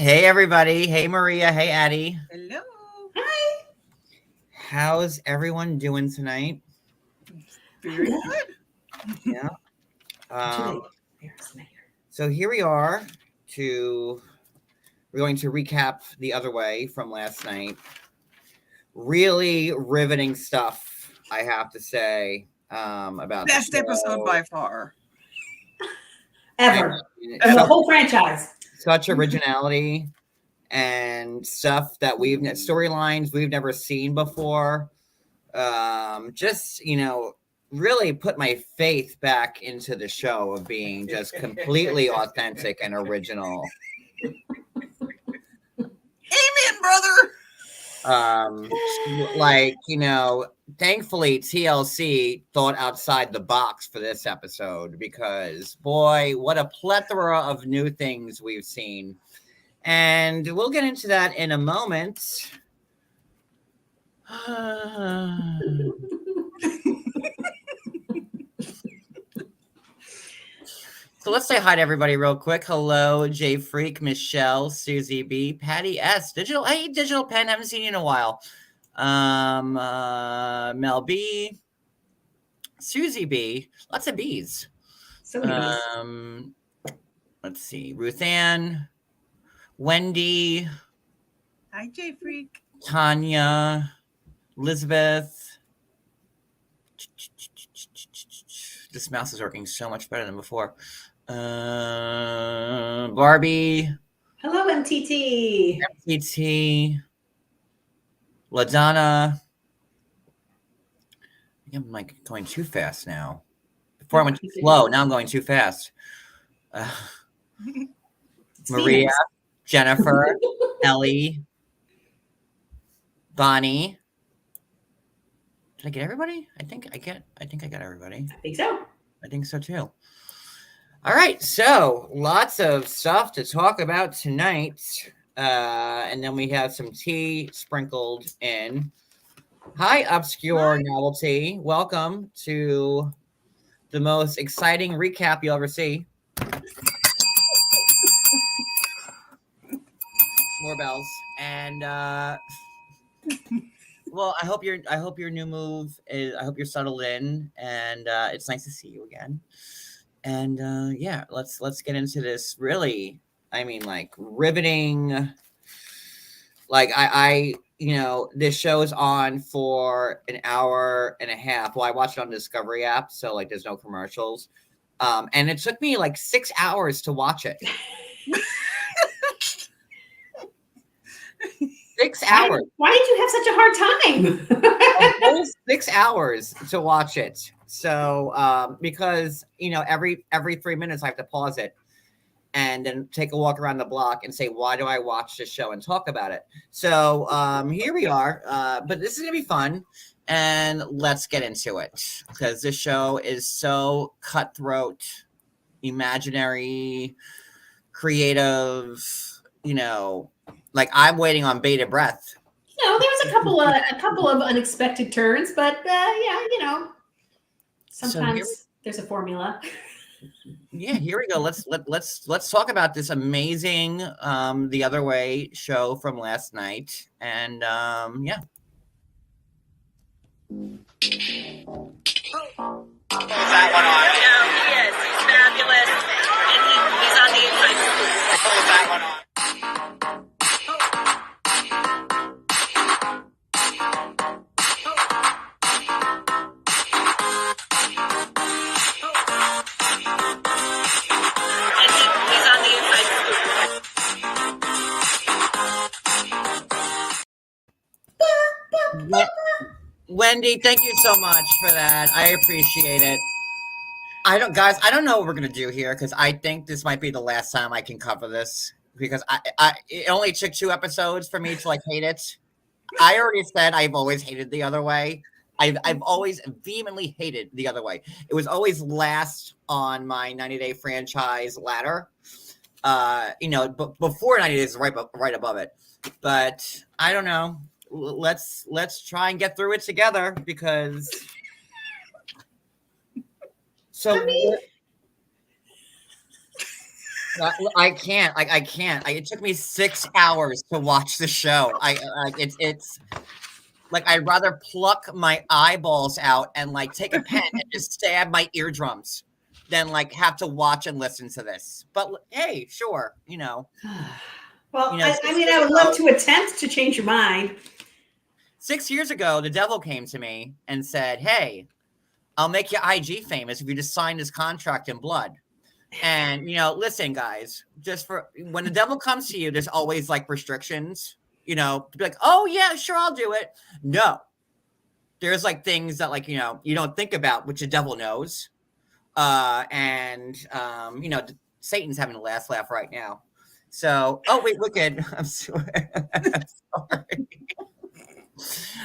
Hey, everybody. Hey, Maria. Hey, Addie. Hello. Hi. How's everyone doing tonight? Very good. Yeah. Today. So here we are we're going to recap The Other Way from last night. Really riveting stuff, I have to say, about Best the show. episode by far. Ever. And And the whole franchise. Such originality and stuff that storylines we've never seen before. Just, really put my faith back into the show of being just completely authentic and original. Amen, brother. Thankfully TLC thought outside the box for this episode because boy, what a plethora of new things we've seen. And we'll get into that in a moment. So let's say hi to everybody real quick. Hello, Jay Freak, Michelle, Susie B, Patty S, Digital Pen, haven't seen you in a while. Mel B, Susie B, lots of B's. So many B's. Let's see, Ruth Ann, Wendy, Hi, Jay Freak. Tanya, Elizabeth. This mouse is working so much better than before. Barbie. Hello, MTT. MTT. LaDonna. I think I'm like going too fast now. Before I went too slow, now I'm going too fast. Maria, Jennifer, Ellie, Bonnie. Did I get everybody? I think I got everybody. I think so. I think so too. All right, so lots of stuff to talk about tonight. And then we have some tea sprinkled in. Hi, Obscure Novelty. Welcome to the most exciting recap you'll ever see. More bells. And well, I hope your new move is, I hope you're settled in, and it's nice to see you again. And yeah, let's get into this really, riveting. Like I this show is on for an hour and a half. Well, I watched it on the Discovery app, so like there's no commercials. And it took me like 6 hours to watch it. 6 hours. Why did you have such a hard time? A whole 6 hours to watch it. So because every 3 minutes I have to pause it and then take a walk around the block and say, why do I watch this show and talk about it? So here we are. But this is gonna be fun, and let's get into it because this show is so cutthroat, imaginary, creative. Like I'm waiting on bated breath. There was a couple of unexpected turns, but yeah, sometimes there's a formula. Yeah, here we go. Let's talk about this amazing The Other Way show from last night, and yeah. That one on. He is. He's fabulous, and he's on the inside. Pull that one on. Wendy, thank you so much for that. I appreciate it. I don't know what we're gonna do here because I think this might be the last time I can cover this because it only took 2 episodes for me to like hate it. I already said I've always hated The Other Way. I've always vehemently hated The Other Way. It was always last on my 90-day franchise ladder. But before 90 days, right above it. But I don't know. Let's try and get through it together because. So I can't. I can't. It took me 6 hours to watch the show. It's like I'd rather pluck my eyeballs out and like take a pen and just stab my eardrums than like have to watch and listen to this. But hey, sure, Well, You know, I mean, I would love to attempt to change your mind. 6 years ago, the devil came to me and said, "Hey, I'll make you IG famous if you just sign this contract in blood." And listen, guys, just for when the devil comes to you, there's always like restrictions. To be like, "Oh yeah, sure, I'll do it." No, there's like things that like you don't think about, which the devil knows. Satan's having a last laugh right now. So, oh wait, Wicked, I'm sorry.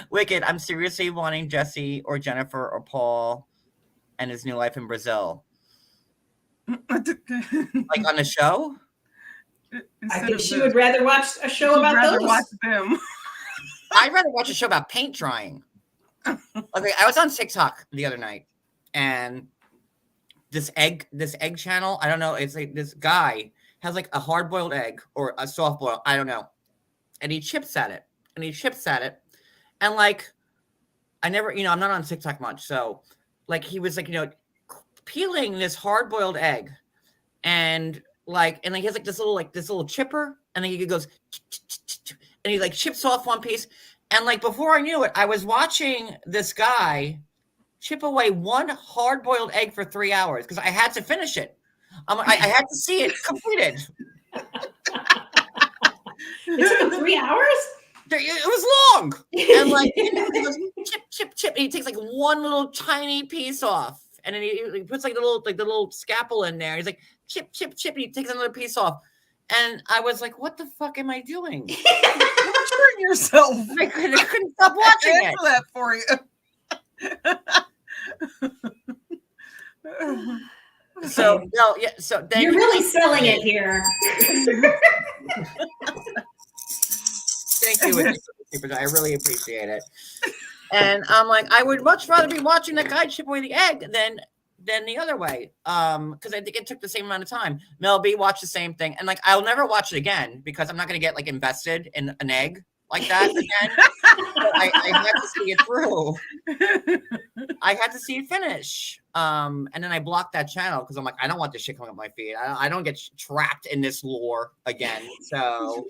Wicked, I'm seriously wanting Jesse or Jennifer or Paul and his new life in Brazil. Like on the show? I think she would rather watch a show about those. Watch them. I'd rather watch a show about paint drying. Okay, I was on TikTok the other night, and this egg channel, I don't know, it's like this guy has like a hard-boiled egg or a soft-boiled, I don't know, and he chips at it, and like, I never, I'm not on TikTok much, so like he was like, peeling this hard-boiled egg, and he has like this little chipper, and then he goes, and he like chips off one piece, and like before I knew it, I was watching this guy chip away one hard-boiled egg for 3 hours because I had to finish it. I had to see it completed. It took him 3 hours? It was long. And like, he goes, chip, chip. And he takes like one little tiny piece off. And then he puts like the little scalpel in there. He's like, chip, chip, chip. And he takes another piece off. And I was like, what the fuck am I doing? Torturing yourself. I couldn't stop watching it. Answer that for you. So no, yeah. So You're really selling it here. Thank you, Wicked. I really appreciate it. And I'm like, I would much rather be watching that guy chip away the egg than the other way. Because I think it took the same amount of time. Mel B watched the same thing, and like I'll never watch it again because I'm not gonna get like invested in an egg like that again. But I had to see it through. I had to see it finish. And then I blocked that channel because I'm like, I don't want this shit coming up my feed. I don't get trapped in this lore again. So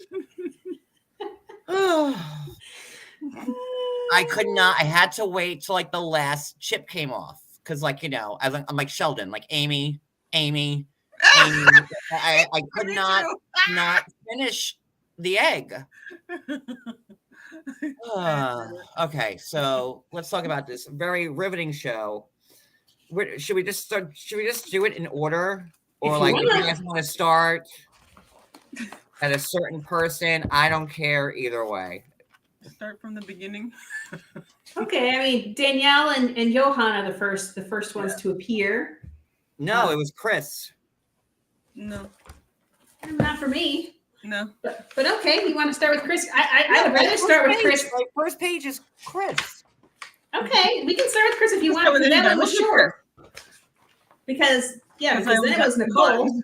I could not. I had to wait till like the last chip came off because, like, I'm like Sheldon, like Amy. I could not finish the egg. Okay, so let's talk about this very riveting show. Should we just do it in order, or like if you guys want to start at a certain person? I don't care either way. Start from the beginning. Okay, I mean Danielle and Johan are the first ones to appear. No, it was Chris. No, Not for me. no. But okay, you want to start with Chris? I would rather start with Chris. Like first page is Chris. Okay, we can start with Chris if you want. Coming Because in, that one was look at short. Because then it was Nicole.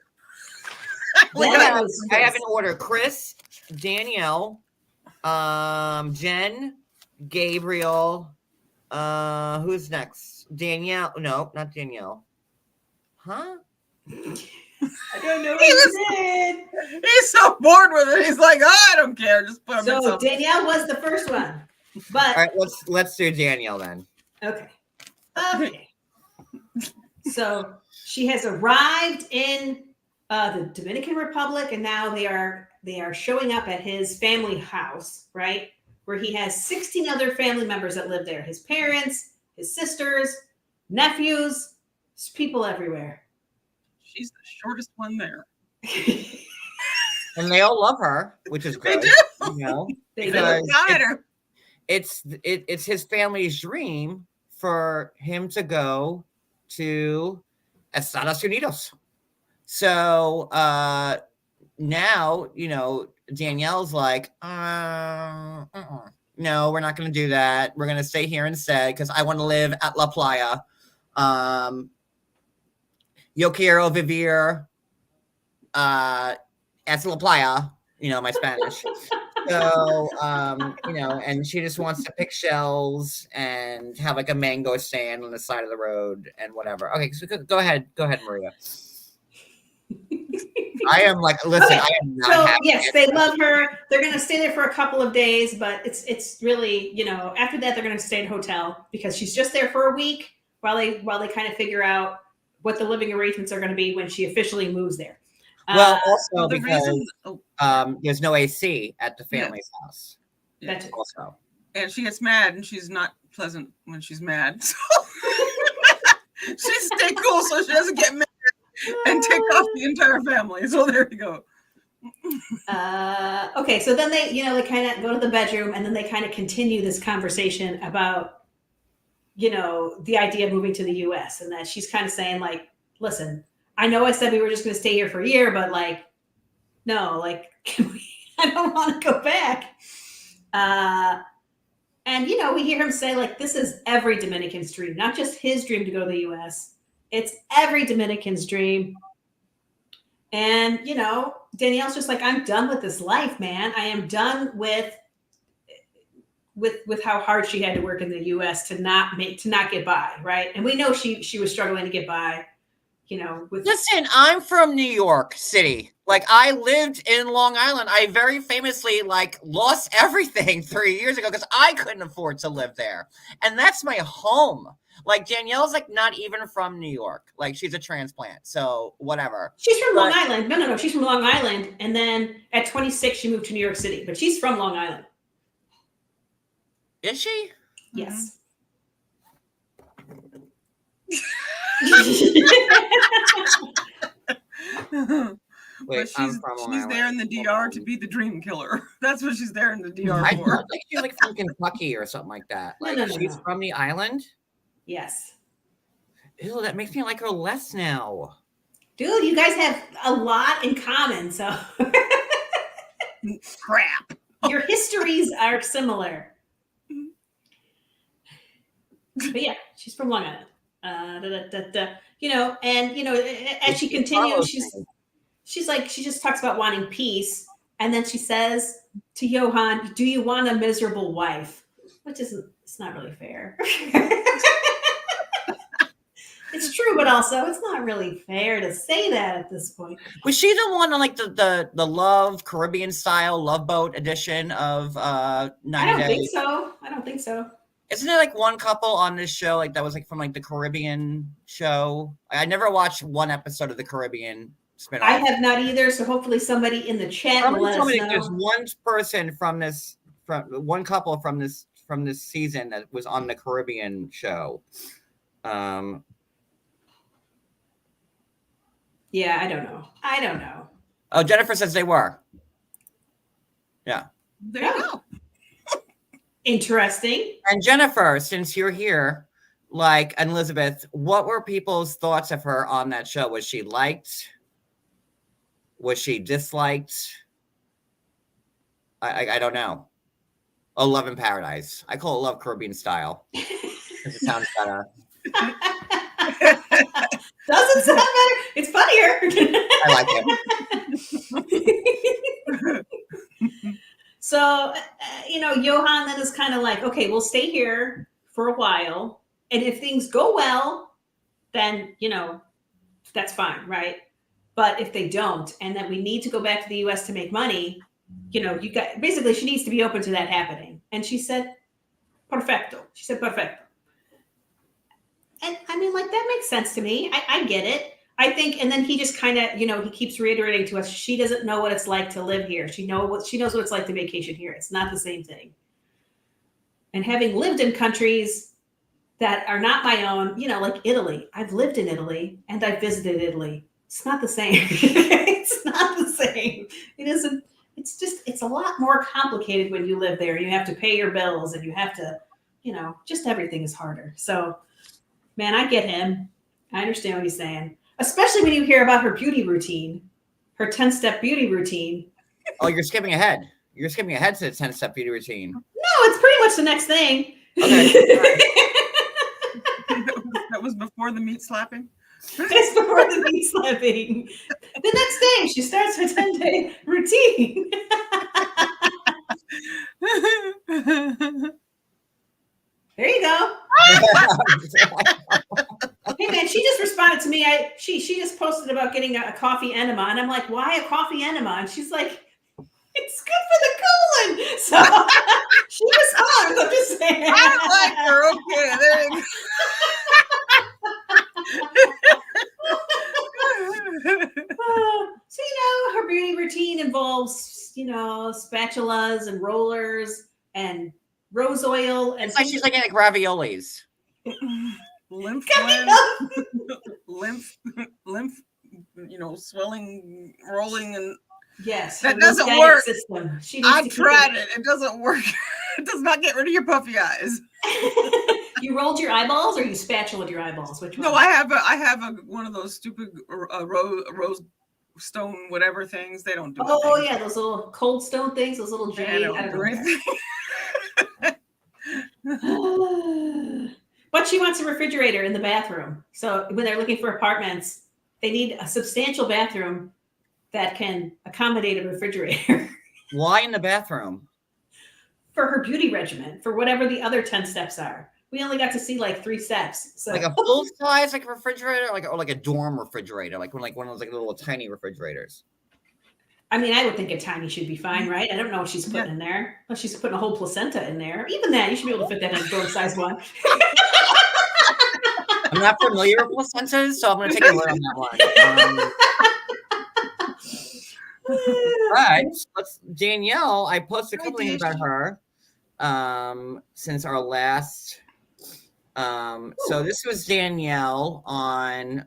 I have an order: Chris, Danielle, Jen, Gabriel. Who's next? Danielle? No, not Danielle. Huh? I don't know what he did. He's so bored with it. He's like, oh, I don't care. Just put him in So something. Danielle was the first one, but All right, let's do Danielle then. okay. So she has arrived in the Dominican Republic, and now they are showing up at his family house, right? Where he has 16 other family members that live there. His parents, his sisters, nephews, there's people everywhere. She's the shortest one there. And they all love her, which is They good. do. They They Because look down at her. it's his family's dream for him to go to Estados Unidos. So now Danielle's like, no, we're not going to do that. We're going to stay here instead because I want to live at La Playa. Yo quiero vivir Esa La Playa, my Spanish. So, and she just wants to pick shells and have like a mango stand on the side of the road and whatever. Okay, so go ahead, Maria. I am listen, I am not So happy. yes, they love her. They're going to stay there for a couple of days, but it's really, after that they're going to stay in a hotel because she's just there for a week while they kind of figure out what the living arrangements are going to be when she officially moves there. Well, also the because reason, there's no AC at the family's house. That's it. Also, and she gets mad, and she's not pleasant when she's mad. So she stay cool so she doesn't get mad and take off the entire family. So there you go. Okay, so then they kind of go to the bedroom, and then they kind of continue this conversation about, the idea of moving to the U.S. and that she's kind of saying like, listen, I know I said we were just going to stay here for a year, but no, I don't want to go back. And, we hear him say this is every Dominican's dream, not just his dream to go to the U.S. It's every Dominican's dream. And, Danielle's just like, I'm done with this life, man. I am done with how hard she had to work in the U.S. to not get by. Right. And we know she was struggling to get by. Listen, I'm from New York City. I lived in Long Island. I very famously lost everything 3 years ago because I couldn't afford to live there. And that's my home. Danielle's not even from New York. She's a transplant. So whatever. She's from Long Island. No. She's from Long Island. And then at 26, she moved to New York City, but she's from Long Island. Is she? Yes. Wait, she's there in the DR to be the dream killer. That's what she's there in the DR I for. thought she's from Kentucky or something like that. She's from the island? Yes. Ew, that makes me like her less now. Dude, you guys have a lot in common, so crap. Your histories are similar. But yeah, she's from Long Island. As she continues, she just talks about wanting peace, and then she says to Johan, "Do you want a miserable wife?" Which it's not really fair. It's true, but also it's not really fair to say that at this point. Was she the one on the Love Caribbean style Love Boat edition of 90 I don't Day? think so. Isn't there one couple on this show that was from the Caribbean show? I never watched one episode of the Caribbean spinoff. I have not either. So hopefully somebody in the chat will let us know. There's one person from one couple from this season that was on the Caribbean show. Yeah, I don't know. Oh, Jennifer says they were. Yeah. There you go. Interesting. And Jennifer, since you're here, and Elizabeth, what were people's thoughts of her on that show? Was she liked? Was she disliked? I don't know. Oh, Love in Paradise. I call it Love Caribbean style because it sounds better. Doesn't sound better. It's funnier. I like it. So, Johan then is kind of like, okay, we'll stay here for a while. And if things go well, then, that's fine, right? But if they don't, and that we need to go back to the US to make money, basically she needs to be open to that happening. And she said, perfecto. She said, perfecto. And I mean, that makes sense to me. I get it. I think, and then he just kind of, he keeps reiterating to us, she doesn't know what it's like to live here. She knows what it's like to vacation here. It's not the same thing. And having lived in countries that are not my own, like Italy, I've lived in Italy and I visited Italy. It's not the same. It's not the same. It isn't. It's a lot more complicated when you live there. You have to pay your bills and you have to, just everything is harder. So, man, I get him. I understand what he's saying. Especially when you hear about her beauty routine, her 10-step beauty routine. Oh, you're skipping ahead. You're skipping ahead to the 10-step beauty routine. No, it's pretty much the next thing. Okay. That was before the meat slapping? It's before the meat slapping. The next day, she starts her 10-day routine. There you go. Hey man, she just responded to me. She just posted about getting a coffee enema, and I'm like, why a coffee enema? And she's like, it's good for the colon. So she responds. I'm just saying. I like her. Okay, there you go. So her beauty routine involves spatulas and rollers and rose oil, and It's like she's like raviolis. lymph, swelling, rolling, and yes, that doesn't work. System. I tried it. It doesn't work. It does not get rid of your puffy eyes. You rolled your eyeballs, or you spatulaed your eyeballs? Which one? No, I have one of those stupid rose stone whatever things. They don't do. Oh yeah, those little cold stone things. Those little jade. They don't do anything. But she wants a refrigerator in the bathroom. So when they're looking for apartments, they need a substantial bathroom that can accommodate a refrigerator. Why in the bathroom? For her beauty regimen, for whatever the other 10 steps are. We only got to see like 3 steps. So Like a full size refrigerator, or like a dorm refrigerator, like one of those little tiny refrigerators. I mean, I would think a tiny should be fine, right? I don't know what she's putting in there. Well, she's putting a whole placenta in there. Even that, you should be able to fit that in a dorm size one. I'm not familiar with placentas, so I'm going to take a word on that one. But Danielle, I posted a couple things about her since our last. So this was Danielle on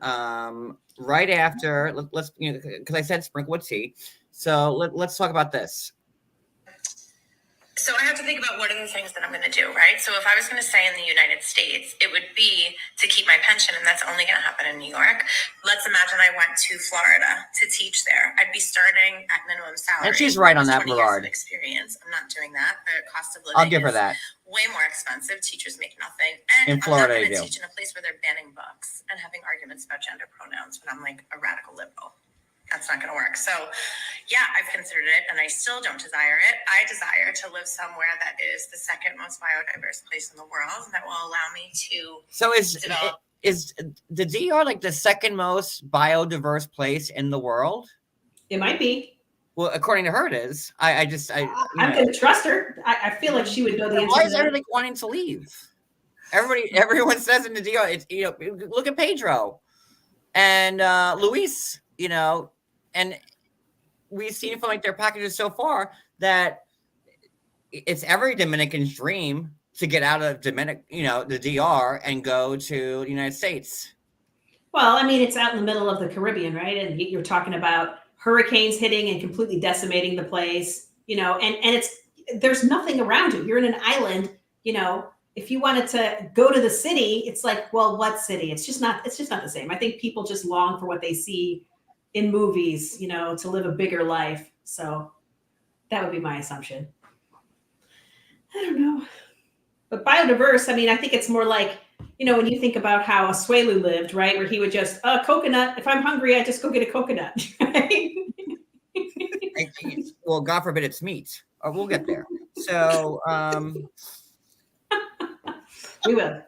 right after. Let's because I said sprinkle with tea. So let's talk about this. So I have to think about what are the things that I'm going to do, right? So if I was going to stay in the United States, it would be to keep my pension, and that's only going to happen in New York. Let's imagine I went to Florida to teach there. I'd be starting at minimum salary. And she's right on that 20 regard. years of experience. I'm not doing that. The cost of living I'll give her that. way more expensive. Teachers make nothing. In And Florida, I'm not they going do. to teach in a place where they're banning books and having arguments about gender pronouns when I'm like a radical liberal. That's not going to work. So, yeah, I've considered it, and I still don't desire it. I desire to live somewhere that is the second most biodiverse place in the world, and that will allow me to. So is the DR like the second most biodiverse place in the world? It might be. Well, according to her, it is. I'm going to trust her. I feel like she would know the answer. Why is everybody wanting to leave? Everyone says in the DR, it's look at Pedro and Luis, and we've seen from like their packages so far that it's every Dominican's dream to get out of the DR and go to the United States. Well, I mean, it's out in the middle of the Caribbean, right? And you're talking about hurricanes hitting and completely decimating the place, and there's nothing around you. You're in an island, if you wanted to go to the city, it's like, well, what city? It's just not the same. I think people just long for what they see in movies, to live a bigger life. So that would be my assumption. I don't know. But biodiverse, I mean, I think it's more like, when you think about how Asuelu lived, right? Where he would just, coconut. If I'm hungry, I just go get a coconut. Right? Well, God forbid it's meat. We'll get there. So we will.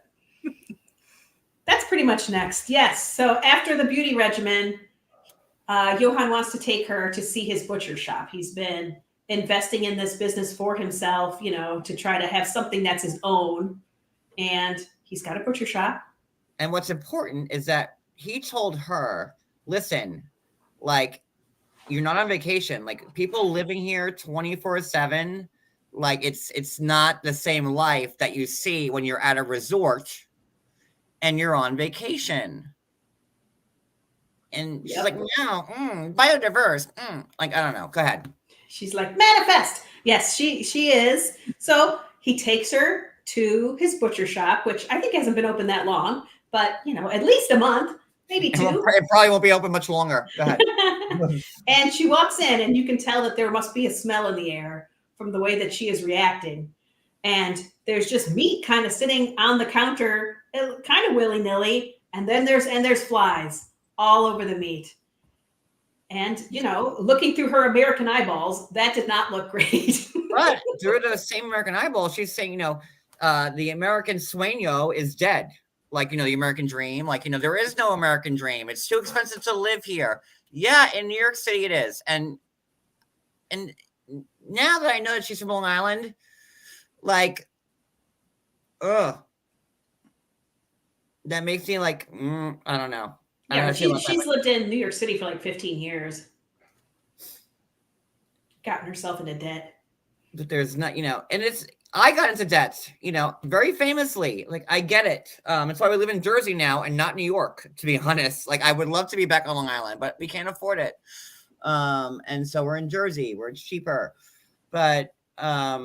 That's pretty much next. Yes. So after the beauty regimen, Johan wants to take her to see his butcher shop. He's been investing in this business for himself, to try to have something that's his own. And he's got a butcher shop. And what's important is that he told her, listen, like, you're not on vacation. Like, people living here 24/7, like, it's not the same life that you see when you're at a resort and you're on vacation. And she's like, no, biodiverse. Like, I don't know. Go ahead. She's like, manifest. Yes, she is. So he takes her to his butcher shop, which I think hasn't been open that long, but at least a month, maybe 2. It probably won't be open much longer. Go ahead. And she walks in, and you can tell that there must be a smell in the air from the way that she is reacting. And there's just meat kind of sitting on the counter, kind of willy-nilly. And then there's flies all over the meat. And, looking through her American eyeballs, that did not look great. But through the same American eyeball, she's saying, the American sueño is dead. Like, the American dream. Like, there is no American dream. It's too expensive to live here. Yeah, in New York City it is. And now that I know that she's from Long Island, like, ugh. That makes me like, I don't know. I don't know Yeah, how to feel about that. she's lived in New York City for like 15 years. Gotten herself into debt. But there's not, and I got into debt, very famously. Like, I get it. That's why we live in Jersey now and not New York, to be honest. Like, I would love to be back on Long Island, but we can't afford it. And so we're in Jersey where it's cheaper. But I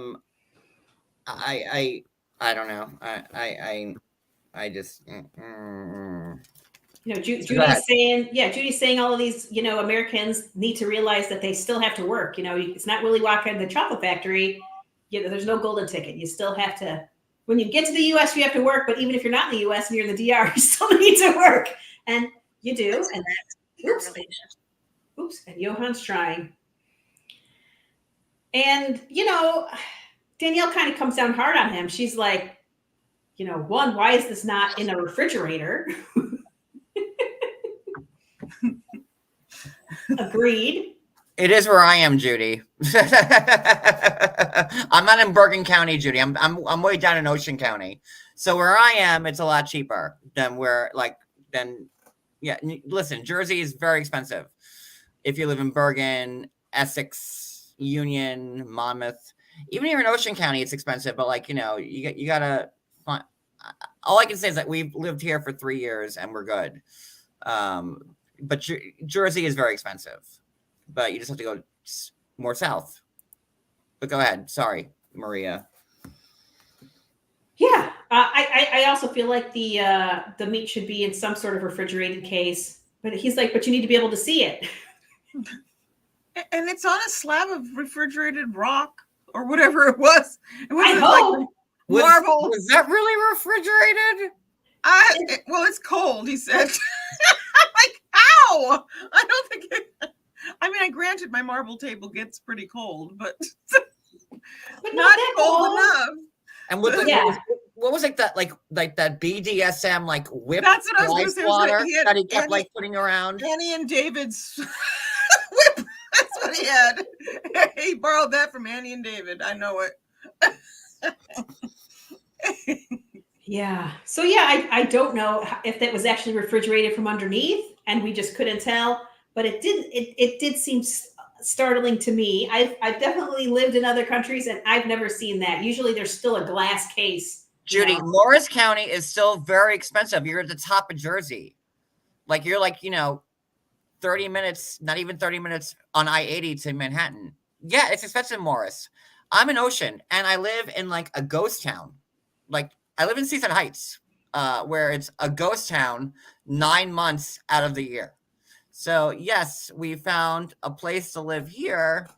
don't know. I just Judy's saying all of these, Americans need to realize that they still have to work. It's not Willy Wonka and the Chocolate Factory. There's no golden ticket. You still have to, when you get to the U.S., you have to work. But even if you're not in the U.S. and you're in the DR, you still need to work. And you do. And oops, and Johan's trying. And, Danielle kind of comes down hard on him. She's like, one, why is this not in a refrigerator? Agreed. It is where I am, Judy. I'm not in Bergen County, Judy. I'm way down in Ocean County. So where I am, it's a lot cheaper than listen, Jersey is very expensive. If you live in Bergen, Essex, Union, Monmouth, even here in Ocean County, it's expensive. But you gotta find. All I can say is that we've lived here for 3 years and we're good. But Jersey is very expensive. But you just have to go more south. But go ahead. Sorry, Maria. Yeah. I also feel like the meat should be in some sort of refrigerated case. But he's like, but you need to be able to see it. And it's on a slab of refrigerated rock or whatever it was. It wasn't hope. marble. Was that really refrigerated? Well, it's cold, he said. I'm like, how? I don't think it. I mean, granted, my marble table gets pretty cold, but not that cold enough. And what was that that BDSM whip? That's what I was going to say. Water that he kept putting around. Annie and David's whip. That's what he had. He borrowed that from Annie and David. I know it. Yeah. So I don't know if that was actually refrigerated from underneath, and we just couldn't tell. But it did seem startling to me. I've definitely lived in other countries, and I've never seen that. Usually, there's still a glass case. Judy, Morris County is still very expensive. You're at the top of Jersey, you're 30 minutes, not even 30 minutes on I-80 to Manhattan. Yeah, it's expensive, Morris. I'm in Ocean, and I live in a ghost town. I live in Seaside Heights, where it's a ghost town 9 months out of the year. So yes, we found a place to live here.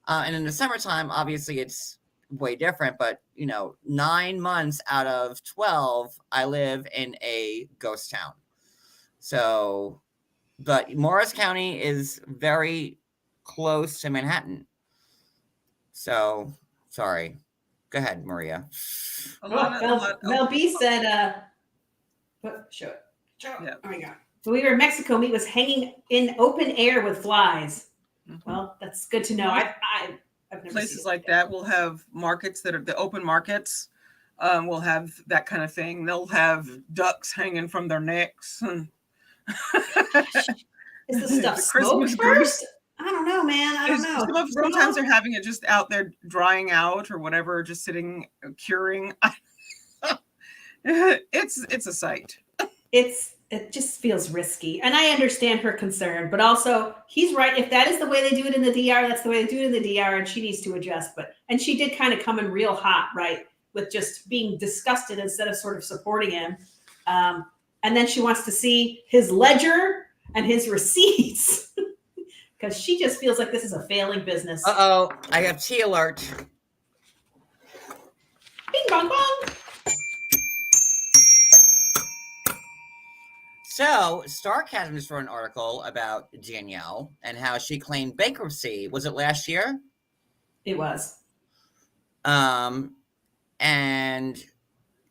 And in the summertime, obviously it's way different, but 9 months out of 12, I live in a ghost town. So, but Morris County is very close to Manhattan. So, sorry. Go ahead, Maria. Mel B said, show it. Yeah. Oh my God. When we were in Mexico, meat was hanging in open air with flies. Mm-hmm. Well, that's good to know. I've never places like that will have markets that are the open markets. Will have that kind of thing. They'll have ducks hanging from their necks. Is the stuff smoked first? I don't know, man. I don't know. Sometimes they're having it just out there drying out or whatever, just sitting curing. It's a sight. It just feels risky. And I understand her concern, but also he's right. If that is the way they do it in the DR, that's the way they do it in the DR, and she needs to adjust. And she did kind of come in real hot, right? With just being disgusted instead of sort of supporting him. And then she wants to see his ledger and his receipts because she just feels like this is a failing business. Uh-oh, I have tea alert. Bing bong bong. So Sarcasm just wrote an article about Danielle and how she claimed bankruptcy. Was it last year? It was. And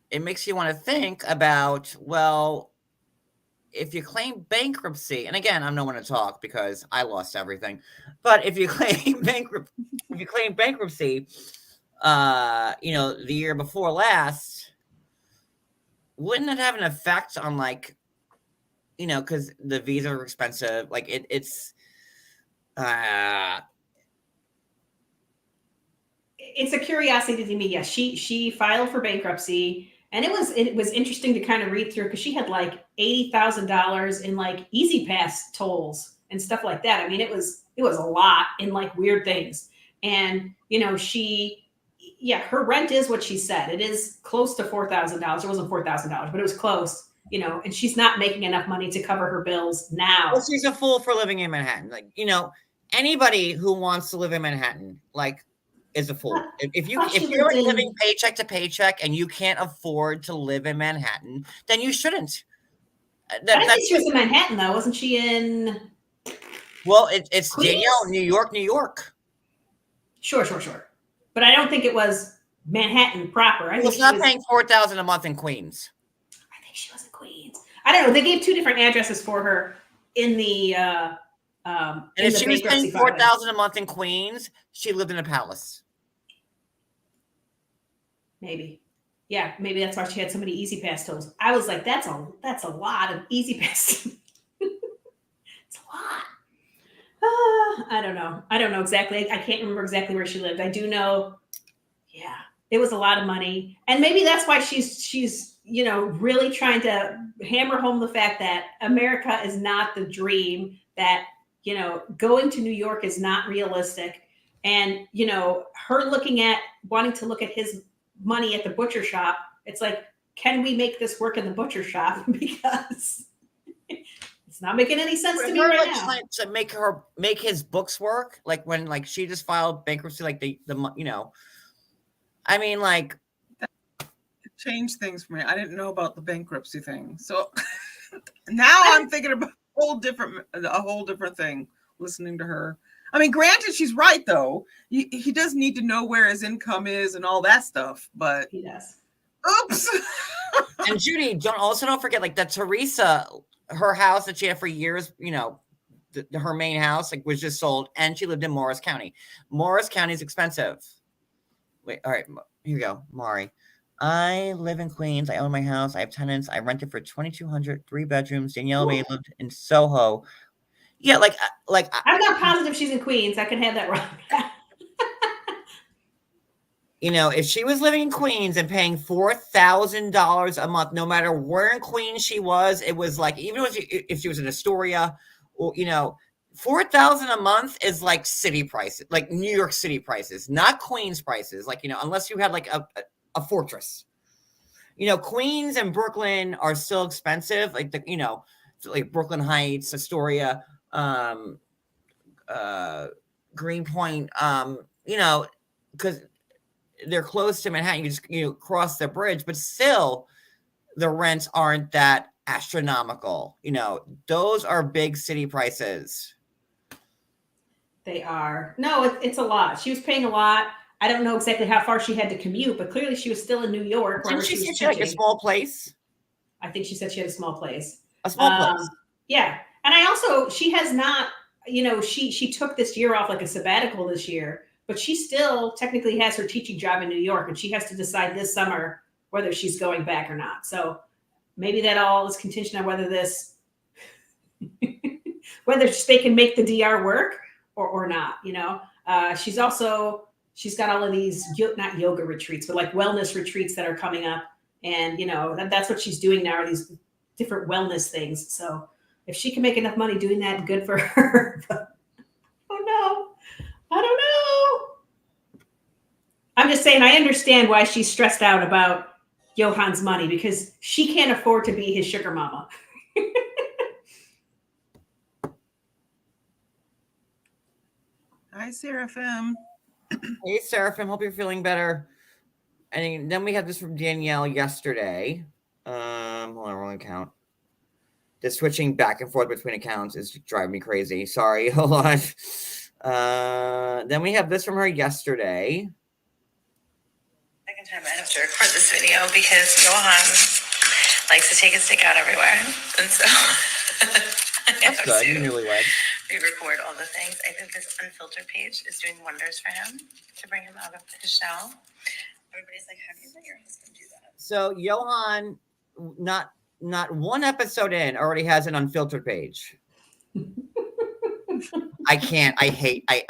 it makes you want to think about, well, if you claim bankruptcy, and again, I'm no one to talk because I lost everything. But if you claim bankruptcy, the year before last, wouldn't it have an effect on because the visas are expensive? Like it's a curiosity to me. Yes, she filed for bankruptcy, and it was interesting to kind of read through because she had like $80,000 in like Easy Pass tolls and stuff like that. I mean, it was a lot in like weird things, and her rent is what she said. It is close to $4,000. It wasn't $4,000, but it was close. And she's not making enough money to cover her bills now. Well, she's a fool for living in Manhattan. Anybody who wants to live in Manhattan, is a fool. If you're living paycheck to paycheck and you can't afford to live in Manhattan, then you shouldn't. I didn't think she was in Manhattan, though. Wasn't she in? Well, it's Queens? Danielle, New York. Sure. But I don't think it was Manhattan proper. She's not paying $4,000 a month in Queens. I think she was in Queens. I don't know. They gave two different addresses for her in the. And if she was paying $4,000 a month in Queens, she lived in a palace. Maybe. Yeah, maybe that's why she had so many Easy Pass tolls. I was like, that's a lot of Easy Pass. It's a lot. I don't know exactly. I can't remember exactly where she lived. I do know, yeah, it was a lot of money. And maybe that's why she's really trying to hammer home the fact that America is not the dream, that, going to New York is not realistic. And, her wanting to look at his money at the butcher shop, it's like, can we make this work in the butcher shop? Because it's not making any sense to me right now. Trying to make his books work, like when she just filed bankruptcy, I mean, it changed things for me. I didn't know about the bankruptcy thing, so now I'm thinking about a whole different thing. Listening to her, I mean, granted, she's right though. He does need to know where his income is and all that stuff, but he does. Oops. And Judy, don't forget that Teresa, her house that she had for years, her main house was just sold, and she lived in Morris County. Morris County is expensive. Wait, all right, here we go, Mari. I live in Queens. I own my house. I have tenants. I rent it for $2,200, 3 bedrooms. Danielle May lived in Soho. Yeah, I'm not positive she's in Queens. I could have that wrong. If she was living in Queens and paying $4,000 a month, no matter where in Queens she was, it was even if she was in Astoria, or $4,000 a month is like city prices, like New York City prices, not Queens prices. Unless you had a fortress. Queens and Brooklyn are still expensive. Like Brooklyn Heights, Astoria, Greenpoint, because they're close to Manhattan. You just cross the bridge, but still the rents aren't that astronomical. Those are big city prices. They are. No, it's a lot. She was paying a lot. I don't know exactly how far she had to commute, but clearly she was still in New York. Didn't she say she had a small place? I think she said she had a small place. A small place. Yeah. And she has not, she took this year off like a sabbatical this year, but she still technically has her teaching job in New York, and she has to decide this summer whether she's going back or not. So maybe that all is contingent on whether whether they can make the DR work or not, she's got all of these, not yoga retreats, but like wellness retreats that are coming up. And, that's what she's doing now, are these different wellness things. So if she can make enough money doing that, good for her. I don't know. I'm just saying, I understand why she's stressed out about Johan's money, because she can't afford to be his sugar mama. Hi, Seraphim. Hey, Seraphim. Hope you're feeling better. And then we had this from Danielle yesterday. Hold on, we're on count. The switching back and forth between accounts is driving me crazy. Sorry, hold on. Then we have this from her yesterday. Second time I have to record this video because Johan likes to take his stick out everywhere. And so I That's have good. to You newlywed. re-record all the things. I think this unfiltered page is doing wonders for him to bring him out of his shell. Everybody's like, how do you let your husband do that? So Johan, not one episode in, already has an unfiltered page. I can't. I hate. I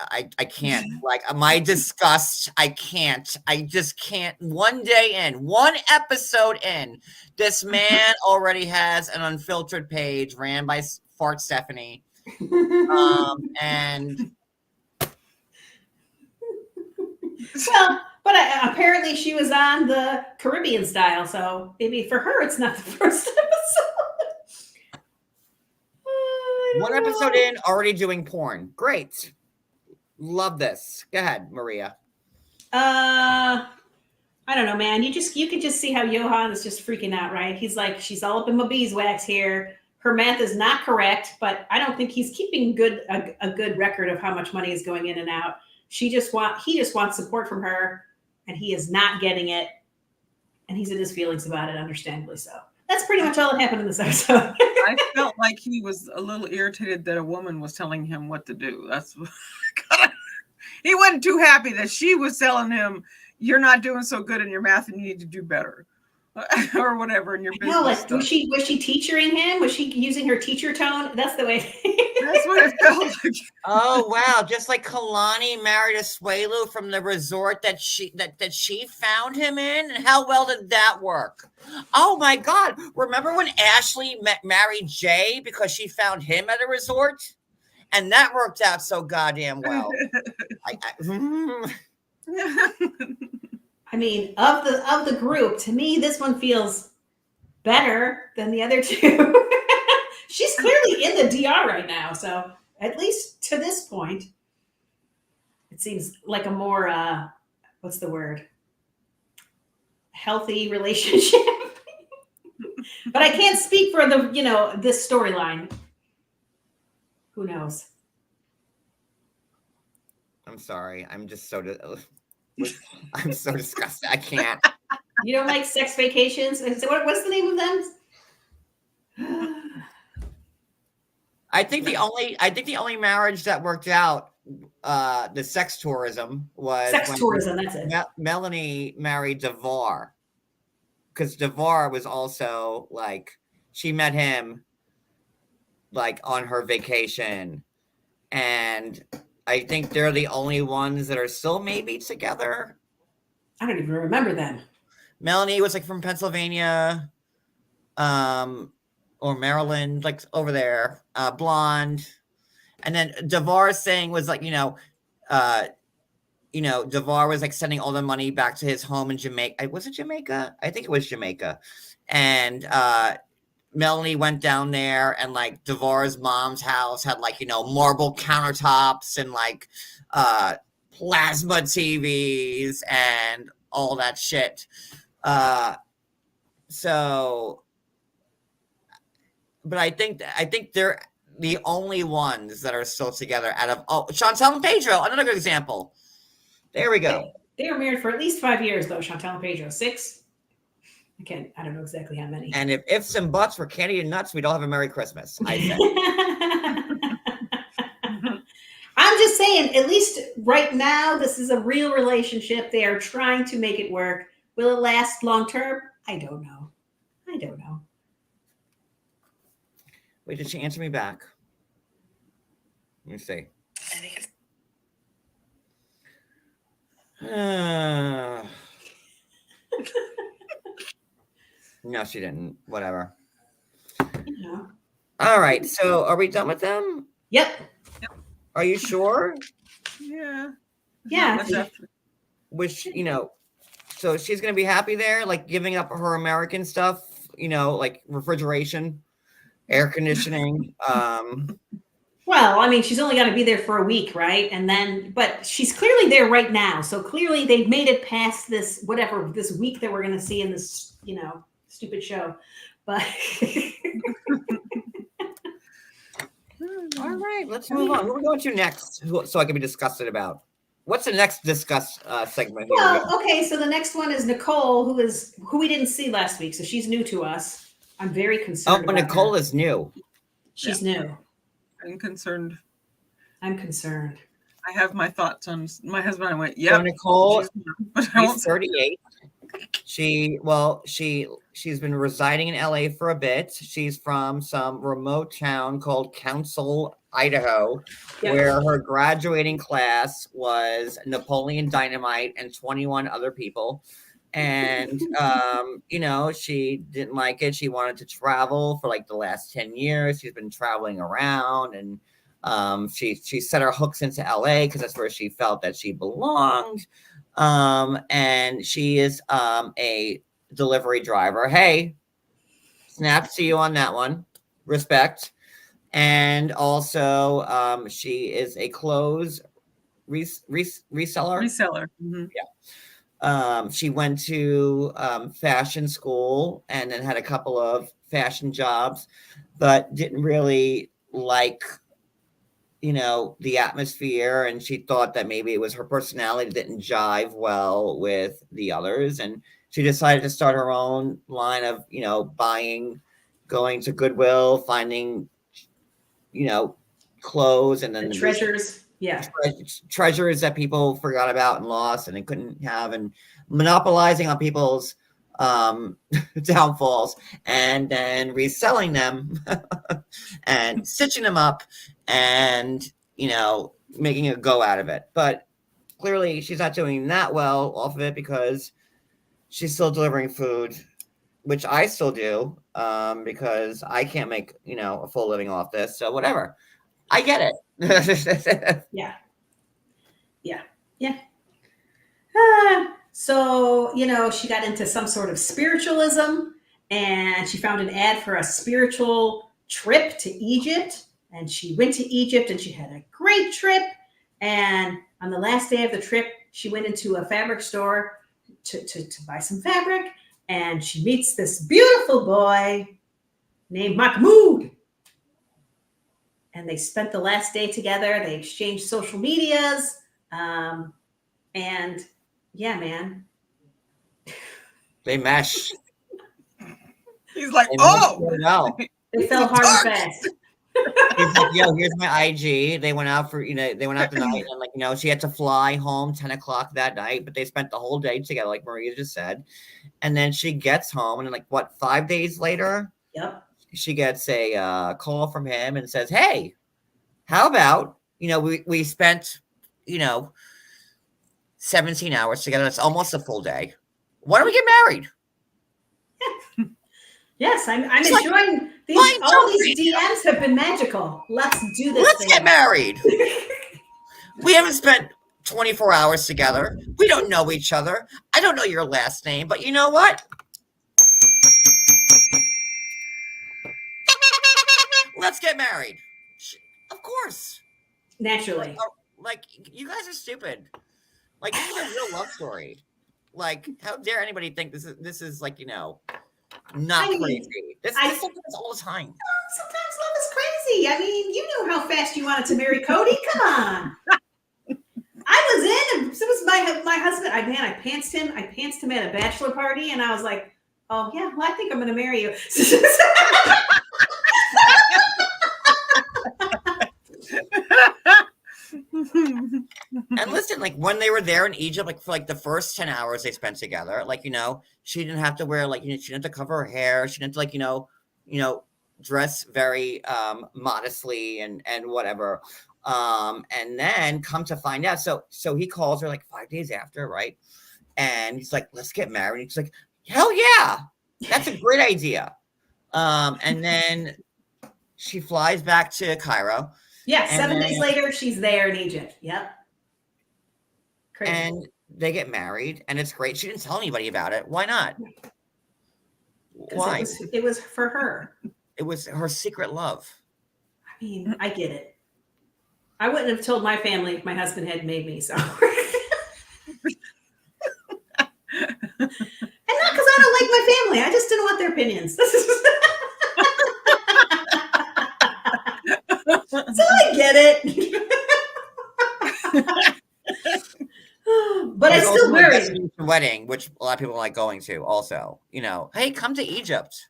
can't. Like my disgust. I can't. I just can't. One day in, one episode in, this man already has an unfiltered page ran by Fart Stephanie. And Well, but apparently she was on the Caribbean style, so maybe for her it's not the first episode. I don't one know. episode in, already doing porn. Great. Love this. Go ahead, Maria. I don't know, man. You could just see how Johan is just freaking out, right? He's like, she's all up in my beeswax here. Her math is not correct, but I don't think he's keeping a good record of how much money is going in and out. He just wants support from her, and he is not getting it, and he's in his feelings about it, understandably so. That's pretty much all that happened in this episode. I felt like he was a little irritated that a woman was telling him what to do. That's he wasn't too happy that she was telling him, "You're not doing so good in your math, and you need to do better," or whatever in your business. No, like stuff. was she teachering him? Was she using her teacher tone? That's the way. That's what it felt like. Oh wow! Just like Kalani married Asuelu from the resort that she found him in, and how well did that work? Oh my God! Remember when Ashley married Jay because she found him at a resort, and that worked out so goddamn well. I mean, of the group, to me, this one feels better than the other two. She's clearly in the DR right now, so at least to this point, it seems like a more what's the word? Healthy relationship. But I can't speak for this storyline. Who knows? I'm sorry. I'm just so. I'm so disgusted. I can't. You don't like sex vacations? What's the name of them? I think the only marriage that worked out, the sex tourism was Sex when tourism. That's it. Melanie married Devar, because Devar was also like she met him like on her vacation, and I think they're the only ones that are still maybe together. I don't even remember them. Melanie was like from Pennsylvania, or Maryland, like over there, blonde. And then Devar's saying was like, Devar was like sending all the money back to his home in Jamaica. Was it Jamaica? I think it was Jamaica. And Melanie went down there, and like Devar's mom's house had like, marble countertops and like plasma TVs and all that shit. But I think they're the only ones that are still together out of Chantal and Pedro, another good example. There we go. They were married for at least 5 years, though. Chantal and Pedro, 6. I don't know exactly how many. And if ifs and buts were candy and nuts, we'd all have a Merry Christmas. I say. I'm just saying, at least right now, this is a real relationship. They are trying to make it work. Will it last long term? I don't know. Wait, did she answer me back? Let me see. I think it's No, she didn't. Whatever. You know. All right. So are we done with them? Yep. Are you sure? Yeah. Yeah. Much after- Which, so she's going to be happy there, like giving up her American stuff, like refrigeration, air conditioning. Well, I mean, she's only got to be there for a week, right? But she's clearly there right now. So clearly they've made it past this week that we're going to see in this, stupid show. But All right, let's move on. Who are we going to next so I can be disgusted about? What's the next discuss segment here? Well, okay, so the next one is Nicole, who we didn't see last week, so she's new to us. I'm very concerned. Oh, about Nicole her. is new. She's new. I'm concerned. I'm concerned. I have my thoughts on my husband. I went, So yep. Nicole, But I won't she's say- 38. She's been residing in LA for a bit. She's from some remote town called Council, Idaho, Yep. where her graduating class was Napoleon Dynamite and 21 other people. And she didn't like it. She wanted to travel for like the last 10 years. She's been traveling around, and she set her hooks into LA because that's where she felt that she belonged. And she is a delivery driver. Hey, snaps to you on that one. Respect. And also, she is a clothes reseller. reseller. Mhm. She went to fashion school and then had a couple of fashion jobs, but didn't really like, the atmosphere. And she thought that maybe it was her personality that didn't jive well with the others. And she decided to start her own line of, going to Goodwill, finding, clothes, and then The treasures. Yeah. treasures that people forgot about and lost and they couldn't have, and monopolizing on people's downfalls, and then reselling them and stitching them up and making a go out of it. But clearly she's not doing that well off of it because she's still delivering food, which I still do, because I can't make a full living off this. So whatever, I get it. Yeah. So, she got into some sort of spiritualism, and she found an ad for a spiritual trip to Egypt. And she went to Egypt and she had a great trip. And on the last day of the trip, she went into a fabric store to buy some fabric. And she meets this beautiful boy named Mahmoud. And they spent the last day together. They exchanged social medias. And yeah, man. They mesh. He's like, They mesh oh, really well. They fell hard and fast. He's like, yo, here's my IG. They went out the night, and she had to fly home 10 o'clock that night, but they spent the whole day together, like Maria just said. And then she gets home, and then 5 days later, Yep. she gets a call from him and says, hey, how about, we spent, 17 hours together. It's almost a full day. Why don't we get married? Yes, I'm It's enjoying these. why All don't these DMs have been magical. Let's do this. Let's thing. get married. We haven't spent 24 hours together. We don't know each other. I don't know your last name, but you know what? Let's get married. Of course. Naturally. You guys are stupid. This is a real love story. How dare anybody think this is not crazy. This happens all the time. Sometimes love is crazy. I mean, you know how fast you wanted to marry Cody. Come on. I was in, and so was my husband. I pantsed him. I pantsed him at a bachelor party, and I was like, "Oh yeah, well, I think I'm going to marry you." And listen, when they were there in Egypt, for the first 10 hours they spent together, she didn't have to wear she didn't have to cover her hair. She didn't have to dress very modestly and whatever. And then come to find out, so he calls her 5 days after, right? And he's like, let's get married. He's like, hell yeah, that's a great idea. And then she flies back to Cairo. Yeah, And 7 days then- later, she's there in Egypt. Yep. Crazy. And they get married, and it's great. She didn't tell anybody about it. Why not? 'Cause Why? It was for her. It was her secret love. I mean, I get it. I wouldn't have told my family if my husband had made me so. And not because I don't like my family. I just didn't want their opinions. So wedding, which a lot of people like going to also, you know, hey, come to Egypt.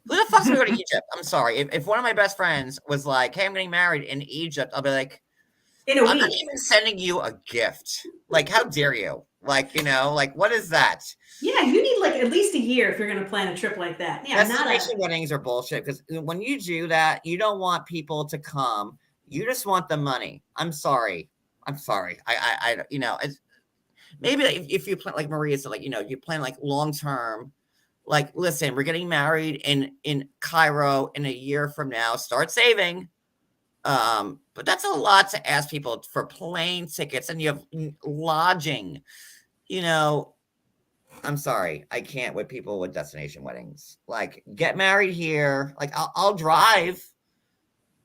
Who the fuck's gonna go to Egypt? I'm sorry. If one of my best friends was like, hey, I'm getting married in Egypt, I'll be like, In a I'm not week. even sending you a gift. Like, how dare you? Like, you know, like, what is that? Yeah, you need like at least a year if you're going to plan a trip like that. Yeah, not Destination weddings are bullshit because when you do that, you don't want people to come. You just want the money. I'm sorry. I you know, it's maybe if you plan like Maria said, like, you know, you plan like long term. Like, listen, we're getting married in Cairo in a year from now. Start saving. But that's a lot to ask people for plane tickets and you have lodging. You know, I'm sorry, I can't with people with destination weddings. Like, get married here. Like, I'll drive,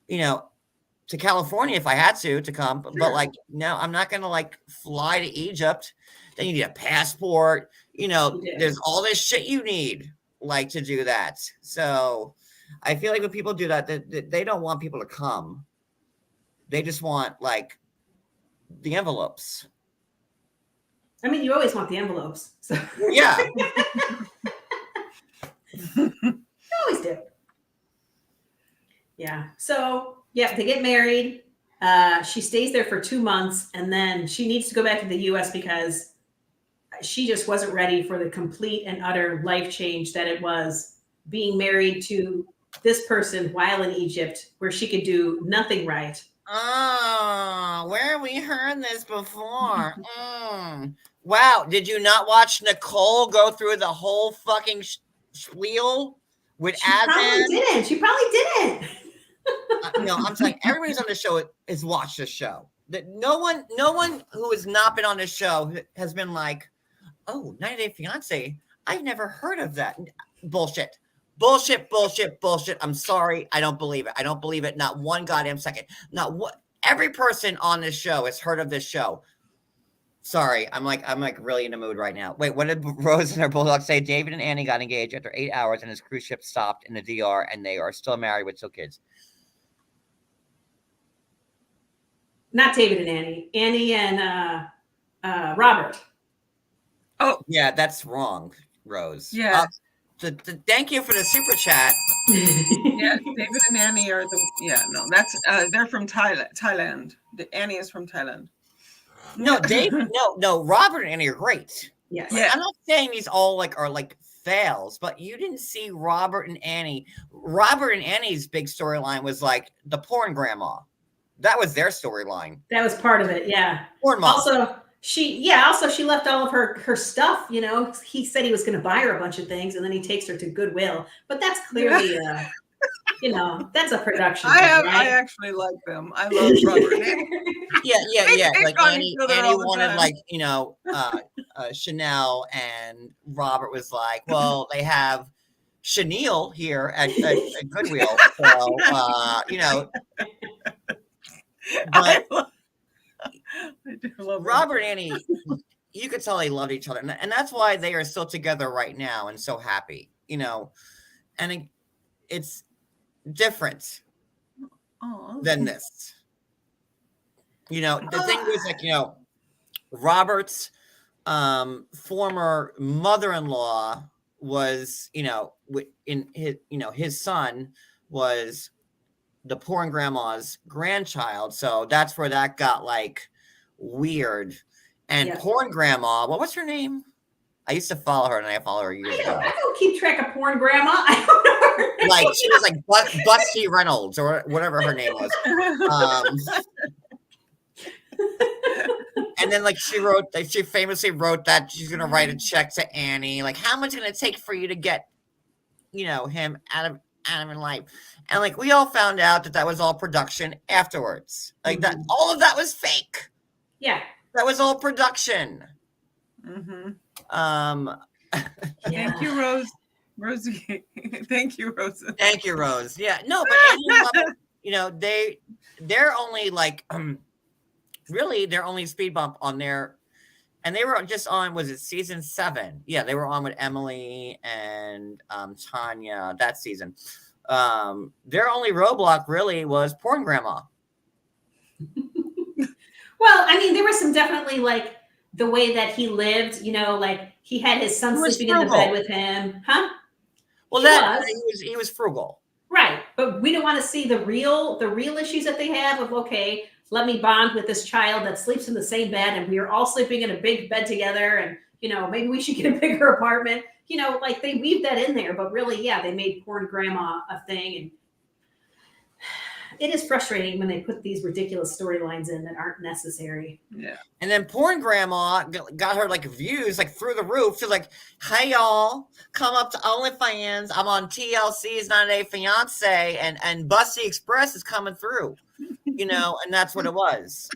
you know, to California if I had to come, but Sure. like, no, I'm not gonna like fly to Egypt. Then you need a passport. You know, You do. there's all this shit you need, like, to do that. So, I feel like when people do that, they don't want people to come. They just want like the envelopes. I mean, you always want the envelopes. So Yeah. you always do. Yeah. So yeah, they get married. She stays there for 2 months and then she needs to go back to the US because she just wasn't ready for the complete and utter life change that it was being married to this person while in Egypt, where she could do nothing right. Oh, where have we heard this before? Wow, did you not watch Nicole go through the whole fucking spiel with She probably Azan? didn't. She probably didn't. No, I'm saying everybody's on the show has watched this show. That no one who has not been on this show has been like, oh, 90 Day Fiance. I've never heard of that. Bullshit. I'm sorry. I don't believe it. I don't believe it. Not one goddamn second. Not what every person on this show has heard of this show. Sorry. I'm like really in the mood right now. Wait, what did Rose and her bulldog say? David and Annie got engaged after 8 hours and his cruise ship stopped in the DR and they are still married with 2 kids. Not David and Annie. Annie and Robert. Oh, Yeah, that's wrong, Rose. yeah. Thank you for the super chat. Yeah, David and Annie are that's they're from Thailand. Annie is from Thailand. No, David, no, Robert and Annie are great. Yes. Yeah. I'm not saying these all are fails, but you didn't see Robert and Annie. Robert and Annie's big storyline was like the porn grandma. That was their storyline. That was part of it. Yeah. Porn mom. Also, she left all of her stuff. You know, he said he was going to buy her a bunch of things, and then he takes her to Goodwill. But that's clearly, you know, that's a production. I actually like them. I love Robert and Annie. Yeah. They Like call Annie each other all the wanted time. like, you know, Chanel, and Robert was like, well, they have Chanel here at Goodwill. So, you know. But I do love Robert and Annie, you could tell they loved each other. And that's why they are still together right now and so happy, you know. And it's different than this. You know, the thing was like, you know, Robert's former mother-in-law was, you know, in his, you know, his son was the porn grandma's grandchild. So that's where that got like weird. And porn grandma, what was her name? I used to follow her and I follow her years ago. I don't keep track of porn grandma. I don't know her name. Like she was like Busty Reynolds or whatever her name was. And then like she famously wrote that she's gonna write a check to Annie. Like, how much is it gonna take for you to get, you know, him out of in life? And like we all found out that was all production afterwards. Like that, all of that was fake. Yeah, that was all production. Thank you, Rose. Rosie. Thank you, Rose. Thank you, Rose. Yeah, no, but you know, they're only like really their only speed bump on their, and they were just on, was it season 7? Yeah, they were on with Emily and Tanya that season. Their only roadblock really was porn grandma. Well, I mean, there was some definitely like the way that he lived, like he had his son He was sleeping in the frugal. bed with him. Huh? Well, He he was frugal. Right. But we don't want to see the real issues that they have of, okay, let me bond with this child that sleeps in the same bed and we are all sleeping in a big bed together and, maybe we should get a bigger apartment. Like they weave that in there, but really, yeah, they made porn grandma a thing. And it is frustrating when they put these ridiculous storylines in that aren't necessary. Yeah. And then porn grandma got her like views like through the roof. She's like, "Hey y'all, come up to OnlyFans. I'm on TLC's 90 Day Fiance, and Busty Express is coming through." And that's what it was.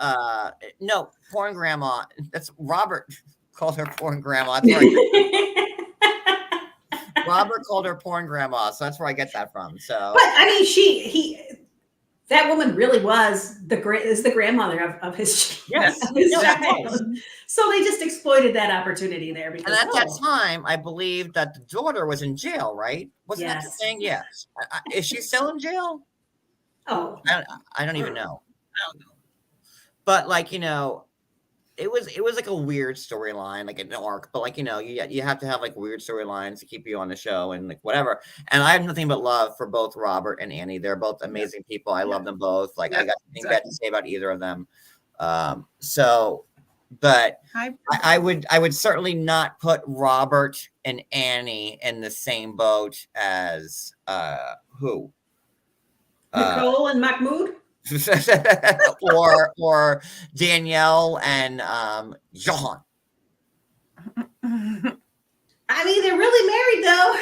No, porn grandma. That's Robert called her porn grandma. That's right. Robert called her porn grandma, so that's where I get that from. So, But I mean, that woman really was the grandmother of his, yes, of his no, that child. was. So they just exploited that opportunity there because And at that time, I believe that the daughter was in jail, right? Wasn't that the Yes. thing? Yes. Is she still in jail? Oh, I don't even know. I don't know. But like, it was like a weird storyline, like an arc. But like, you have to have like weird storylines to keep you on the show and like whatever. And I have nothing but love for both Robert and Annie. They're both amazing people. I love them both. Like I got nothing bad to say about either of them. But I would certainly not put Robert and Annie in the same boat as who? Nicole and Mahmoud. or Danielle and Johan. I mean, they're really married though.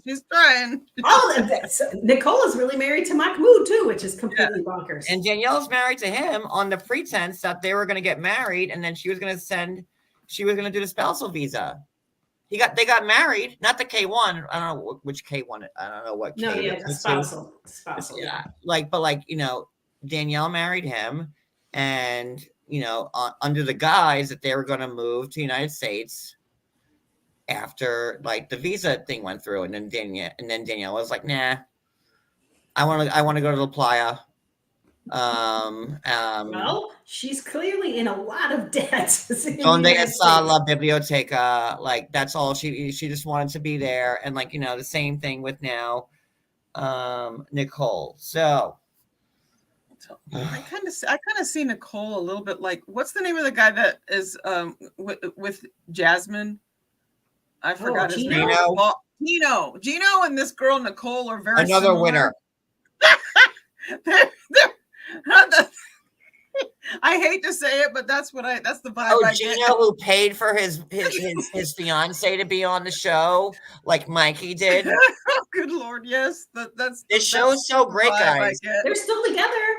She's trying. All of that. So Nicole is really married to Mahmoud too, which is completely bonkers. And Danielle's married to him on the pretense that they were going to get married, and then she was going to do the spousal visa. They got married, not the K1. I don't know which K1. I don't know what. No, K yeah, it the is. spousal. Yeah, but Danielle married him, and under the guise that they were going to move to the United States after like the visa thing went through, and then Danielle was like, "Nah, I want to go to La Playa." Well, she's clearly in a lot of debt. Donde está la biblioteca? Like that's all she just wanted to be there, and the same thing with now, Nicole. So I kind of see Nicole a little bit like, what's the name of the guy that is with Jasmine? I forgot his name. Gino and this girl Nicole are very another similar. winner. I hate to say it, but that's the vibe. Oh, I Gino, get. who paid for his fiance to be on the show, like Mikey did. Oh, good Lord, yes, that's This show's so great, guys. They're still together.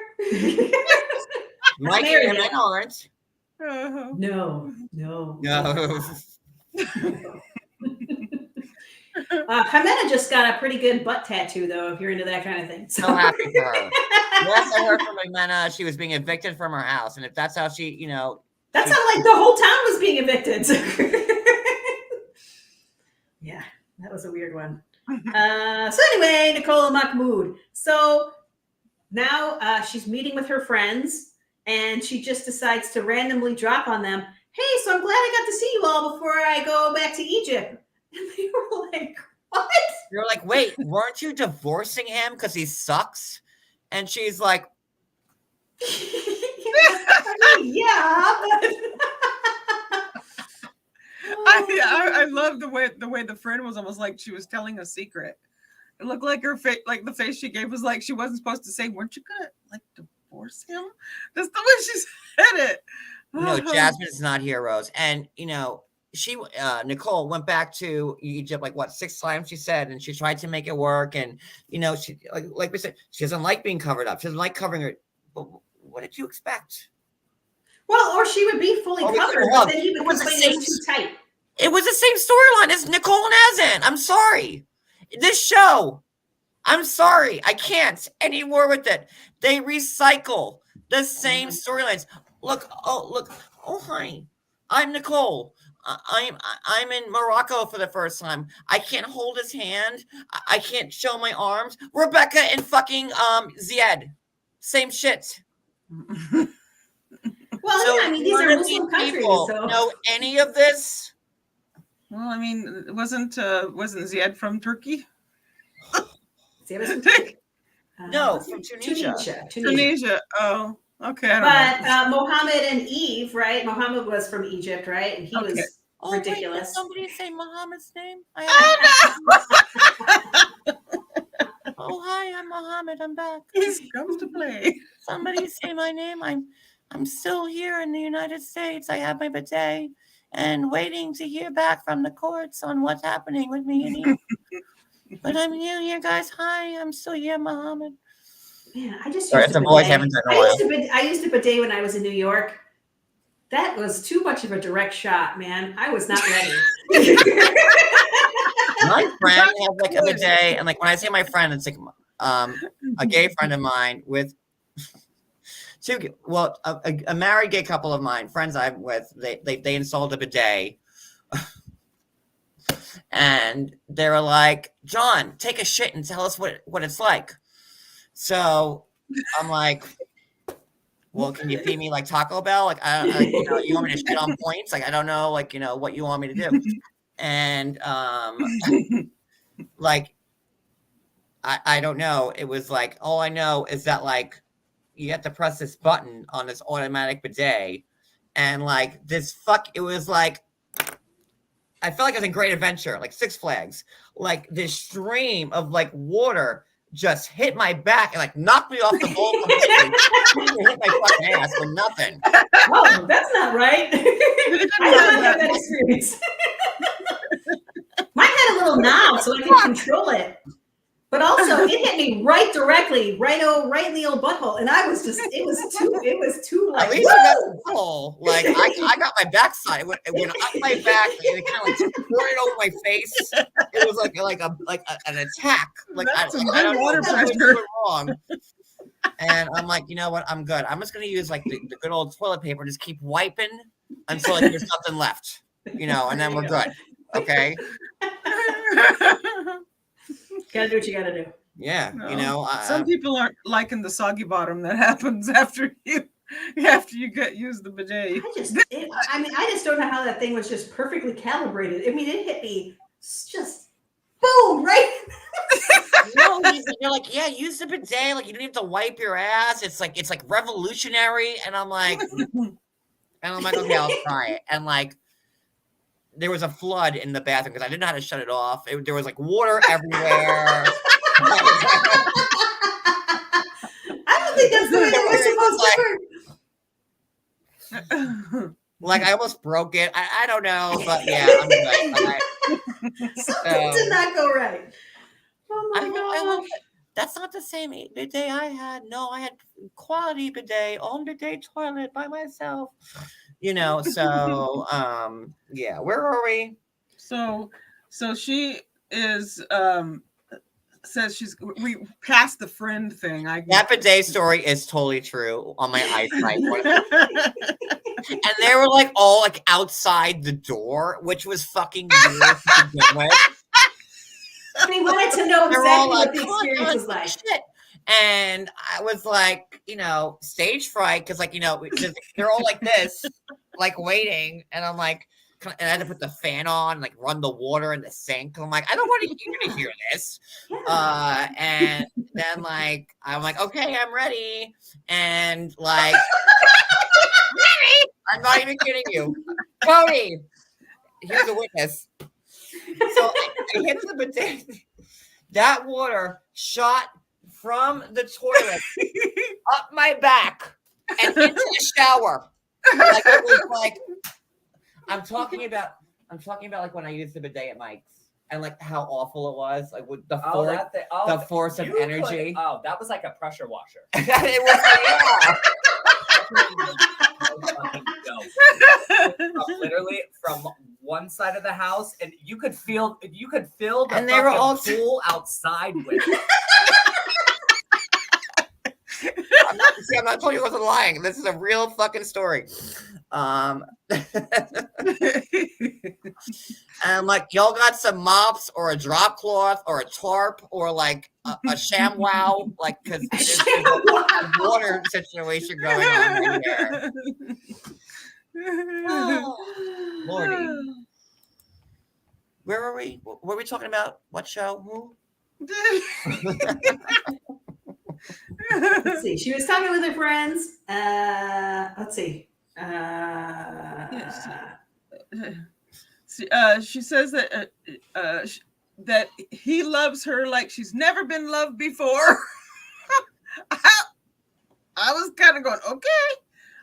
Mikey and I aren't. Uh-huh. No. Jimena just got a pretty good butt tattoo, though, if you're into that kind of thing. So happy for her. Last I heard from Jimena, she was being evicted from her house. And if that's how she, That sounded like the whole town was being evicted. Yeah, that was a weird one. So anyway, Nicole Mahmoud. So now she's meeting with her friends, and she just decides to randomly drop on them, "Hey, so I'm glad I got to see you all before I go back to Egypt." And they were like, "What?" You're like, "Wait, weren't you divorcing him because he sucks?" And she's like, "Yeah." I love the way the friend was almost like she was telling a secret. It looked like her face, like the face she gave was like she wasn't supposed to say, "Weren't you gonna like divorce him?" That's the way she said it. "No, Jasmine's not here, Rose." And she Nicole went back to Egypt like 6 times, she said, and she tried to make it work. And she like we said, she doesn't like being covered up. She doesn't like covering her. But what did you expect? Well, or she would be fully covered, but then he would complain it was too tight. It was the same storyline as Nicole and Azan. I'm sorry. This show, I'm sorry. I can't anymore with it. They recycle the same storylines. Look. Oh, hi. I'm Nicole. I'm in Morocco for the first time. I can't hold his hand. I can't show my arms. Rebecca and fucking Ziad. Same shit. Well, So yeah, I mean, these none are of Muslim these countries, people so know any of this? Well, I mean, wasn't Ziad from Turkey? see, it was from Turkey. No, Was from it? Tunisia. Tunisia. Oh, okay. I don't But Mohammed and Eve, right? Mohammed was from Egypt, right? And he Okay. was Oh, wait, did ridiculous. somebody say Muhammad's name? know. Oh, hi, I'm Muhammad. I'm back. He comes to play. Somebody say my name. I'm still here in the United States. I have my bidet and waiting to hear back from the courts on what's happening with me and you. But I'm new here, guys. Hi, I'm still here, Muhammad. Man, I just Sorry, used it's a a voice I bidet. haven't done in a while. I used a bidet when I was in New York. That was too much of a direct shot, man. I was not ready. My friend has like a bidet, and like when I say my friend, it's like a gay friend of mine with a married gay couple of mine, friends I'm with. They installed a bidet, and they were like, "John, take a shit and tell us what it's like." So I'm like, well, can you feed me like Taco Bell? Like, you want me to shit on points? Like, I don't know, like, what you want me to do. And like, I don't know. It was like, all I know is that like, you have to press this button on this automatic bidet, and like it was like, I felt like I was in Great Adventure, like Six Flags. Like this stream of like water just hit my back and like knocked me off the bowl completely. Hit my fucking ass for nothing. Oh, that's not right. I haven't had that experience. Mine had a little knob so I could control it. But also, it hit me directly, right in the old butthole, and I was just—it was too like. At least I got the butthole. Like I got my backside. It went up my back, and it kind of like squirted over my face. It was like an attack. Like I don't know what was wrong. And I'm like, you know what? I'm good. I'm just gonna use like the good old toilet paper. Just keep wiping until like there's nothing left. And then we're good. Okay. Gotta do what you gotta do. Yeah, No. Some people aren't liking the soggy bottom that happens after you use the bidet. I just don't know how that thing was just perfectly calibrated. I mean, it hit me just boom right. No, you're like, yeah, use the bidet. Like you don't have to wipe your ass. It's like revolutionary. And I'm like, okay, I'll try it. And like, there was a flood in the bathroom because I didn't know how to shut it off. There was like water everywhere. I don't think that's the way that we're supposed to work. Like I almost broke it. I don't know, but yeah, I'm good. Something did not go right. Oh my God. That's not the same bidet I had. No, I had quality bidet, own bidet toilet by myself. So yeah, where are we? So she is says we passed the friend thing. That bidet story is totally true on my eyesight. And they were like all like outside the door, which was fucking weird to begin with. They wanted to know exactly what the experience was like. Shit. And I was like, stage fright because, like, they're all like this, like waiting, and I'm like, and I had to put the fan on, and, like, run the water in the sink. I'm like, I don't want you to hear this. And then, like, I'm like, okay, I'm ready, and like, I'm not even kidding you, Cody. Here's a witness. So I hit the bidet. That water shot from the toilet up my back and into the shower. Like it was like I'm talking about like when I used the bidet at Mike's and like how awful it was, like with the force of energy. That was like a pressure washer. It was literally from one side of the house, and you could fill the and they were all pool outside with it. I'm not telling you I wasn't lying. This is a real fucking story. And And I'm like, y'all got some mops or a drop cloth or a tarp or like a ShamWow, like because there's a water situation going on in here. Oh, Lordy. Where are we? What were we talking about? What show? Who? Let's see. She was talking with her friends. Let's see. She says that that he loves her like she's never been loved before. I was kind of going, okay.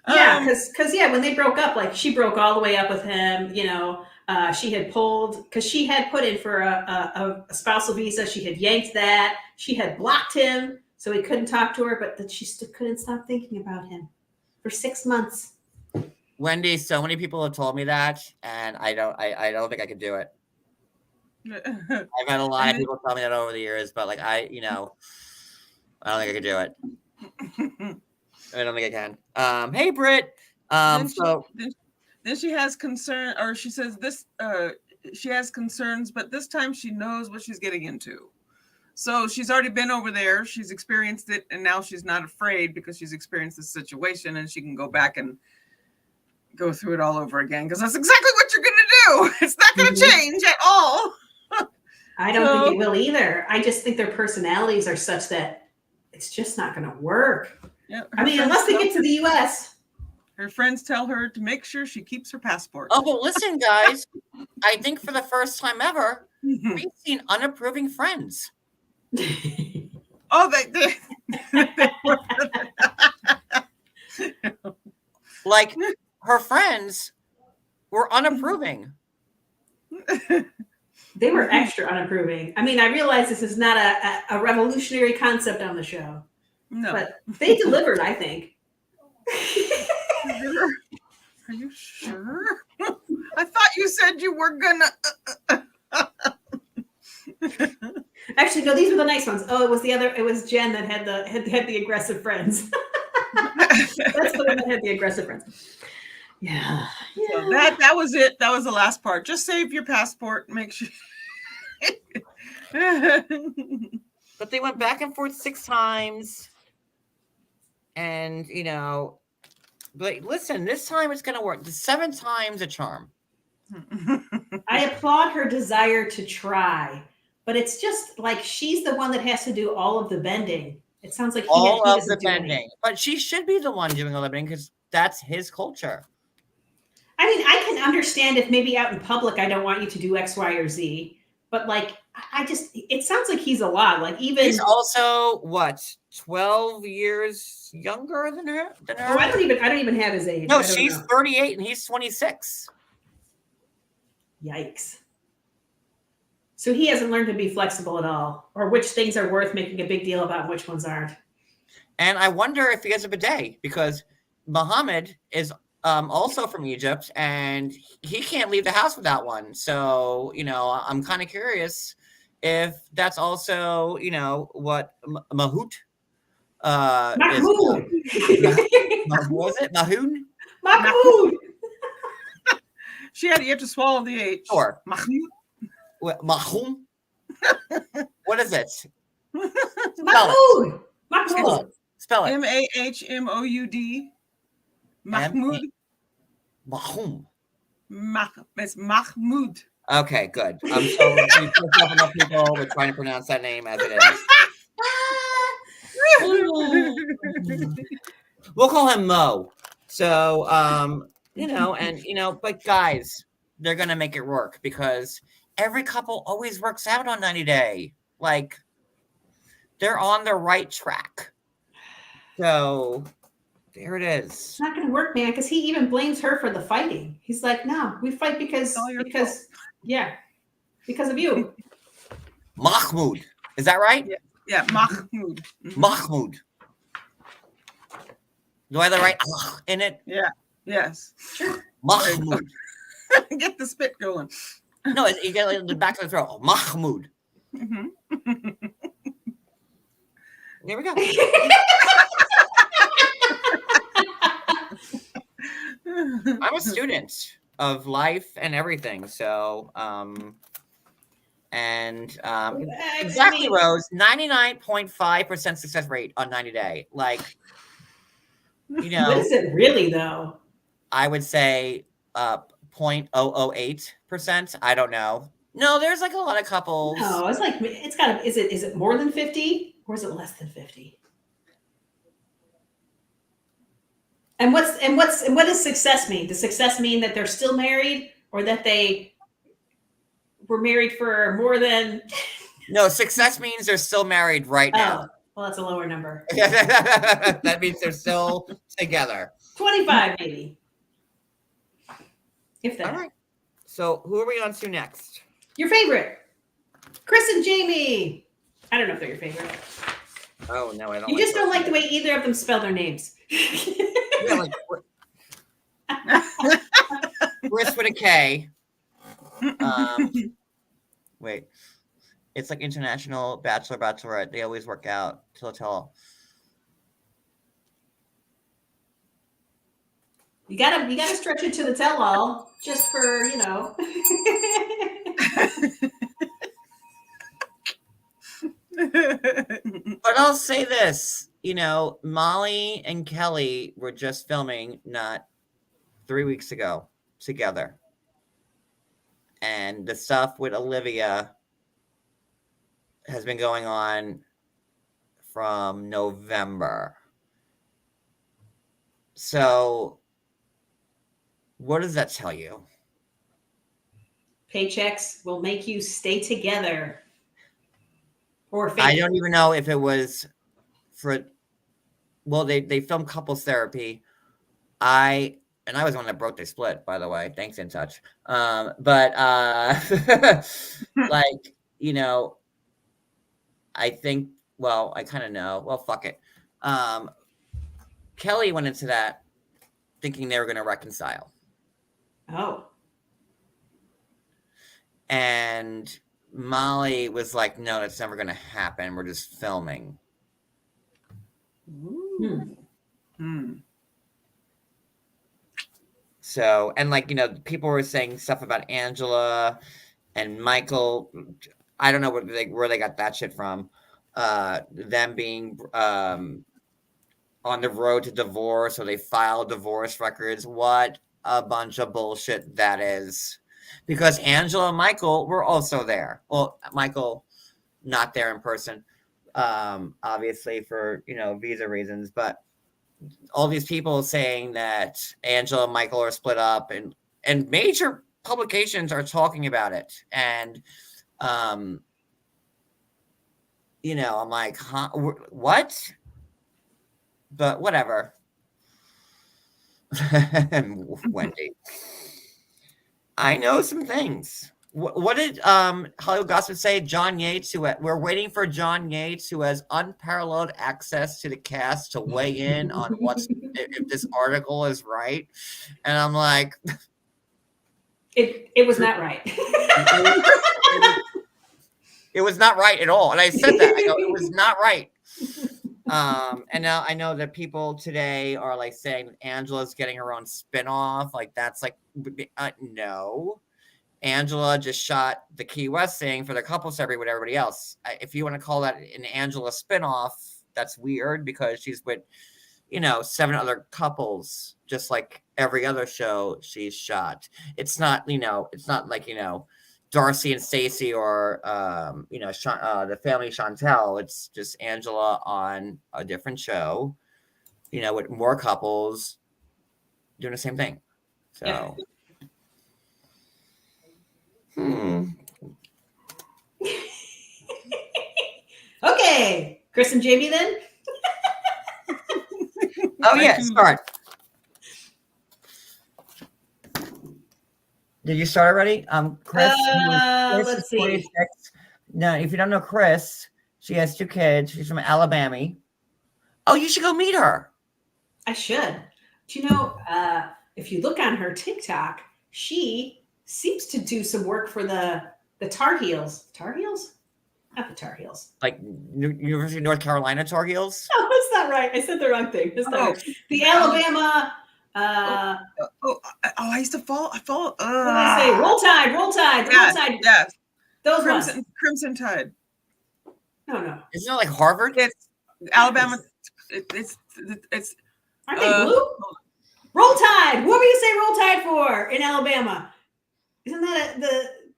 Yeah, because when they broke up, like she broke all the way up with him. You know, she had pulled because she had put in for a spousal visa. She had yanked that. She had blocked him, so he couldn't talk to her. But that she still couldn't stop thinking about him for 6 months. Wendy, so many people have told me that, and I don't think I could do it. I've had a lot of people tell me that over the years, but like I don't think I could do it. I don't think I can. Hey Britt. Then she has concern, or she says this. She has concerns, but this time she knows what she's getting into. So she's already been over there. She's experienced it, and now she's not afraid because she's experienced this situation, and she can go back and go through it all over again because that's exactly what you're going to do. It's not going to change at all. I don't think it will either. I just think their personalities are such that it's just not going to work. Yeah, I mean, unless they get to the U.S. Her friends tell her to make sure she keeps her passport. Oh, but listen, guys. I think for the first time ever, we've seen unapproving friends. Oh, they were. Like her friends were unapproving. They were extra unapproving. I mean, I realize this is not a revolutionary concept on the show, No. but they delivered, I think. Are you sure? I thought you said you were gonna. Actually, no, these were the nice ones. Oh, it was the other. It was Jen that had the aggressive friends. That's the one that had the aggressive friends. Yeah. So that was it. That was the last part. Just save your passport. Make sure. But they went back and forth 6 times. And, but listen, this time it's going to work. The 7th time's a charm. I applaud her desire to try, but it's just like she's the one that has to do all of the bending. It sounds like all of the doesn't do any. bending. But she should be the one doing all the bending because that's his culture. I mean, I can understand if maybe out in public, I don't want you to do X, Y, or Z, but like, it sounds like he's a lot. Like even he's also 12 years younger than her. Oh, I don't even have his age. No, she's 38 and he's 26. Yikes. So he hasn't learned to be flexible at all, or which things are worth making a big deal about, and which ones aren't. And I wonder if he has a bidet because Muhammad is also from Egypt and he can't leave the house without one. So, I'm kind of curious if that's also, what Mahmoud Mahmoud. What was it? Mahmoud? Mahmoud. You have to swallow the H. Sure. Mahmoud. Mahmoud? What is it? Mahmoud. Mahmoud. Spell it. Mahmoud. Mahmoud. Mahmoud. It's Mahmoud. Okay, good. I'm so we put up enough people. We're trying to pronounce that name as it is. We'll call him Mo. So, but guys, they're gonna make it work because every couple always works out on 90 Day. Like, they're on the right track. So there it is. It's not going to work, man, because he even blames her for the fighting. He's like, no, we fight because of you. Mahmoud. Is that right? Yeah, Mahmoud. Mahmoud. Do I have the right in it? Yeah. Yes. Mahmoud. Get the spit going. No, you get like the back of the throat. Mahmoud. Mm-hmm. There we go. I'm a student. of life and everything. So, exactly, mean, Rose. 99.5% success rate on 90 day. Like, you what know, is it really though? I would say 0.008%. I don't know. No, there's like a lot of couples. No, it's like it's gotta is it more than 50 or is it less than 50? And what does success mean? Does success mean that they're still married or that they were married for more than No, success means they're still married right now. Oh, well, that's a lower number. That means they're still together. 25 maybe. If that. All right. So who are we on to next? Your favorite. Chris and Jamie. I don't know if they're your favorite. Oh no, I don't. You just don't like the way either of them spell their names. Yeah, like Chris with a K. Wait, it's like International Bachelor Bachelorette. They always work out till tell. You gotta stretch it to the tell-all just for, you know. But I'll say this, you know, Molly and Kelly were just filming not 3 weeks ago together. And the stuff with Olivia has been going on from November. So what does that tell you? Paychecks will make you stay together. Or I don't even know if it was for, well, they filmed couples therapy. I was the one that broke their split, by the way. Thanks, In Touch. But like, you know, I think, well, I kind of know. Well, fuck it. Kelly went into that thinking they were going to reconcile. Oh. And Molly was like, no, that's never going to happen. We're just filming. So, and like, you know, people were saying stuff about Angela and Michael. I don't know where they got that shit from. Them being on the road to divorce, or they filed divorce records. What a bunch of bullshit that is. Because Angela and Michael were also there. Well, Michael not there in person, obviously for, you know, visa reasons, but all these people saying that Angela and Michael are split up, and major publications are talking about it. And you know, I'm like, huh, what? But whatever. Wendy, I know some things. What did Hollywood Gossip say? John Yates, we're waiting for John Yates, who has unparalleled access to the cast, to weigh in on if this article is right. And I'm like, it was not right. It was not right at all. And I said that. I go, it was not right. And now I know that people today are like saying Angela's getting her own spinoff. Like, that's like, no. Angela just shot the Key West thing for the couple therapy with everybody else. If you want to call that an Angela spinoff, that's weird, because she's with, you know, 7 other couples, just like every other show she's shot. It's not, you know, it's not like, you know, Darcy and Stacey or, you know, the family Chantel. It's just Angela on a different show, you know, with more couples doing the same thing. So. Yeah. Okay, Chris and Jamie then. Oh yeah, start. Did you start already? Chris. Chris Let's is see. 26. No, if you don't know Chris, she has 2 kids. She's from Alabama. Oh, you should go meet her. I should. Do you know, if you look on her TikTok, she seems to do some work for the Tar Heels. Tar Heels? Not the Tar Heels. Like University of North Carolina Tar Heels? No, that's not right. I said the wrong thing. That's not right. The Alabama I used to follow. I follow. What did I say? Roll Tide, Roll Tide, Roll Yes, Tide. yes. Those ones. Crimson Tide. No. Isn't it like Harvard? It's Alabama. It's Aren't they blue? Roll Tide. What were you say Roll Tide for in Alabama? Isn't that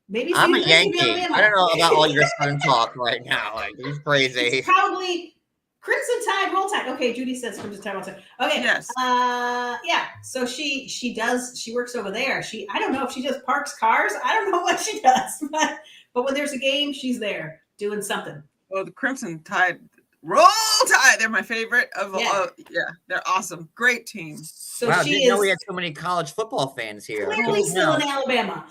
maybe? I'm a University of Yankee. Alabama. I don't know about all your son talk right now. Like, he's crazy. It's probably Crimson Tide, Roll Tide. Okay, Judy says Crimson Tide, Roll Tide. Okay. Yes. Yeah. So she works over there. I don't know if she just parks cars. I don't know what she does, but when there's a game, she's there doing something. Oh, the Crimson Tide, Roll Tide. They're my favorite of all. Yeah, they're awesome. Great team. So Wow, she didn't is know we had so many college football fans here. clearly still in Alabama.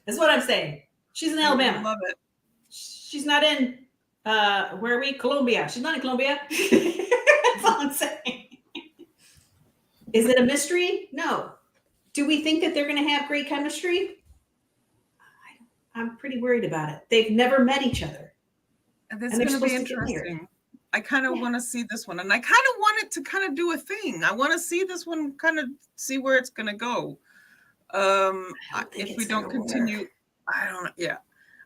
That's what I'm saying. She's in Alabama. Love it. She's not in where are we? Colombia. She's not in Colombia. That's all I'm saying. Is it a mystery? No. Do we think that they're going to have great chemistry? I'm pretty worried about it. They've never met each other. This And is they're going to be supposed to get married. interesting. I kind of want to see this one, and I kind of want it to kind of do a thing. I want to see this one, kind of see where it's going to go. If we don't continue, I don't know. Yeah,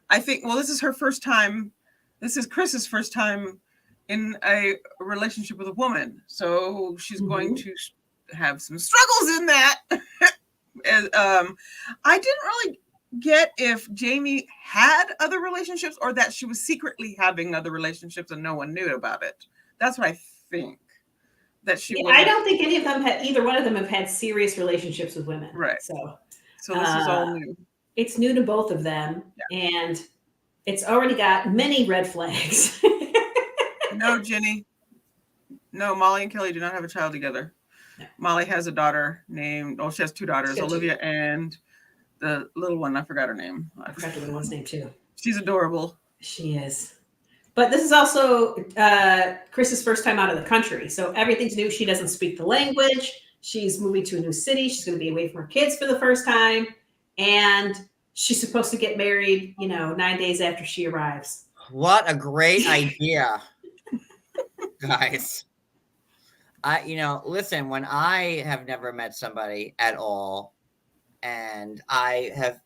I think. Well, this is her first time. This is Chris's first time in a relationship with a woman, so she's going to have some struggles in that. And, I didn't really get if Jamie had other relationships or that she was secretly having other relationships and no one knew about it. That's what I think. That she I don't think any of them either one of them have had serious relationships with women. Right. So this is all new. It's new to both of them, and it's already got many red flags. No, Jenny. No, Molly and Kelly do not have a child together. No. Molly has a daughter named, she has two daughters, Olivia and the little one. I forgot her name. I forgot the little one's name too. She's adorable. She is. But this is also Chris's first time out of the country. So everything's new. She doesn't speak the language. She's moving to a new city. She's going to be away from her kids for the first time. And she's supposed to get married, 9 days after she arrives. What a great idea, guys. Listen, when I have never met somebody at all, and I have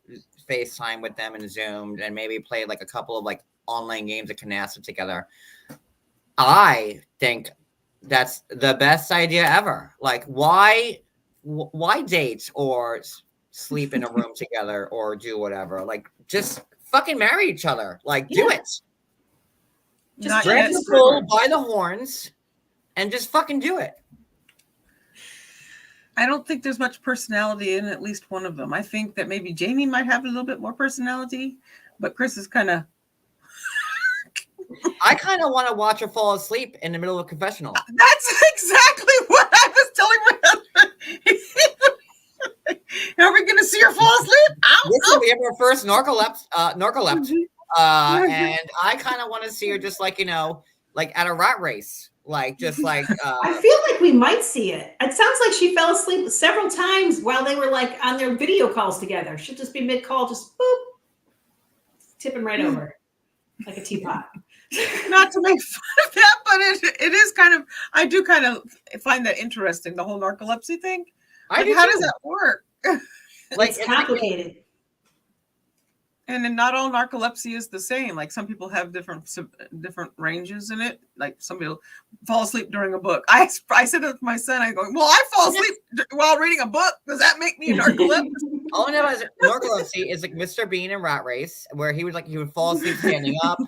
FaceTime with them and Zoomed and maybe played like a couple of like online games of Canasta together, I think that's the best idea ever. Like, why date or sleep in a room together or do whatever? Like, just fucking marry each other. Like, do it. Just grab the bull by the horns and just fucking do it. I don't think there's much personality in at least one of them. I think that maybe Jamie might have a little bit more personality, but Chris is kind of... I kind of want to watch her fall asleep in the middle of a confessional. That's exactly what I was telling my husband. Are we going to see her fall asleep? Listen, we have our first narcolepsy. And I kind of want to see her just like, like at a rat race. Like, just like... I feel like we might see it. It sounds like she fell asleep several times while they were like on their video calls together. She'll just be mid-call, just boop, tipping right over like a teapot. Not to make fun of that, but it is kind of... I do kind of find that interesting, the whole narcolepsy thing. How does that work? Like, it's complicated. And then not all narcolepsy is the same. Like, some people have different ranges in it. Like, some people fall asleep during a book. I said that to my son. I go, well, I fall asleep while reading a book. Does that make me a narcoleptic? All I know is narcolepsy is like Mr. Bean in Rat Race, where he would fall asleep standing up.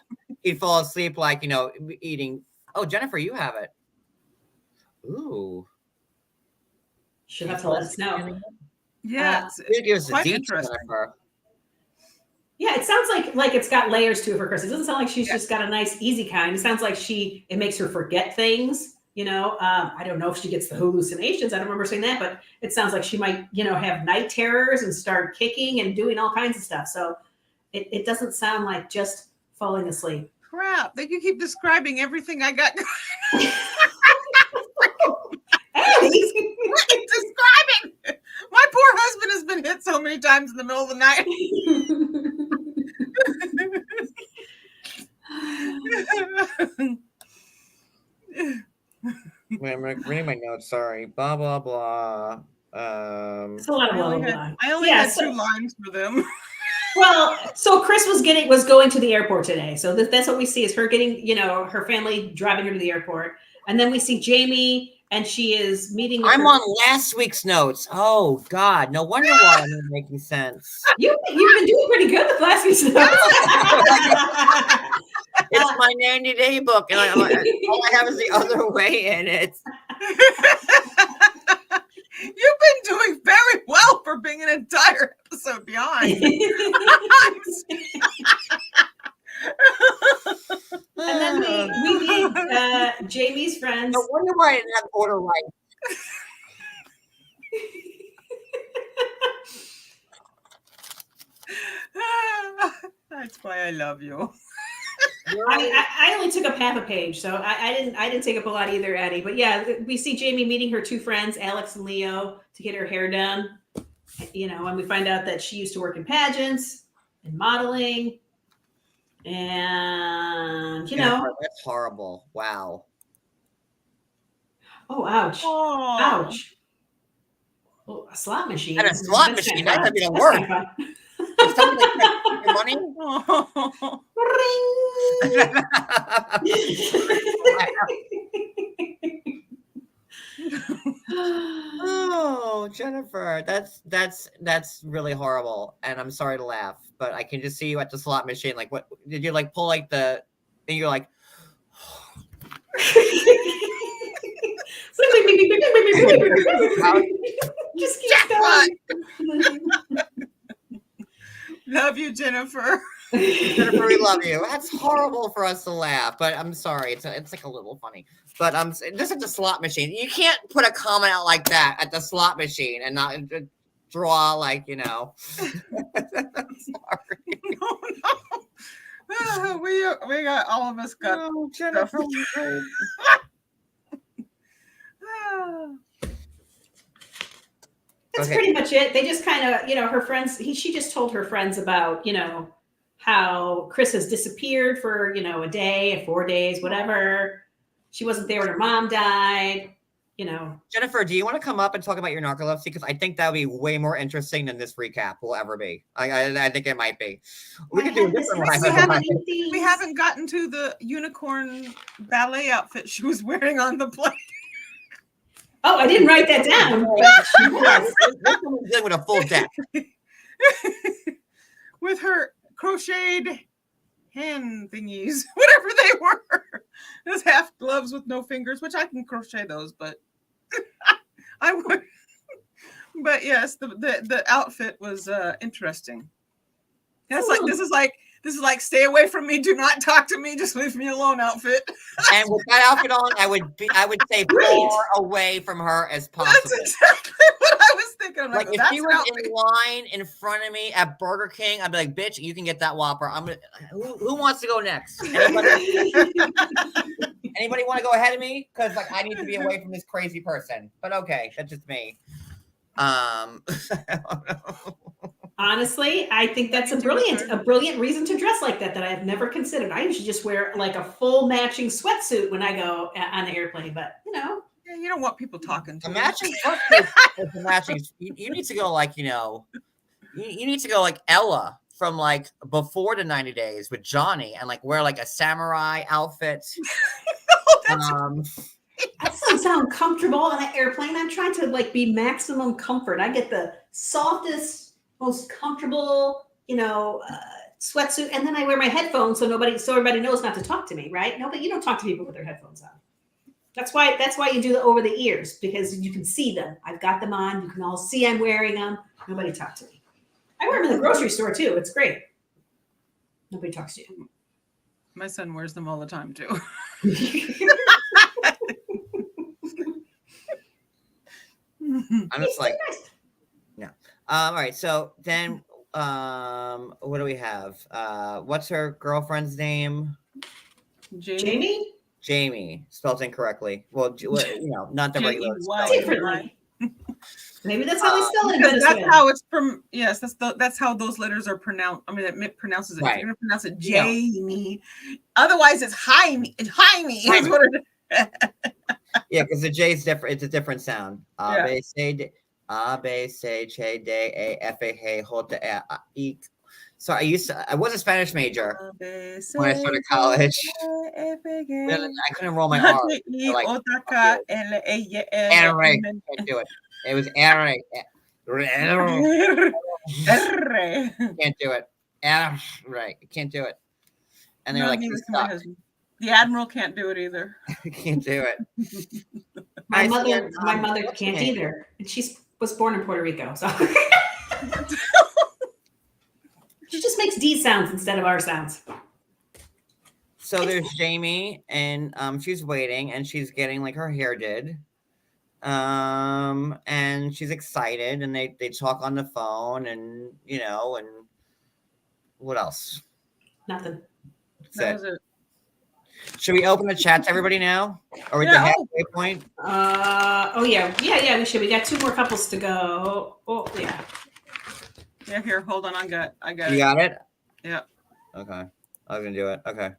He'd fall asleep like, eating. Oh, Jennifer, you have it. Ooh. She'll have to let us know. Yeah. It's quite interesting. Jennifer. Yeah, it sounds like it's got layers to it for Chris. It doesn't sound like she's just got a nice, easy kind. It sounds like it makes her forget things. I don't know if she gets the hallucinations. I don't remember saying that, but it sounds like she might, have night terrors and start kicking and doing all kinds of stuff. So it doesn't sound like just falling asleep. Crap! They can keep describing everything I got. Hey! Describing. My poor husband has been hit so many times in the middle of the night. I'm reading my notes. Sorry. Blah blah blah. It's a lot of I blah, only blah, had, blah. I only Yeah, had so- 2 lines for them. Well, so Chris was going to the airport today. So that's what we see is her getting, her family driving her to the airport. And then we see Jamie and she is meeting with I'm her. on last week's notes. Oh God, no wonder why I'm not making sense. You've been doing pretty good with last week's notes. It's my 90-day book, and all I have is the other way in it. You've been doing very well for being an entire episode behind. And then we meet Jamie's friends. No wonder why I didn't have order right. That's why I love you. I only took up half a page, so I didn't take up a lot either, Addie. But yeah, we see Jamie meeting her 2 friends, Alex and Leo, to get her hair done. And we find out that she used to work in pageants and modeling, and that's horrible. Wow. oh, ouch, Oh, ouch. Oh, a slot machine. And a slot That's machine, kinda that fun. doesn't even That's kinda fun. If somebody kept your money. Oh, Jennifer, that's really horrible, and I'm sorry to laugh, but I can just see you at the slot machine. Like, what did you like? Pull like and you're like, Just keep going. love you, Jennifer. Jennifer, we love you. That's horrible for us to laugh, but I'm sorry. It's like a little funny, but just at the slot machine, you can't put a comment out like that at the slot machine and not draw like I'm sorry. No, no. We got all of us got. No, Jennifer. That's Okay. pretty much it. They just kind of, her friends, she just told her friends about, how Chris has disappeared for, a day, 4 days, whatever. She wasn't there when her mom died, Jennifer, do you want to come up and talk about your narcolepsy? Because I think that would be way more interesting than this recap will ever be. I think it might be. We could do a different one. We haven't gotten to the unicorn ballet outfit she was wearing on the plane. Oh, I didn't write that down. This one did with a full deck. With her crocheted hand thingies, whatever they were. Those half gloves with no fingers, which I can crochet those, but I would. But yes, the outfit was interesting. That's like this is like stay away from me, do not talk to me, just leave me alone outfit. And with that outfit on, I would say far away from her as possible. That's exactly what I was thinking. I'm Like like, if that's she was in line in front of me at Burger King, I'd be like, "Bitch, you can get that Whopper." Who wants to go next? Anybody want to go ahead of me? Because like I need to be away from this crazy person. But okay, that's just me. I don't know. Honestly, I think that's a brilliant reason to dress like that I have never considered. I usually just wear like a full matching sweatsuit when I go on the airplane, but Yeah, you don't want people talking to A you. matching sweatsuit. Matching. You need to go like you need to go like Ella from like before the 90 days with Johnny and like wear like a samurai outfit. that doesn't sound comfortable on an airplane. I'm trying to like be maximum comfort. I get the softest, most comfortable, sweatsuit, and then I wear my headphones so everybody knows not to talk to me, right? No, but you don't talk to people with their headphones on. That's why you do the over the ears, because you can see them. I've got them on. You can all see I'm wearing them. Nobody talks to me. I wear them in the grocery store too. It's great. Nobody talks to you. My son wears them all the time too. I'm just like, no. All right. So then, what do we have? What's her girlfriend's name? Jamie? Jamie, spelled incorrectly. Well, not the regular spelling. Differently. Maybe that's how they spell it in Because Venezuela. that's how it's from. Yes, that's how those letters are pronounced. I mean, it pronounces it. Right. You're gonna pronounce it Jamie. Otherwise, it's Jaime. It's Jaime. Is what it is. Yeah, because the J is different. It's a different sound. A Yeah. B C D A B C C D A F A H hold the E. So I was a Spanish major when I started college. I couldn't roll my R. Like Eric, can't do it. It was Eric. Can't do it. Right, can't do it. And they're like, you suck. The Admiral can't do it either. Can't do it. My I mother, said, my mother what's can't her name? either. And she was born in Puerto Rico, so she just makes D sounds instead of R sounds. So there's Jamie, and she's waiting, and she's getting like her hair did, and she's excited, and they talk on the phone, and and what else? Nothing. That's That it. was it. Should we open the chat to everybody now? Are we at the Yeah. halfway point? Oh yeah, we should. We got 2 more couples to go. Oh yeah. Yeah, here, hold on. I got You it. got it? Yeah. Okay. I was gonna do it. Okay.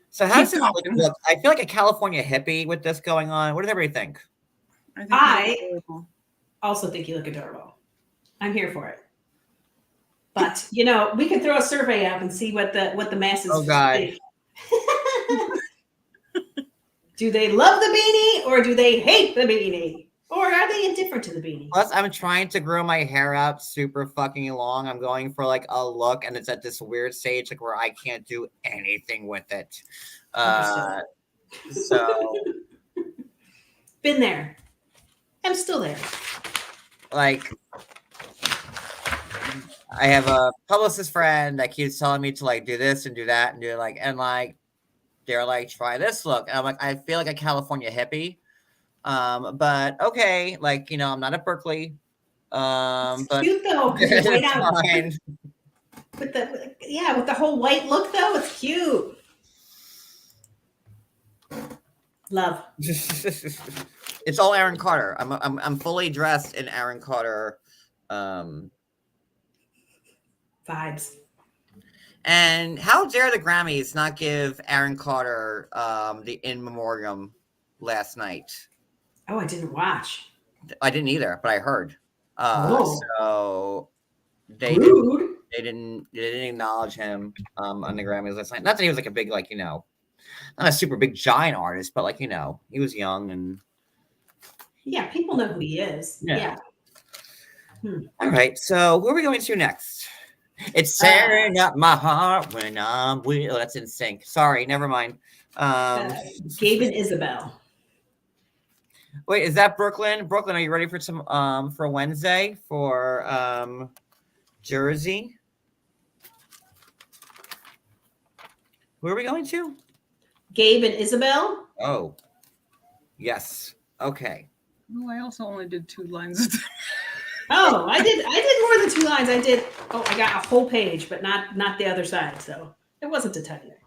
So how does Keep this talking. look? I feel like a California hippie with this going on. What does everybody think? think I- he was adorable. Also think you look adorable. I'm here for it. But we can throw a survey up and see what the masses Oh, God. think. Do they love the beanie or do they hate the beanie? Or are they indifferent to the beanie? Plus, I'm trying to grow my hair out super fucking long. I'm going for like a look, and it's at this weird stage like where I can't do anything with it. So Been there. I'm still there. like I have a publicist friend that keeps telling me to like do this and do that and do like they're like try this look. And I'm like, I feel like a California hippie. But okay, like I'm not at Berkeley. It's But cute though, because it's white it's out. fine. With the whole white look though, it's cute. Love. It's all Aaron Carter. I'm fully dressed in Aaron Carter. Vibes. And how dare the Grammys not give Aaron Carter the in memoriam last night? Oh, I didn't watch. I didn't either, but I heard. Oh. So they Rude. didn't acknowledge him on the Grammys last night. Not that he was like a big not a super big giant artist, but like he was young and Yeah, people know who he is. Yeah. Yeah. all right. So who are we going to next? It's tearing up my heart when I'm with. Oh, that's in sync. Sorry, never mind. Gabe and Isabel. Wait, is that Brooklyn? Brooklyn, are you ready for some for Wednesday for Jersey? Who are we going to? Gabe and Isabel. Oh, yes. Okay. Oh, I also only did 2 lines. Oh, I did more than 2 lines. I got a whole page, but not the other side. So it wasn't a ton there.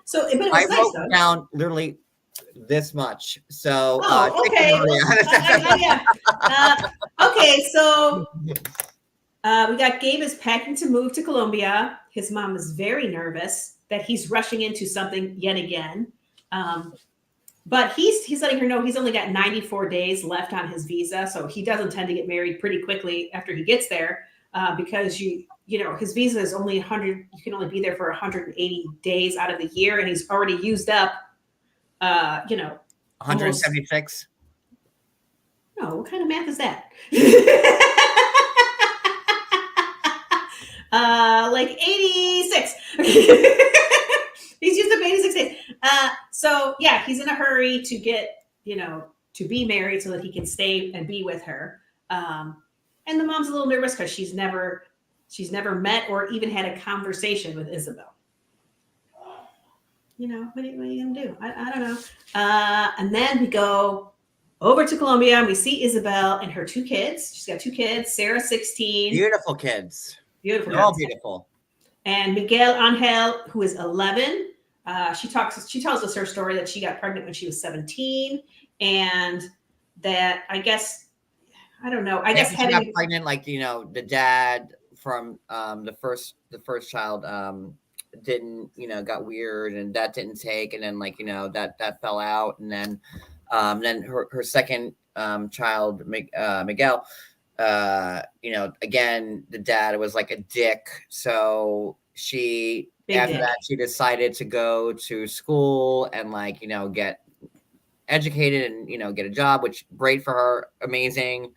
So, but it was I nice wrote though. down literally this much. So Oh, take it, okay. Maria. Okay, so we got Gabe is packing to move to Colombia. His mom is very nervous that he's rushing into something yet again. But he's letting her know he's only got 94 days left on his visa, so he does intend to get married pretty quickly after he gets there, because his visa is only 100. You can only be there for 180 days out of the year, and he's already used up. 176. No, what kind of math is that? Like 86. He's used up 86 days. So yeah, he's in a hurry to get, to be married so that he can stay and be with her. And the mom's a little nervous because she's never met or even had a conversation with Isabel. What are you gonna do? I don't know. And then we go over to Colombia and we see Isabel and her 2 kids. She's got 2 kids, Sarah 16. Beautiful kids. Beautiful. They're all kids. beautiful. And Miguel Angel, who is 11. She tells us her story that she got pregnant when she was 17, and that I guess she got pregnant, like the dad from the first child didn't, got weird, and that didn't take, and then like, that fell out, and then her second child, Miguel, again, the dad was like a dick. So she, Big after dick. that, she decided to go to school and like, get educated and, get a job, which great for her. Amazing.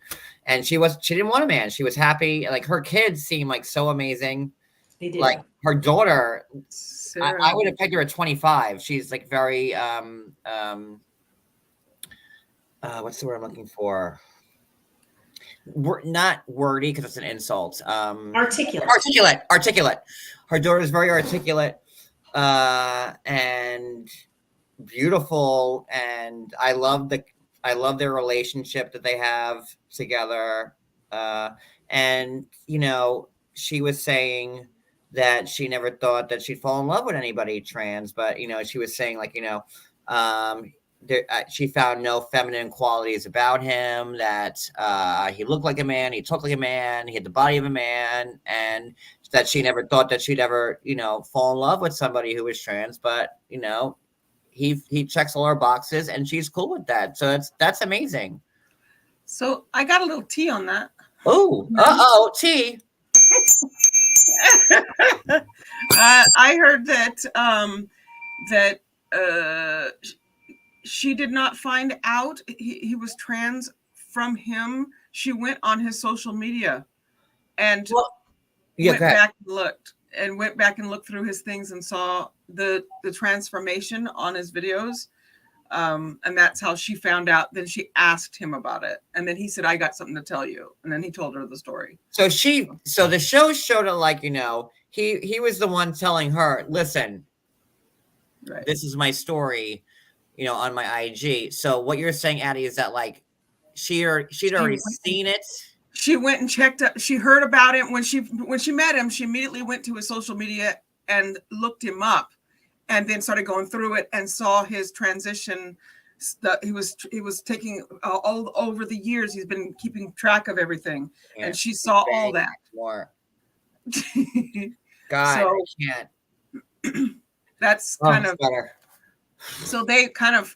And she didn't want a man. She was happy. Like her kids seem like so amazing. They did. Like her daughter, I Sarah. would have picked her at 25. She's like very, what's the word I'm looking for? Not wordy because it's an insult. Articulate. Her daughter is very articulate, and beautiful, and I love their relationship that they have together. And she was saying that she never thought that she'd fall in love with anybody trans, but she was saying like she found no feminine qualities about him, that he looked like a man, he talked like a man, he had the body of a man, and that she never thought that she'd ever fall in love with somebody who was trans, but he checks all her boxes and she's cool with that, so that's amazing. So I got a little tea on that. Oh, tea. I heard that she did not find out he was trans from him. She went on his social media and went back and looked through his things and saw the transformation on his videos. And that's how she found out. Then she asked him about it, and then he said, "I got something to tell you." And then he told her the story. So the show showed her like, he was the one telling her, listen, Right. this is my story, on my IG. So what you're saying, Addie, is that like she'd already seen it. She went and checked. She heard about it when she met him. She immediately went to his social media and looked him up, and then started going through it and saw his transition. That he was taking all over the years. He's been keeping track of everything, and she saw all that. More. God, So- I can't. That's Oh, kind it's of. better. So they kind of,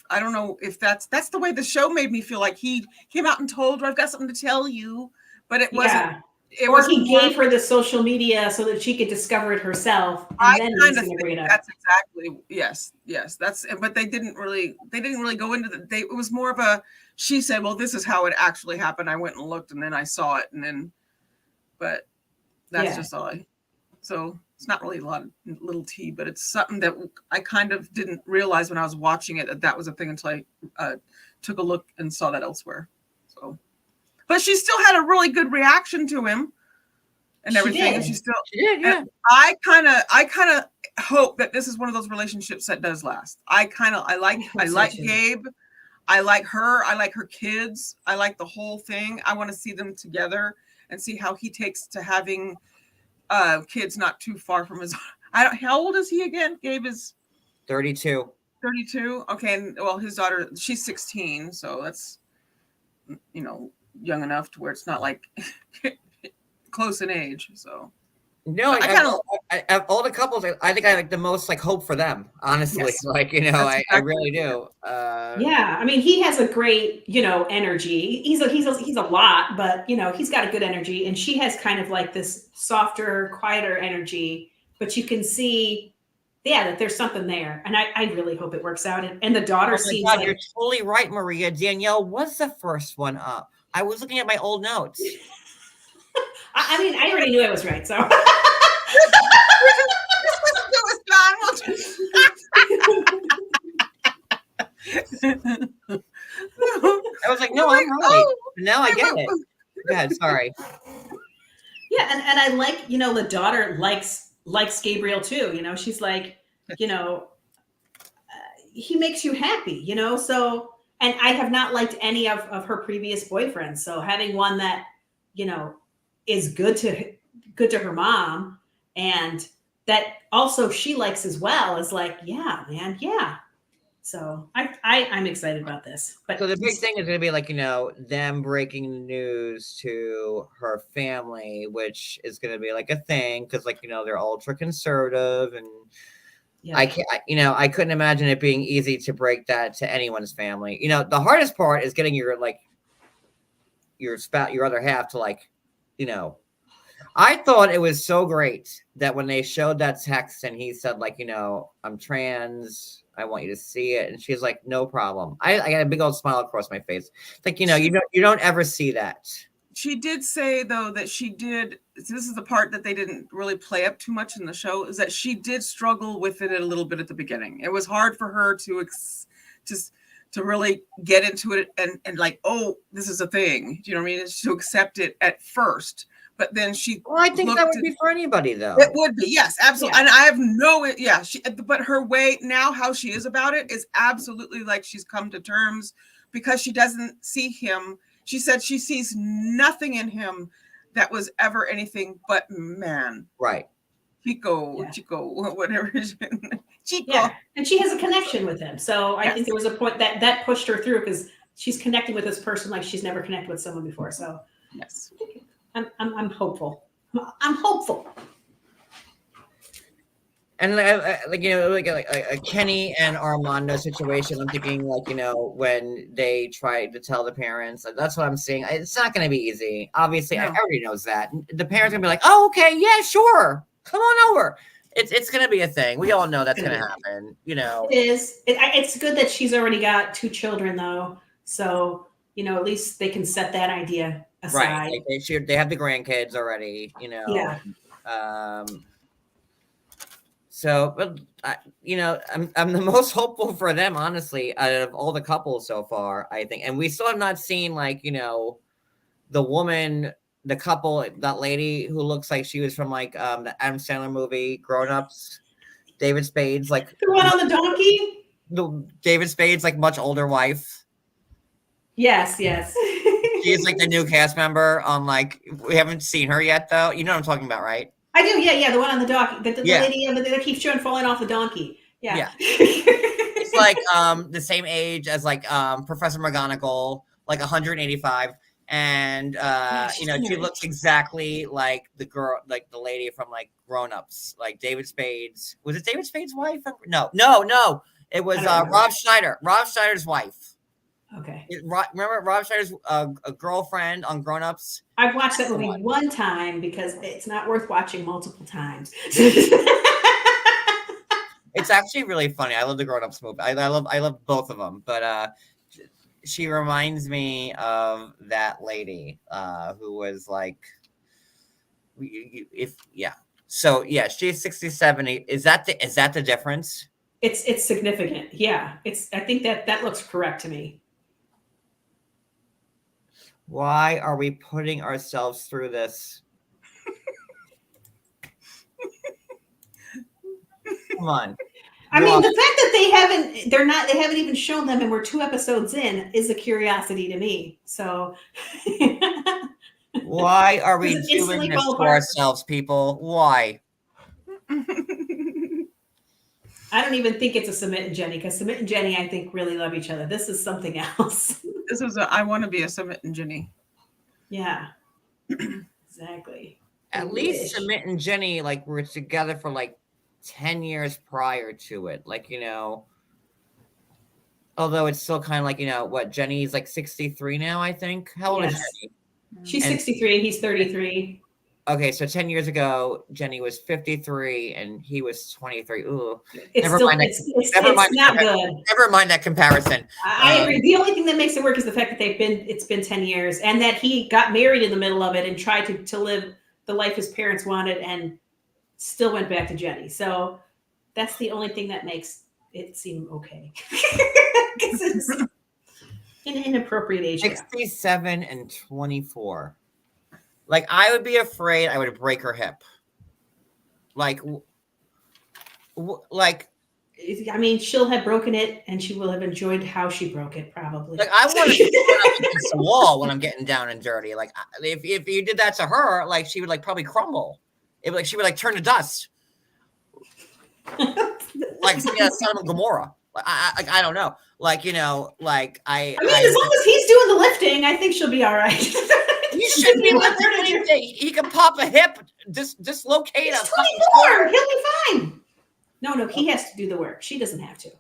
I don't know if that's the way the show made me feel. Like he came out and told her, "I've got something to tell you," but it wasn't. Yeah. It Or was. he gave her the social media so that she could discover it herself, and I then kind he's of going to bring it think up. that's exactly yes. That's, but they didn't really go into the. It was more of a. She said, "Well, this is how it actually happened. I went and looked, and then I saw it, and then." But that's Yeah. just all. So it's not really a lot of little tea, but it's something that I kind of didn't realize when I was watching it that was a thing until I took a look and saw that elsewhere. So, but she still had a really good reaction to him and She everything. And did. she still, She did, yeah. I kind of hope that this is one of those relationships that does last. I like hope so, too. Gabe. I like her. I like her kids. I like the whole thing. I want to see them together and see how he takes to having kids not too far from his. How old is he again? Gabe is 32. 32. Okay, and well, his daughter, she's 16, so that's young enough to where it's not like close in age. So No, of all the couples, I think I like the most like hope for them. Honestly, Yes. like That's I exactly really do. Yeah, I mean, he has a great, energy. He's a lot, but he's got a good energy, and she has kind of like this softer, quieter energy. But you can see, that there's something there, and I really hope it works out. And the daughter Oh my seems God, like you're totally right, Maria. Danielle was the first one up. I was looking at my old notes. I mean, I already knew I was right. So I was like, no, I'm right. Now I get it. Go ahead, sorry. yeah, and I like, the daughter likes Gabriel too. She's like, he makes you happy, so, and I have not liked any of her previous boyfriends. So having one that, is good to her mom, and that also she likes as well, is like, yeah, man, yeah. So I'm excited about this. But So the big thing is going to be like, them breaking the news to her family, which is going to be like a thing because, like, they're ultra conservative, and yeah. I couldn't imagine it being easy to break that to anyone's family. The hardest part is getting your spouse, your other half, to I thought it was so great that when they showed that text and he said, like, I'm trans, I want you to see it. And she's like, no problem. I got a big old smile across my face. It's like, you don't ever see that. She did say, though, that she did. This is the part that they didn't really play up too much in the show, is that she did struggle with it a little bit at the beginning. It was hard for her to really get into it and like, oh, this is a thing. Do you know what I mean? To accept it at first. But then Well, I think that would be for anybody, though. It would be, yes, absolutely. Yeah. And I have but her way now, how she is about it, is absolutely like she's come to terms because she doesn't see him. She said she sees nothing in him that was ever anything but man. Right. Chico, whatever. Chico. Yeah, and she has a connection with him. So I think there was a point that pushed her through because she's connecting with this person like she's never connected with someone before. So Yes. I'm hopeful. I'm hopeful. And like a Kenny and Armando situation, I'm thinking when they try to tell the parents, that's what I'm seeing. It's not going to be easy. Obviously, No. everybody knows that. The parents are going to be like, oh, okay, yeah, sure. Come on over. It's going to be a thing. We all know that's going to happen, It is. It's good that she's already got 2 children, though. So, at least they can set that idea aside. Right. Like they have the grandkids already, Yeah. So, but I'm the most hopeful for them, honestly, out of all the couples so far, I think. And we still have not seen the woman, the couple, that lady who looks like she was from the Adam Sandler movie Grown Ups, David Spade's The one on the donkey? David Spade's much older wife. Yes. She's the new cast member on we haven't seen her yet though. You know what I'm talking about, right? I do, yeah, the one on the donkey. The lady that keeps showing falling off the donkey. Yeah. It's the same age as Professor McGonagall, 185. And she looks exactly like the girl, like the lady from Grown Ups, David Spade's. Was it David Spade's wife? No. It was Rob Schneider. Rob Schneider's wife. Okay. Remember Rob Schneider's a girlfriend on Grown Ups? I've watched that movie one time because it's not worth watching multiple times. It's actually really funny. I love the Grown Ups movie. I love both of them, but she reminds me of that lady who was So yeah, she's 67. Is that the difference? It's significant. Yeah. I think that looks correct to me. Why are we putting ourselves through this? Come on. I mean, the fact that they haven't even shown them and we're 2 episodes in is a curiosity to me. So why are we Does it instantly doing this fall to apart? ourselves, people? Why? I don't even think it's a Sumit and Jenny because Sumit and Jenny, I think, really love each other. This is something else. This is I want to be a Sumit and Jenny. Yeah. Exactly. At least Sumit and Jenny were together for 10 years prior to it. Although it's still kind of what, Jenny's 63 now, I think. How old is Jenny? She's 63 and he's 33. Okay, so 10 years ago, Jenny was 53 and he was 23. Ooh. It's not good. Never mind that comparison. I agree. The only thing that makes it work is the fact that it's been 10 years and that he got married in the middle of it and tried to live the life his parents wanted and still went back to Jenny. So that's the only thing that makes it seem okay. Because it's an inappropriate age. 67 and 24. I would be afraid I would break her hip. I mean, she'll have broken it and she will have enjoyed how she broke it, probably. I want to be up against the wall when I'm getting down and dirty. If you did that to her, she would probably crumble. It would she would turn to dust. Sodom and Gomorrah. I don't know. Like, you know, like I mean, as long as he's doing the lifting, I think she'll be all right. he should be lifting anything. He can pop a hip, dislocate He's a 24. He'll be fine. No, he has to do the work. She doesn't have to.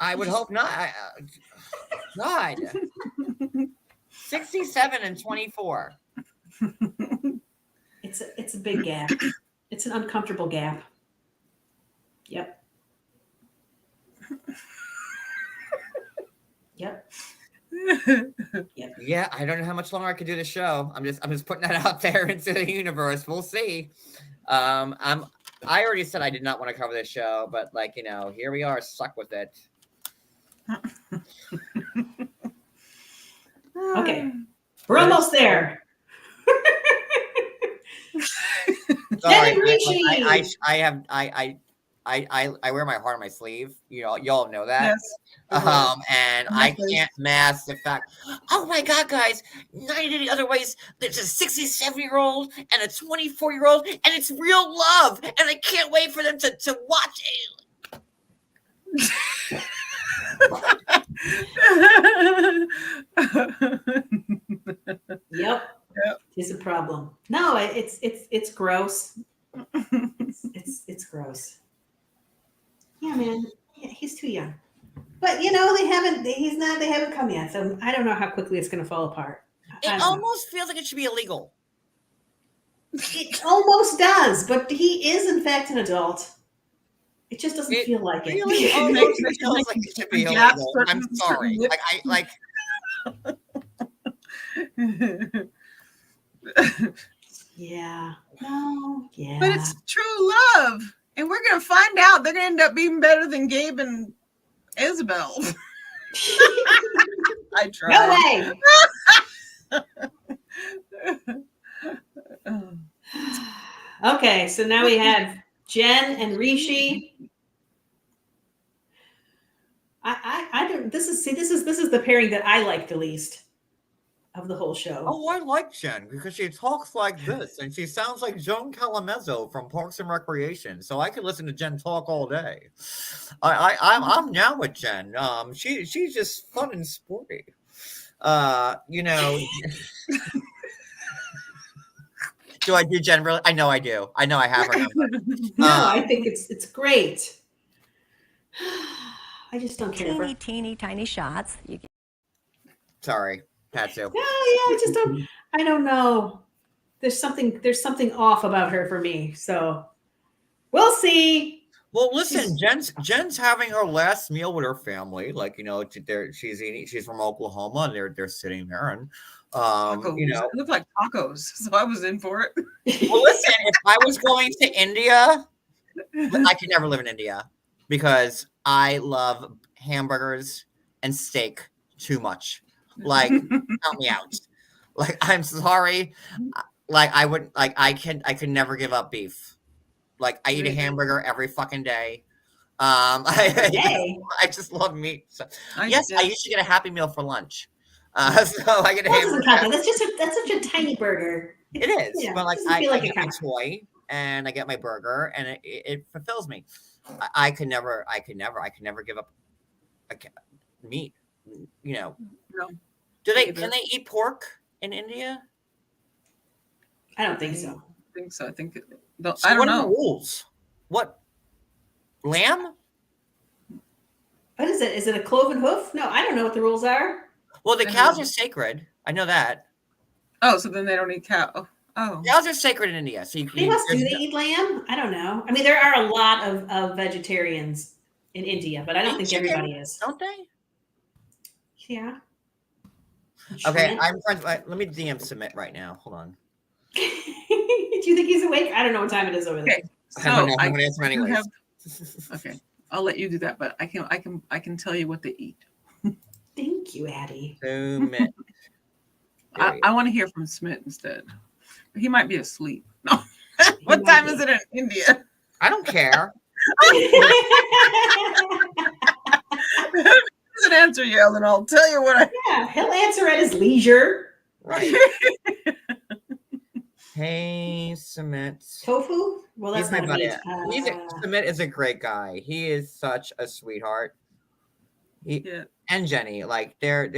I would hope not. God. 67 and 24. It's a big gap. It's an uncomfortable gap. Yep. Yep. Yeah, I don't know how much longer I could do the show. I'm just putting that out there into the universe. We'll see. I already said I did not want to cover this show, but like, you know, here we are, stuck with it. Okay. We're almost there. Sorry, Rishi. I wear my heart on my sleeve. You know, y'all know that. Yes. And I can't mask the fact. Oh my God, guys! 90 other ways. There's a 67-year-old and a 24-year-old, and it's real love. And I can't wait for them to watch it. Yep. It's a problem. No, it's gross. It's gross. Yeah, man. Yeah, he's too young. But you know, they haven't come yet. So I don't know how quickly it's gonna fall apart. It almost feels like it should be illegal. It almost does, but he is in fact an adult. It just doesn't feel like it. Really almost feels like it should be illegal. I'm sorry. Yeah. No. Yeah. But it's true love. And we're going to find out they're going to end up being better than Gabe and Isabel. I tried. No way. Okay, so now we have Jen and Rishi. I don't. This is the pairing that I like the least of the whole show. Oh, I like Jen because she talks like this, and she sounds like Joan Calamezzo from Parks and Recreation. So I could listen to Jen talk all day. I'm down with Jen. She's just fun and sporty. You know. Do I do Jen really? I know I do. I know I have her number. No, I think it's great. I just don't care. Teeny tiny shots. Sorry, Patsu. No, yeah, I don't know. There's something off about her for me. So we'll see. Well, listen, Jen's having her last meal with her family. Like, you know, she's from Oklahoma, and they're sitting there, and you know, it looked like tacos, so I was in for it. Well, listen, if I was going to India, I could never live in India because I love hamburgers and steak too much. Like, help me out. Like, I'm sorry. Like, I could never give up beef. Like, I eat a hamburger every fucking day. I just love meat. So, yes, I used to get a Happy Meal for lunch. So I get a hamburger. That's such a tiny burger. It is, yeah, but like I get my toy and I get my burger, and it fulfills me. I could never give up meat. You know, no. Can they eat pork in India? I don't think so. I think so. I think So I don't what know. are the rules? What lamb? What is it? Is it a cloven hoof? No, I don't know what the rules are. Well, the cows are sacred. I know that. Oh, so then they don't eat cow. Oh, cows are sacred in India. So Do they eat lamb? I don't know. I mean, there are a lot of vegetarians in India, but I don't think everybody is. Don't they? Yeah. Okay, I'm friends. Let me DM Submit right now. Hold on. Do you think he's awake? I don't know what time it is over there. okay. I don't know. So I'm gonna answer anyways. Okay, I'll let you do that, but I can tell you what they eat. Thank you, Addie. Submit. I want to hear from Smith instead. He might be asleep. No. What time is it in India? I don't care. Doesn't answer you, then I'll tell you what Yeah, he'll answer at his leisure. Right. Hey, Submit. Tofu? Well, that's He's my not buddy. meat. Submit is a great guy. He is such a sweetheart. Yeah. and Jenny, like they're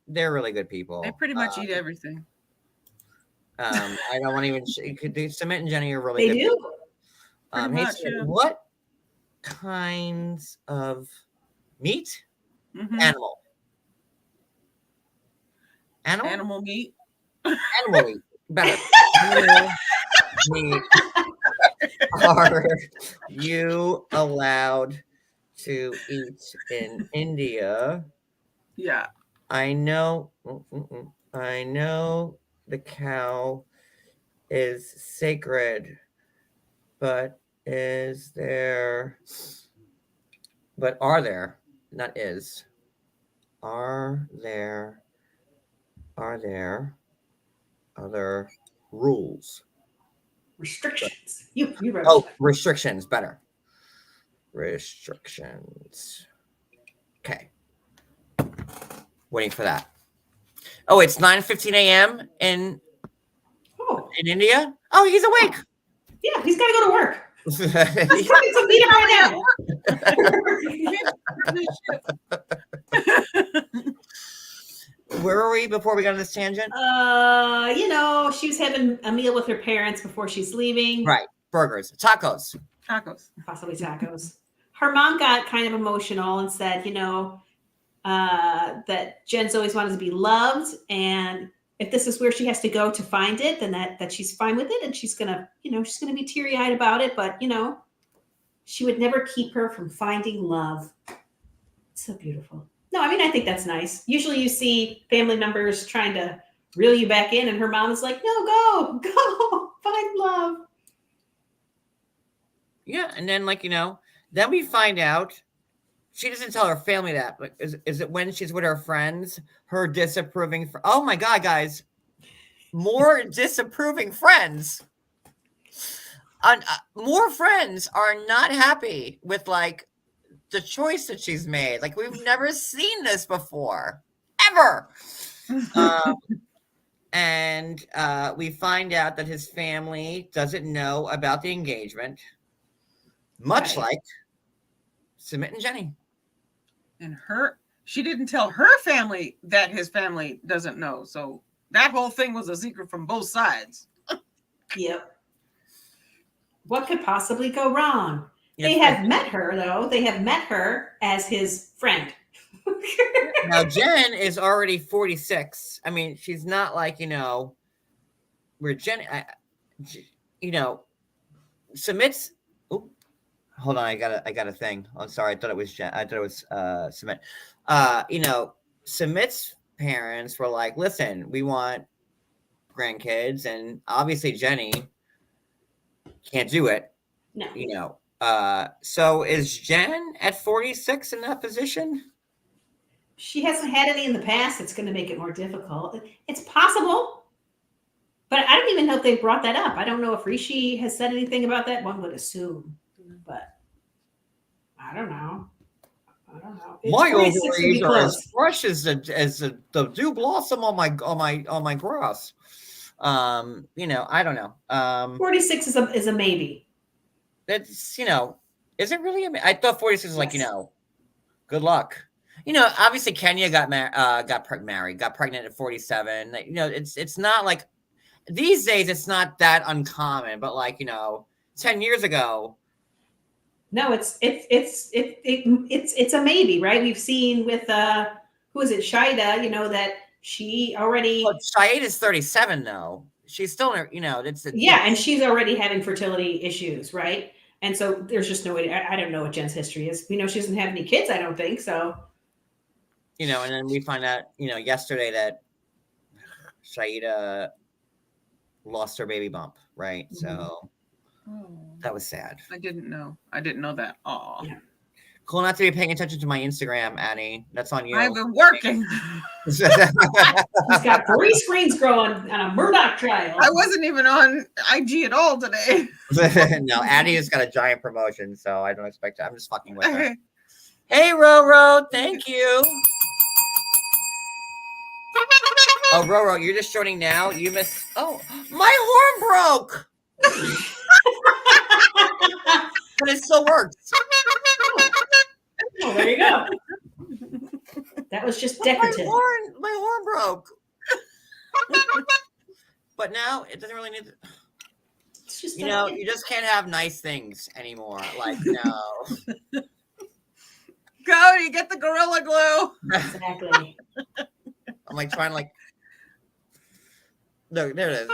really good people. They pretty much eat everything. I don't want to even. Sumit and Jenny are really They good. do. People. Pretty Hey, much, Sumit, yeah. what kinds of meat? Mhm. Animal. Animal. Animal meat. Animal meat. Better. Animal meat. Are you allowed to eat in India? Yeah. I know. I know the cow is sacred, but is there? But are there? Not is. Are there? Are there other rules? Restrictions. You wrote Oh, it. restrictions. Better. Restrictions. Okay. Waiting for that. Oh, it's 9:15 a.m. in Oh, India. Oh, he's awake. yeah, he's got to go to work. He's Where coming to meet him right were we before we got on this tangent? now. She was having a meal with her parents before she's leaving. Right. Burgers, tacos. Tacos. Possibly tacos. Her mom got kind of emotional and said, that Jen's always wanted to be loved, and if this is where she has to go to find it, then that she's fine with it, and she's gonna be teary-eyed about it, but she would never keep her from finding love. It's so beautiful. No, I mean, I think that's nice. Usually you see family members trying to reel you back in, and her mom is like, no, go, find love. Yeah, and then then we find out she doesn't tell her family that. But is it when she's with her friends, her disapproving? Oh my God, guys, more disapproving friends. More friends are not happy with the choice that she's made. Like we've never seen this before, ever. And we find out that his family doesn't know about the engagement, much Right. like Sumit and Jenny. And she didn't tell her family that his family doesn't know. So that whole thing was a secret from both sides. Yep. What could possibly go wrong? Yeah, They have met her, though. They have met her as his friend. Now Jen is already 46. I mean, she's not where Jenny, Sumit's. Oh, hold on, I got a thing. I'm sorry, I thought it was Jen. I thought it was Sumit. Sumit's parents were like, "Listen, we want grandkids," and obviously Jenny can't do it. No. So is Jen at 46 in that position? She hasn't had any in the past. It's going to make it more difficult. It's possible, but I don't even know if they brought that up. I don't know if Rishi has said anything about that. One would assume, but I don't know. It's My 46 would be ovaries are as close. fresh as the dew blossom on my grass. I don't know. 46 is a maybe. It's is it really? I thought 46 was Yes. good luck. Obviously Kenya got pregnant at 47. It's not like these days. It's not that uncommon, but 10 years ago. No, it's a maybe, right? We've seen with who is it, Shida? That she already. Well, Shaid is 37 though. She's still Yeah, and she's already having fertility issues, right? And so there's just no way. I don't know what Jen's history is. We know she doesn't have any kids. I don't think so. and then we find out, yesterday that Shaida lost her baby bump, right? Mhm. So that was sad. I didn't know that. Aw. Yeah. Cool not to be paying attention to my Instagram, Annie. That's on you. I've been working. He's got 3 screens growing on a Murdoch trial. I wasn't even on IG at all today. No, Addie has got a giant promotion, so I don't expect to. I'm just fucking with her. Hey, Roro, thank you. Oh, Roro, you're just joining now. You missed. Oh, my horn broke, but it still works. Oh, there you go. That was just My decorative. horn broke. But now it doesn't really need to, It's just you know, you just can't have nice things anymore. Like, no. Cody, get the Gorilla Glue. exactly. I'm like trying to like, look, there it is.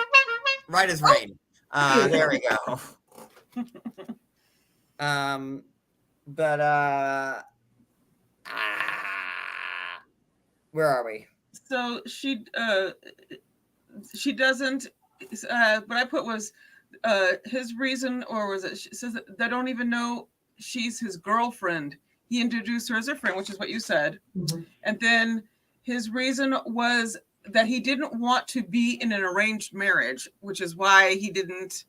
Right as rain. There we go. But where are we? So she doesn't. What I put was his reason, or was it? She says that they don't even know she's his girlfriend. He introduced her as a friend, which is what you said, and then his reason was that he didn't want to be in an arranged marriage, which is why he didn't.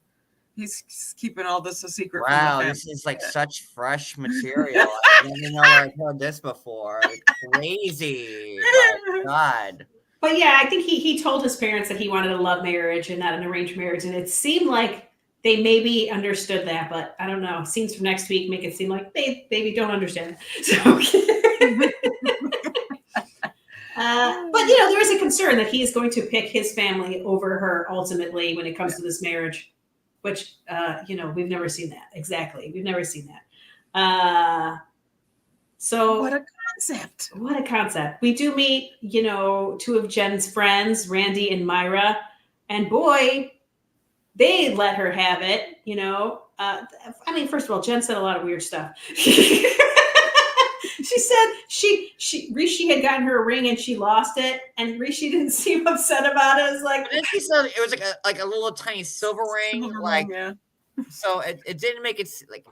He's keeping all this a secret. Wow, from the this is like such fresh material. I didn't know I've heard this before. It's crazy. My God. But yeah, I think he told his parents that he wanted a love marriage and not an arranged marriage, and it seemed like they maybe understood that, but I don't know. Scenes from next week make it seem like they maybe don't understand. So, but you know, there is a concern that he is going to pick his family over her ultimately when it comes to this marriage, which you know, we've never seen that. Exactly, we've never seen that. So What a concept. what a concept. We do meet, you know, two of Jen's friends, Randy and Myra, and boy, they let her have it, you know. I mean, first of all, Jen said a lot of weird stuff. She said Rishi had gotten her a ring and she lost it, and Rishi didn't seem upset about it. It's like, But then she said it was like a little tiny silver ring, Silver like ring, yeah. so it didn't make it like.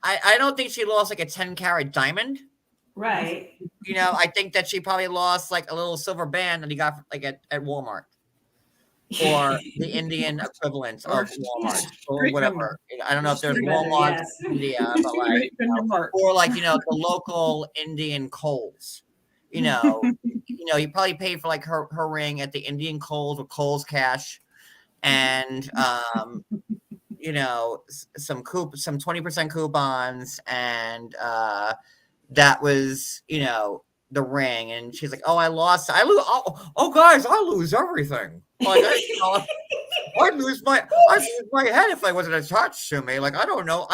I don't think she lost like a 10-carat diamond. right. You know, I think that she probably lost like a little silver band that he got like at Walmart. Or the Indian equivalent of Walmart or Street whatever. I don't know if there's Street vendor, Walmart yes. in India, but like, Street vendor Mart. or like, you know, the local Indian Kohl's. You know, you probably paid for like her ring at the Indian Kohl's with Kohl's cash, and you know, some 20% coupons, and that was, you know, the ring. And she's like, "Oh, I lose. Oh, guys, I lose everything. Like, I'd lose my head if I wasn't attached to me. Like, I don't know.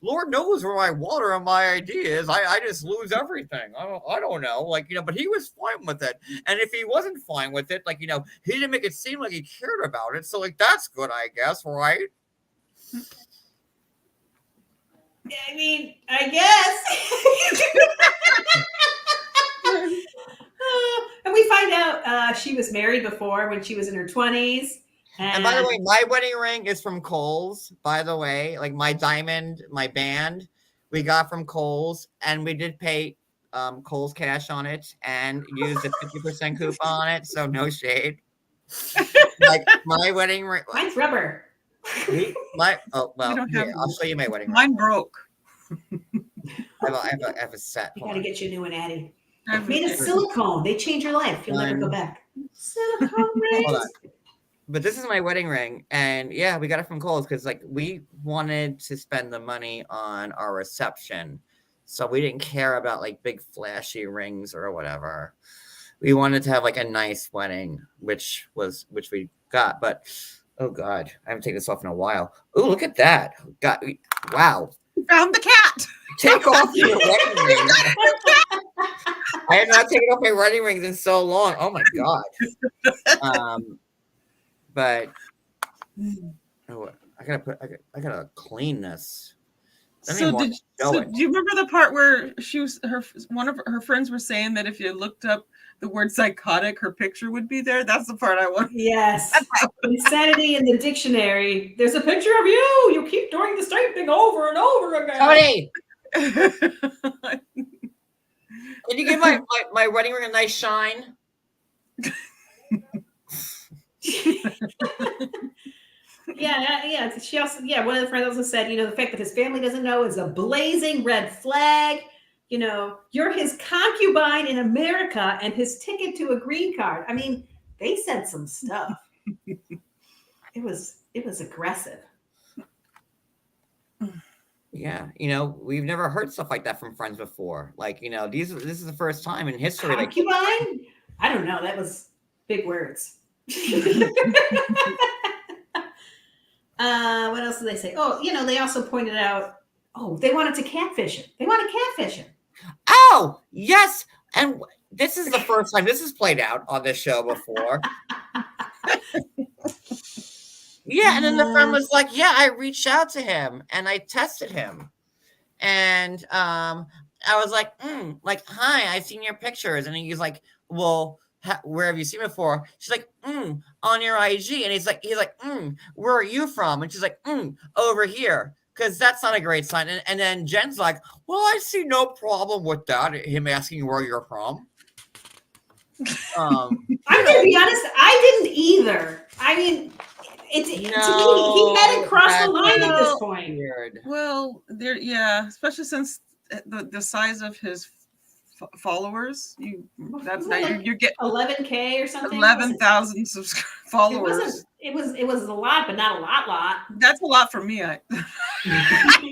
Lord knows where my water and my ID is. I just lose everything. I don't know. Like, you know, but he was fine with it. And if he wasn't fine with it, like, you know, he didn't make it seem like he cared about it. So, like, that's good, I guess, right? I mean, I guess. And we find out she was married before when she was in her 20s. And by the way, my wedding ring is from Kohl's, by the way. Like my diamond, my band, we got from Kohl's, and we did pay Kohl's cash on it and used a 50% coupon on it, so no shade. Like my wedding ring. Mine's rubber. I'll show you my wedding ring. Mine broke. I have a set. You Hold got to on. get you a new one, Addie. I've- Made of silicone. They change your life. You'll never go back. Silicone rings. Hold on. But this is my wedding ring, and yeah, we got it from Kohl's because like we wanted to spend the money on our reception, so we didn't care about like big flashy rings or whatever. We wanted to have like a nice wedding, which we got. But oh god, I haven't taken this off in a while. Oh, look at that! Wow! Found the cat. Take off your wedding ring. I have not taken off my wedding rings in so long. Oh my god. But I gotta clean this. So do you remember the part where one of her friends were saying that if you looked up the word psychotic, her picture would be there? That's the part I want. Yes. Insanity in the dictionary. There's a picture of you. You keep doing the same thing over and over again. Cody, can you give my wedding ring a nice shine? Yeah. She also, one of the friends also said, you know, the fact that his family doesn't know is a blazing red flag. You know, you're his concubine in America and his ticket to a green card. I mean, they said some stuff. It was aggressive. Yeah, you know, we've never heard stuff like that from Friends before. Like, you know, this is the first time in history. Like, Concubine? I don't know. That was big words. What else did they say? Oh, you know, they also pointed out, oh, they wanted to catfish him. They want to catfish him. oh yes, and this is the first time this has played out on this show before. Yeah, and then the friend was like, "Yeah, I reached out to him and I tested him, and I was like, hi, I've seen your pictures," and he's like, "Well, where have you seen me before?" She's like, on your IG," and he's like, "Where are you from?" And she's like, over here. Because that's not a great sign. And then Jen's like, "Well, I see no problem with that. Him asking where you're from." I'm gonna be honest, I didn't either. I mean, to me, he hadn't crossed the line at this point. Weird. Well, there, yeah, especially since the size of his followers, that's Like you get 11K or something. 11,000 followers. It was a lot, but not a lot. That's a lot for me. I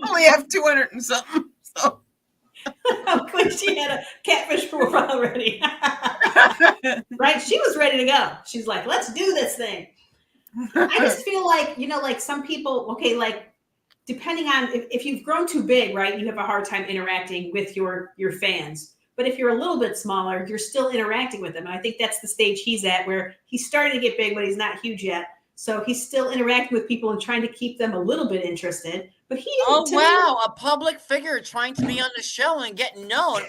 only have 200 and something. So. When she had a catfish profile ready. Right? She was ready to go. She's like, let's do this thing. I just feel like, you know, like some people, okay, like depending on if you've grown too big, right, you have a hard time interacting with your fans. But if you're a little bit smaller, you're still interacting with them. And I think that's the stage he's at, where he's starting to get big, but he's not huge yet. So he's still interacting with people and trying to keep them a little bit interested. But he a public figure trying to be on the show and get known.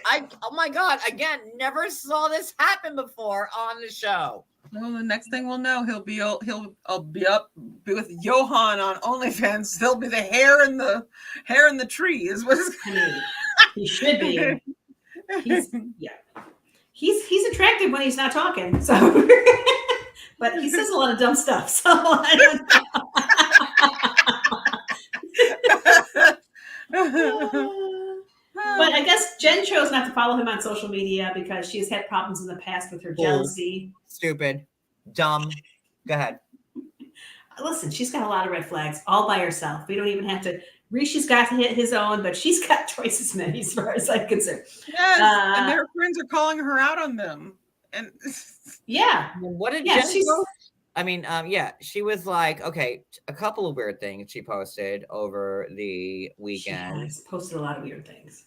Oh my God, again, never saw this happen before on the show. Well, the next thing we'll know, he'll be with Johan on OnlyFans. There'll be the hair in the tree is what it's he should be. He's attractive when he's not talking. So but he says a lot of dumb stuff. So I don't know. But I guess Jen chose not to follow him on social media because she has had problems in the past with her jealousy. Stupid. Dumb. Go ahead. Listen, she's got a lot of red flags all by herself. We don't even have to. Rishi's got to hit his own, but she's got twice as many as far as I'm concerned. Yes, and her friends are calling her out on them. And yeah. What did Jen post? I mean, she was like, okay, a couple of weird things she posted over the weekend. She posted a lot of weird things.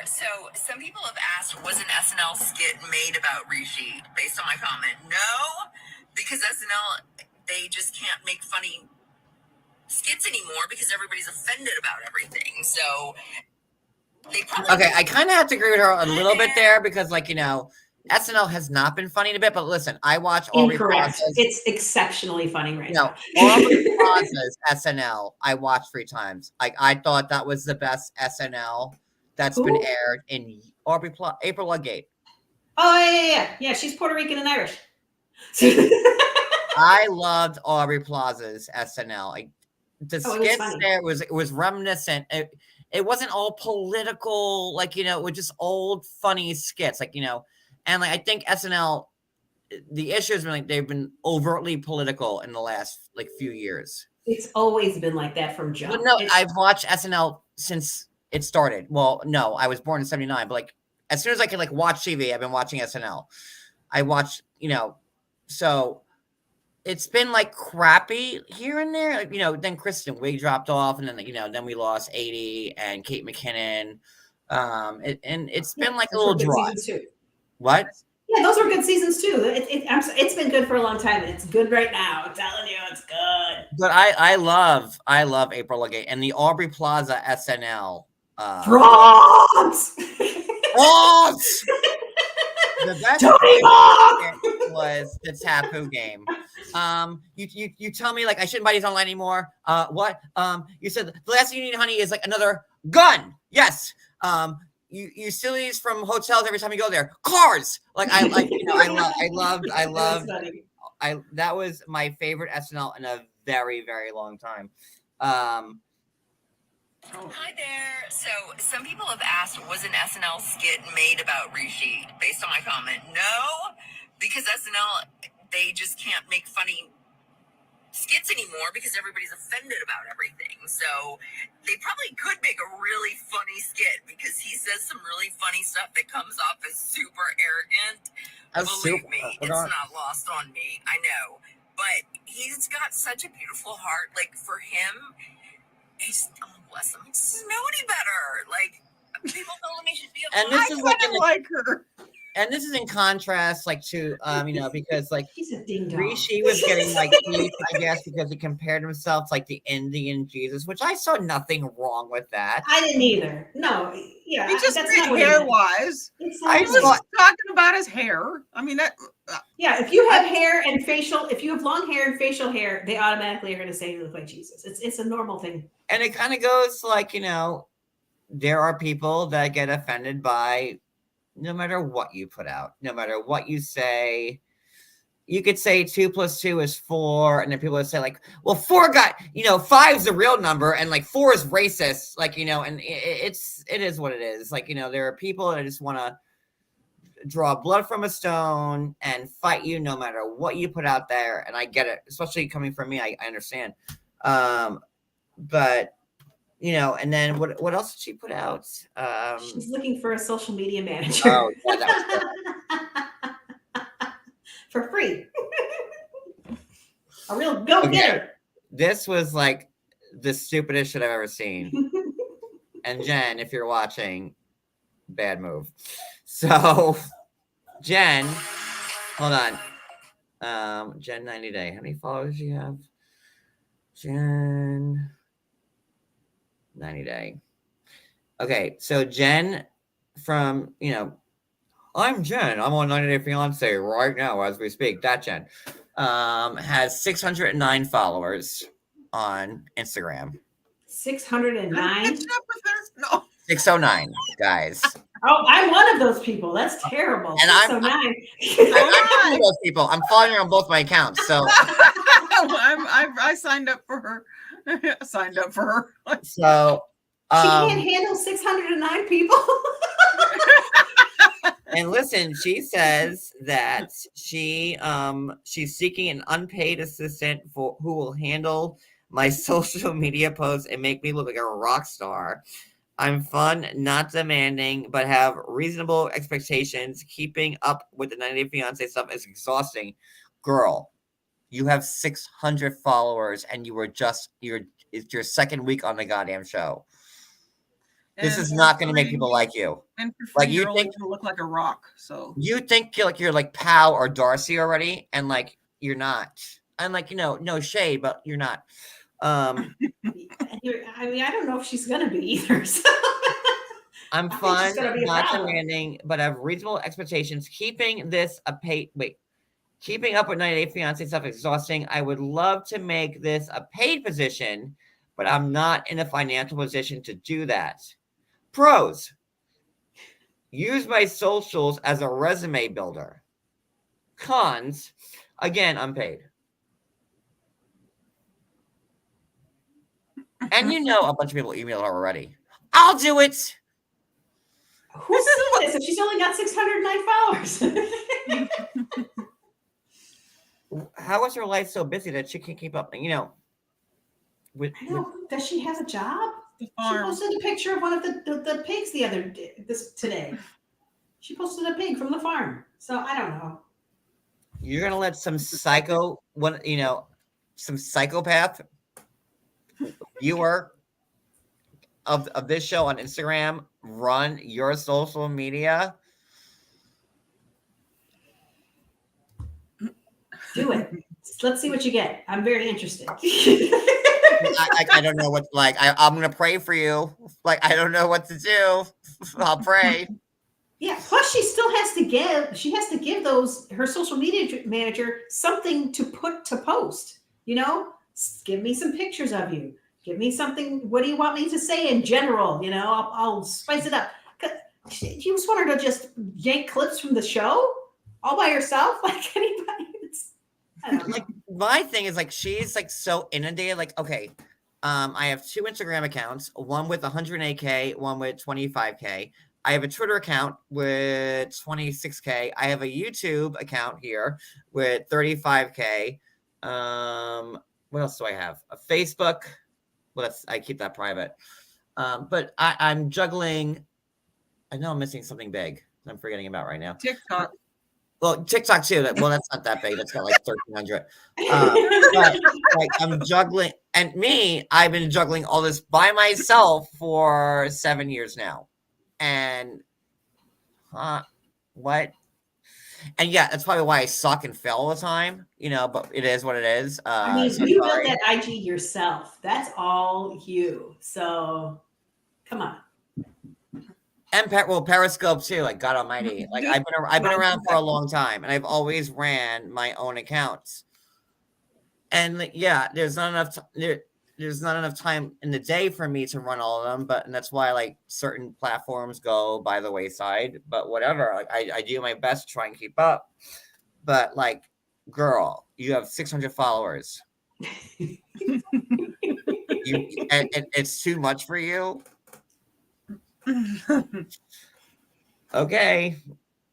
So some people have asked, was an SNL skit made about Rishi based on my comment? No, because SNL, they just can't make funny skits anymore because everybody's offended about everything. So they probably... Okay, I kind of have to agree with her a little bit there because, like, you know, SNL has not been funny in a bit, but listen, I watch Aubrey Plaza's. It's exceptionally funny right now. Aubrey Plaza's SNL, I watched 3 times. I thought that was the best SNL that's been aired in April Ludgate. Oh, yeah. She's Puerto Rican and Irish. I loved Aubrey Plaza's SNL. The skits there was reminiscent. It wasn't all political, like, you know, it was just old funny skits, like, you know. And like I think SNL, the issue has been like they've been overtly political in the last like few years. It's always been like that from jump. But no, I've watched SNL since it started. Well, no, I was born in '79, but like as soon as I could like watch TV, I've been watching SNL. I watched, you know, so it's been like crappy here and there. Like, you know, then Kristen Wiig dropped off, and then you know, then we lost 80 and Kate McKinnon. And it's been like a little dry. What? Yeah, those were good seasons too. It's been good for a long time, and it's good right now. I'm telling you, it's good. But I love April Ludgate and the Aubrey Plaza SNL. Bronx! Bronx! The best was the Tapu game. You tell me like I shouldn't buy these online anymore. What? You said the last thing you need, honey, is like another gun. Yes. You steal these from hotels every time you go there. Cars. Like I loved. That was my favorite SNL in a very, very long time. Hi there. So some people have asked, was an SNL skit made about Rishi based on my comment? No, because SNL, they just can't make funny skits anymore because everybody's offended about everything. So they probably could make a really funny skit because he says some really funny stuff that comes off as super arrogant. Believe me, it's not lost on me. I know. But he's got such a beautiful heart. Like, for him, he's, oh, bless him, he doesn't know any better. Like, people told him he should be a And this I is kind of like her. and this is in contrast, like, to because like He's a ding dong. Rishi was getting like heat, I guess, because he compared himself to like the Indian Jesus, which I saw nothing wrong with that. I didn't either. No, yeah, He just that's meant not what he hair meant. wise. It's I He not was thought- talking about his hair. I mean, that Yeah, if you have hair and facial, if you have long hair and facial hair, they automatically are going to say you look like Jesus. It's a normal thing. And it kind of goes like, there are people that get offended by no matter what you put out, no matter what you say. You could say 2 + 2 is 4, and then people would say like, well, 4 got, 5 is the real number, and like 4 is racist, like, and it is what it is. Like, there are people that just want to draw blood from a stone and fight you no matter what you put out there, and I get it, especially coming from me. I understand. But and then what else did she put out? She's looking for a social media manager. Oh, yeah, that was For free. A real go-getter. this was like the stupidest shit I've ever seen. And Jen, if you're watching, bad move. So Jen, hold on. Jen 90 Day. How many followers do you have? Jen 90 Day. Okay, so Jen from, I'm Jen. I'm on 90 Day Fiance right now as we speak. That Jen has 609 followers on Instagram. 609. catching up with her. No. 609, guys. Oh, I'm one of those people. That's terrible. And I'm 609. one of those people. I'm following her on both my accounts. So I signed up for her. I signed up for her. so She can't handle 609 people. and listen, she says that she's seeking an unpaid assistant who will handle my social media posts and make me look like a rock star. I'm fun, not demanding, but have reasonable expectations. Keeping up with the 90 Day Fiance stuff is exhausting. Girl, you have 600 followers and it's your second week on the goddamn show. This is not going to make people like you. And for Like, free, you you're only think- gonna look like a rock. So You think you're like Pau or Darcy already, and like you're not. And like, no shade, but you're not. I mean, I don't know if she's going to be either. So. I'm I think fun, she's gonna be a not problem. demanding, but have reasonable expectations. Keeping up with 90 Day Fiance stuff exhausting. I would love to make this a paid position, but I'm not in a financial position to do that. Pros: use my socials as a resume builder. Cons: again, unpaid. And a bunch of people email her already. I'll do it. Who's doing this if she's only got 609 followers? How is her life so busy that she can't keep up? With I know. Does she have a job? the She farm. posted a picture of one of the pigs today. She posted a pig from the farm. So I don't know. you're gonna let some some psychopath viewer of this show on Instagram run your social media? Do it. Let's see what you get. I'm very interested. I don't know what I'm gonna pray for you. Like, I don't know what to do. I'll pray. Yeah. Plus, she still has to give. She has to give her social media manager something to put to post. Give me some pictures of you. Give me something. What do you want me to say in general? I'll spice it up. You just want her to just yank clips from the show all by herself, like anybody. I don't know. Like, my thing is like she's like so inundated. Like, okay, I have 2 Instagram accounts, one with 108K, one with 25K. I have a Twitter account with 26K. I have a YouTube account here with 35K. What else do I have? A Facebook Well, I keep that private. But I'm juggling. I know I'm missing something big. I'm forgetting about right now. TikTok. Well, TikTok too. Well, that's not that big. That's got like 1,300. But like I'm juggling, and I've been juggling all this by myself for 7 years now. And what? And yeah, that's probably why I suck and fail all the time. But it is what it is. I mean, So you built sorry. that IG yourself. That's all you. So come on. And Periscope too. Like God Almighty, like I've been around for a long time, and I've always ran my own accounts. And like, yeah, there's not enough time in the day for me to run all of them. And that's why like certain platforms go by the wayside. But whatever, like I do my best to try and keep up. But like, girl, you have 600 followers. And it's too much for you. Okay.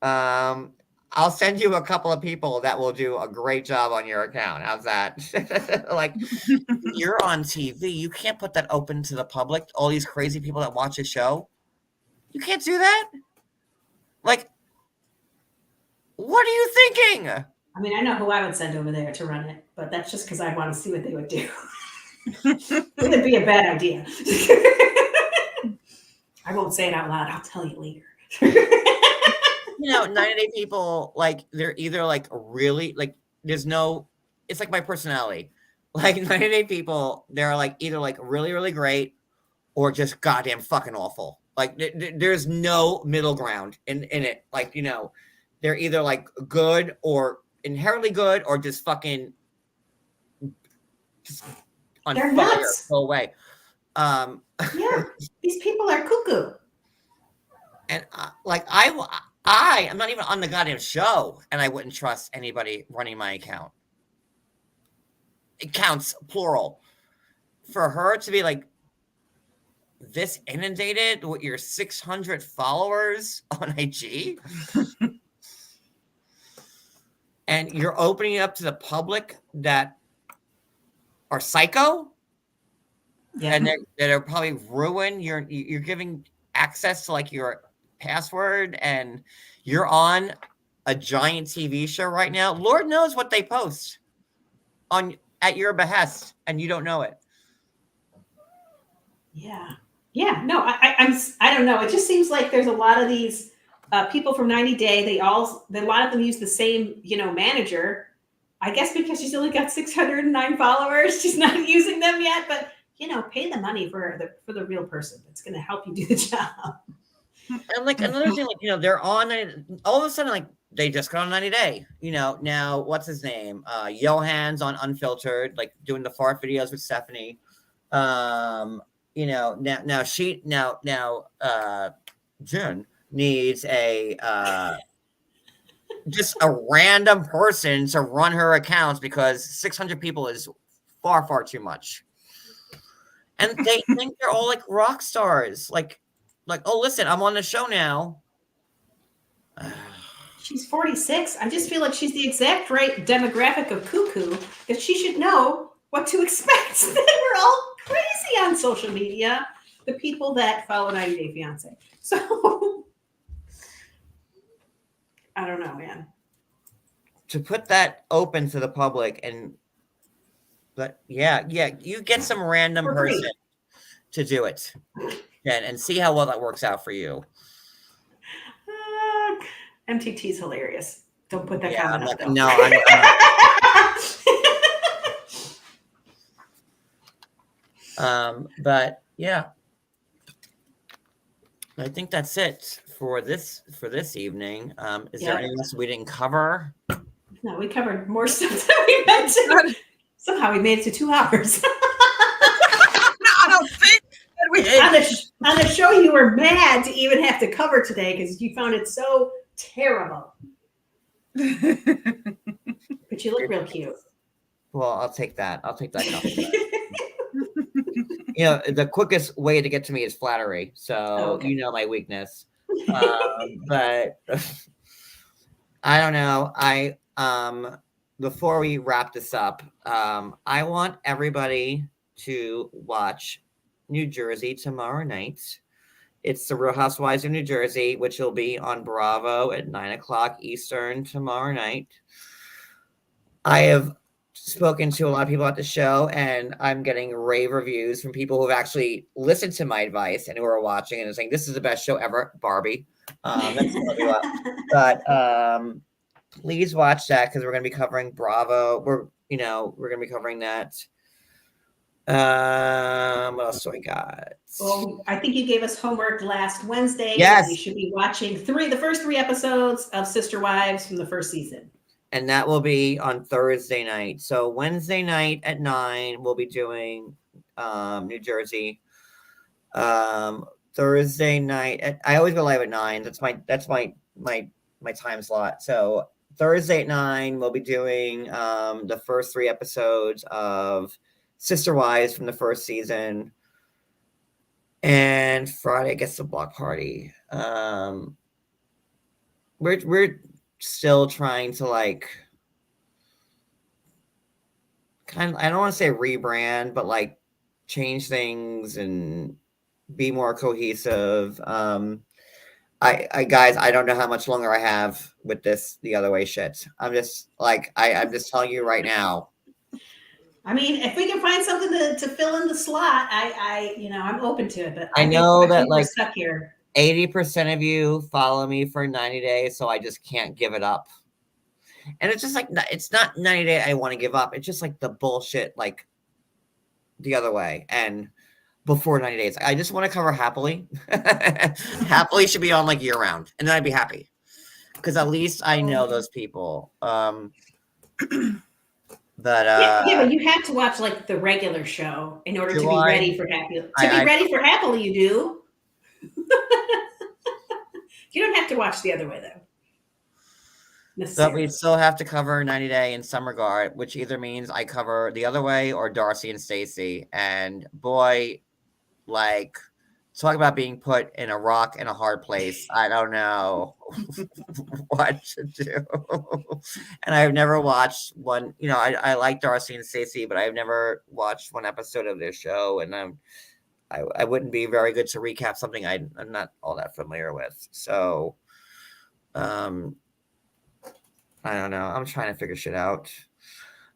I'll send you a couple of people that will do a great job on your account. How's that? Like, you're on TV. You can't put that open to the public. All these crazy people that watch a show. You can't do that? Like, what are you thinking? I mean, I know who I would send over there to run it, but that's just because I want to see what they would do. Wouldn't be a bad idea. I won't say it out loud. I'll tell you later. 90-day people, like, they're either like really like it's like my personality. Like 90-day people, they're like either like really, really great or just goddamn fucking awful. Like there's no middle ground in it. Like, they're either like good or inherently good or just fucking on They're fire. nuts. Go away. Yeah, these people are cuckoo. And I'm not even on the goddamn show, and I wouldn't trust anybody running my account. It counts plural. For her to be like this inundated with your 600 followers on IG, and you're opening it up to the public that are psycho, Yeah. and that are probably ruin you're giving access to like your password, and you're on a giant TV show right now. Lord knows what they post at your behest, and you don't know it. Yeah. No, I don't know. It just seems like there's a lot of these people from 90 Day. A lot of them use the same, manager. I guess because she's only got 609 followers, she's not using them yet. But pay the money for the real person that's going to help you do the job. And like another thing, like they're on all of a sudden, like they just got on 90 Day. Now what's his name? Johan's on Unfiltered, like doing the fart videos with Stephanie. Now Jen needs just a random person to run her accounts because 600 people is far, far too much. And they think they're all like rock stars. Like, oh, listen, I'm on the show now. She's 46. I just feel like she's the exact right demographic of cuckoo that she should know what to expect. We're all crazy on social media, the people that follow 90 Day Fiancé. So, I don't know, man. To put that open to the public but yeah, you get some random For free. person to do it and see how well that works out for you. MTT's hilarious. Don't put that Yeah, comment up, though. no, but yeah, I think that's it for this evening. Is there anything else we didn't cover? No, we covered more stuff than we meant to. Somehow we made it to 2 hours. I don't think that we on the show, you were mad to even have to cover today because you found it so terrible. But you look real cute. Well, I'll take that. compliment. The quickest way to get to me is flattery. So my weakness. But I don't know. Before we wrap this up, I want everybody to watch New Jersey tomorrow night. It's The Real Housewives of New Jersey, which will be on Bravo at 9 o'clock Eastern tomorrow night. I have spoken to a lot of people at the show, and I'm getting rave reviews from people who have actually listened to my advice and who are watching and are saying, this is the best show ever, Barbie. That's but please watch that because we're going to be covering Bravo. We're going to be covering that. What else do I got? Well, I think you gave us homework last Wednesday. Yes. We should be watching the first 3 episodes of Sister Wives from the first season. And that will be on Thursday night. So Wednesday night at 9, we'll be doing New Jersey. Thursday night I always go live at 9. That's my time slot. So Thursday at 9, we'll be doing the first 3 episodes of Sister Wives from the first season. And Friday, I guess, the block party. We're still trying to like kind of, I don't want to say rebrand, but like change things and be more cohesive. I guys, I don't know how much longer I have with this the other way shit. I'm just like I'm just telling you right now. I mean, if we can find something to fill in the slot, I'm open to it. But I know that we're like stuck here. 80% of you follow me for 90 days, so I just can't give it up. And it's just like, it's not 90 days I want to give up. It's just like the bullshit, like the other way. And before 90 days, I just want to cover Happily. Happily should be on like year round, and then I'd be happy because at least I know those people. But but you have to watch like the regular show in order to be ready for Happily. Ready for Happily, you do. You don't have to watch the other way though. But we still have to cover 90 Day in some regard, which either means I cover the other way or Darcy and Stacey. And boy, like, talk about being put in a rock and a hard place. I don't know what to do. And I've never watched one, I like Darcy and Stacey, but I've never watched one episode of their show. And I wouldn't be very good to recap something I'm not all that familiar with. So, I don't know. I'm trying to figure shit out.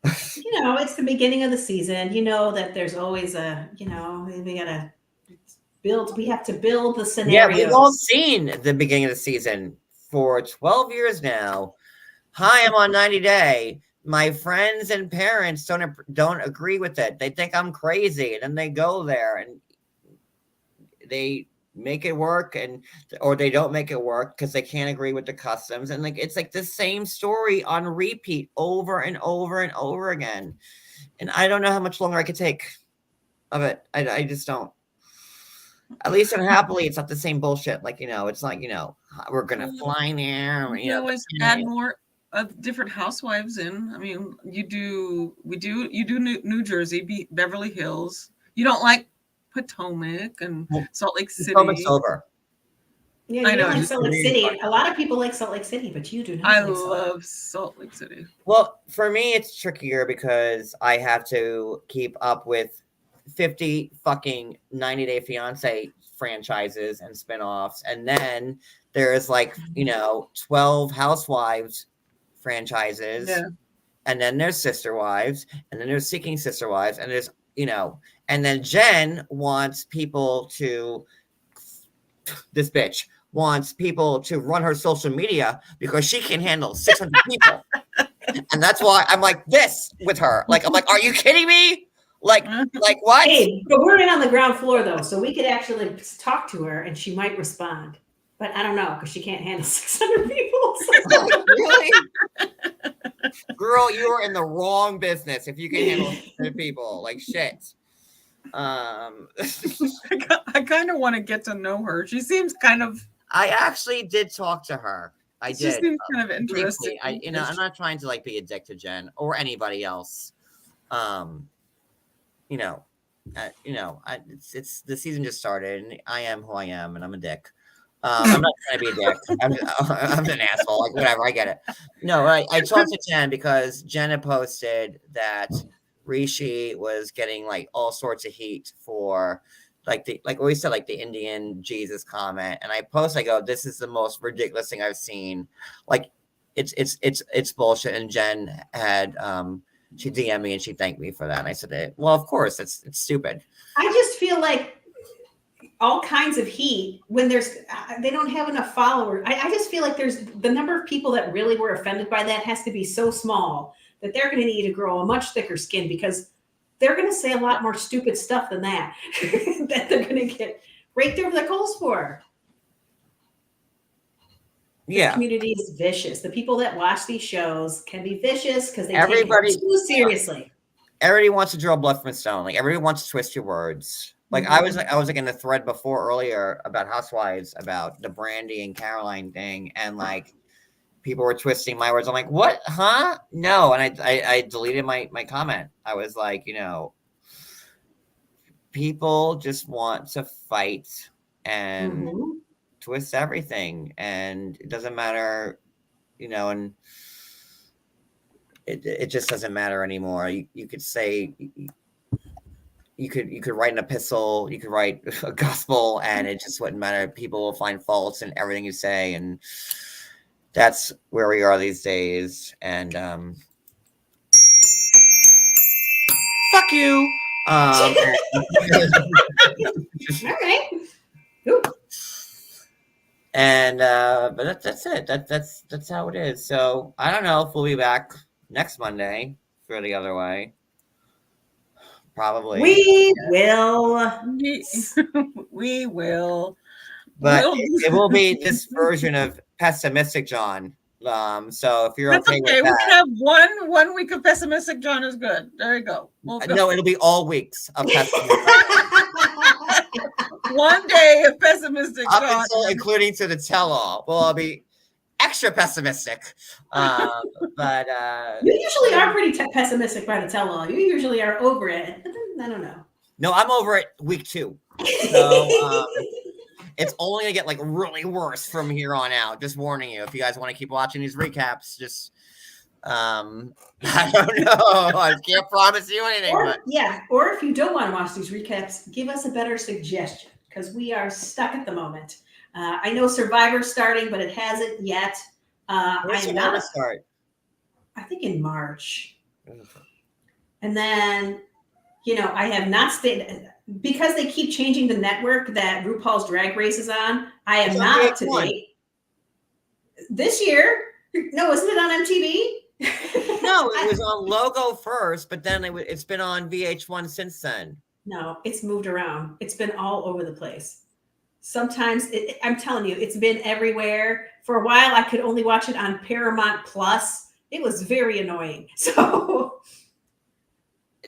It's the beginning of the season. You know that there's always we have to build the scenario. Yeah, we've all seen the beginning of the season for 12 years now. Hi, I'm on 90 Day. My friends and parents don't agree with it. They think I'm crazy. And then they go there and they make it work or they don't make it work because they can't agree with the customs. And like, it's like the same story on repeat over and over and over again. And I don't know how much longer I could take of it. I just don't. At least in Happily, it's not the same bullshit. Like, it's like, we're going to fly there. You always add more of different housewives in. I mean, you do New Jersey, Beverly Hills. You don't like Potomac and Salt Lake City. Potomac's over. Yeah, I know. Like Salt Lake City. A lot of people like Salt Lake City, but you do not. I love Salt Lake City. Well, for me, it's trickier because I have to keep up with 50 fucking 90 Day Fiance franchises and spinoffs. And then there's like, 12 Housewives franchises. Yeah. And then there's Sister Wives. And then there's Seeking Sister Wives. And there's, and then Jen wants people to, this bitch wants people to run her social media because she can handle 600 people. And that's why I'm like this with her. Like, I'm like, are you kidding me? Like what? Hey, but we're in on the ground floor though, so we could actually talk to her and she might respond. But I don't know because she can't handle 600 people. So. Really? Girl, you are in the wrong business if you can handle 600 people. Like shit. I kind of want to get to know her. She seems kind of. I actually did talk to her. I did. She seems kind of interesting. I'm not trying to like be a dick to Jen or anybody else. It's the season just started, and I am who I am, and I'm a dick. I'm not trying to be a dick. I'm an asshole. Like whatever, I get it. No, I talked to Jen because Jen had posted that Rishi was getting like all sorts of heat for like we said, like the Indian Jesus comment. And I post, I go, this is the most ridiculous thing I've seen. Like it's bullshit. And Jen had she DM'd me and she thanked me for that. And I said, well, of course, it's stupid. I just feel like all kinds of heat when they don't have enough followers. I just feel like there's the number of people that really were offended by that has to be so small that they're going to need to grow a much thicker skin, because they're going to say a lot more stupid stuff than that that they're going to get raked over the coals for. Yeah. The community is vicious. The people that watch these shows can be vicious because they Everybody- take it too seriously. Everybody wants to draw blood from a stone. Like everybody wants to twist your words. Like I was like in the thread before earlier about Housewives, about the Brandy and Caroline thing, and like people were twisting my words. I'm like, what? Huh? No. And I deleted my comment. I was like, people just want to fight and twist everything, and it doesn't matter, and it just doesn't matter anymore. You could say, you could write an epistle, you could write a gospel, and it just wouldn't matter. People will find faults in everything you say, and that's where we are these days. And fuck you. All right. Ooh. And but that's it. That's how it is. So I don't know if we'll be back next Monday for the other way. Probably. We will. We will. But We'll- it will be this version of pessimistic John. So if you're That's okay okay. with We can that, have one week of pessimistic John is good. There you go. We'll go. no, it'll be all weeks of pessimistic. One day of pessimistic Up John. until including to the tell-all. Well, I'll be extra pessimistic. But You usually are pretty pessimistic by the tell-all. You usually are over it. I don't know. no, I'm over it week 2. So it's only gonna get like really worse from here on out. Just warning you, if you guys want to keep watching these recaps, just I don't know. I can't promise you anything, Or, but or if you don't want to watch these recaps, give us a better suggestion, because we are stuck at the moment. I know Survivor's starting, but it hasn't yet. where's I'm the not. start? I think in March. And then, I have not stayed because they keep changing the network that RuPaul's Drag Race is on. I am It's on not up to VH1. date. This year? No, isn't it on MTV? No, it was on Logo first, but then it's been on VH1 since then. No, it's moved around. It's been all over the place. Sometimes, I'm telling you, it's been everywhere. For a while, I could only watch it on Paramount Plus. It was very annoying. So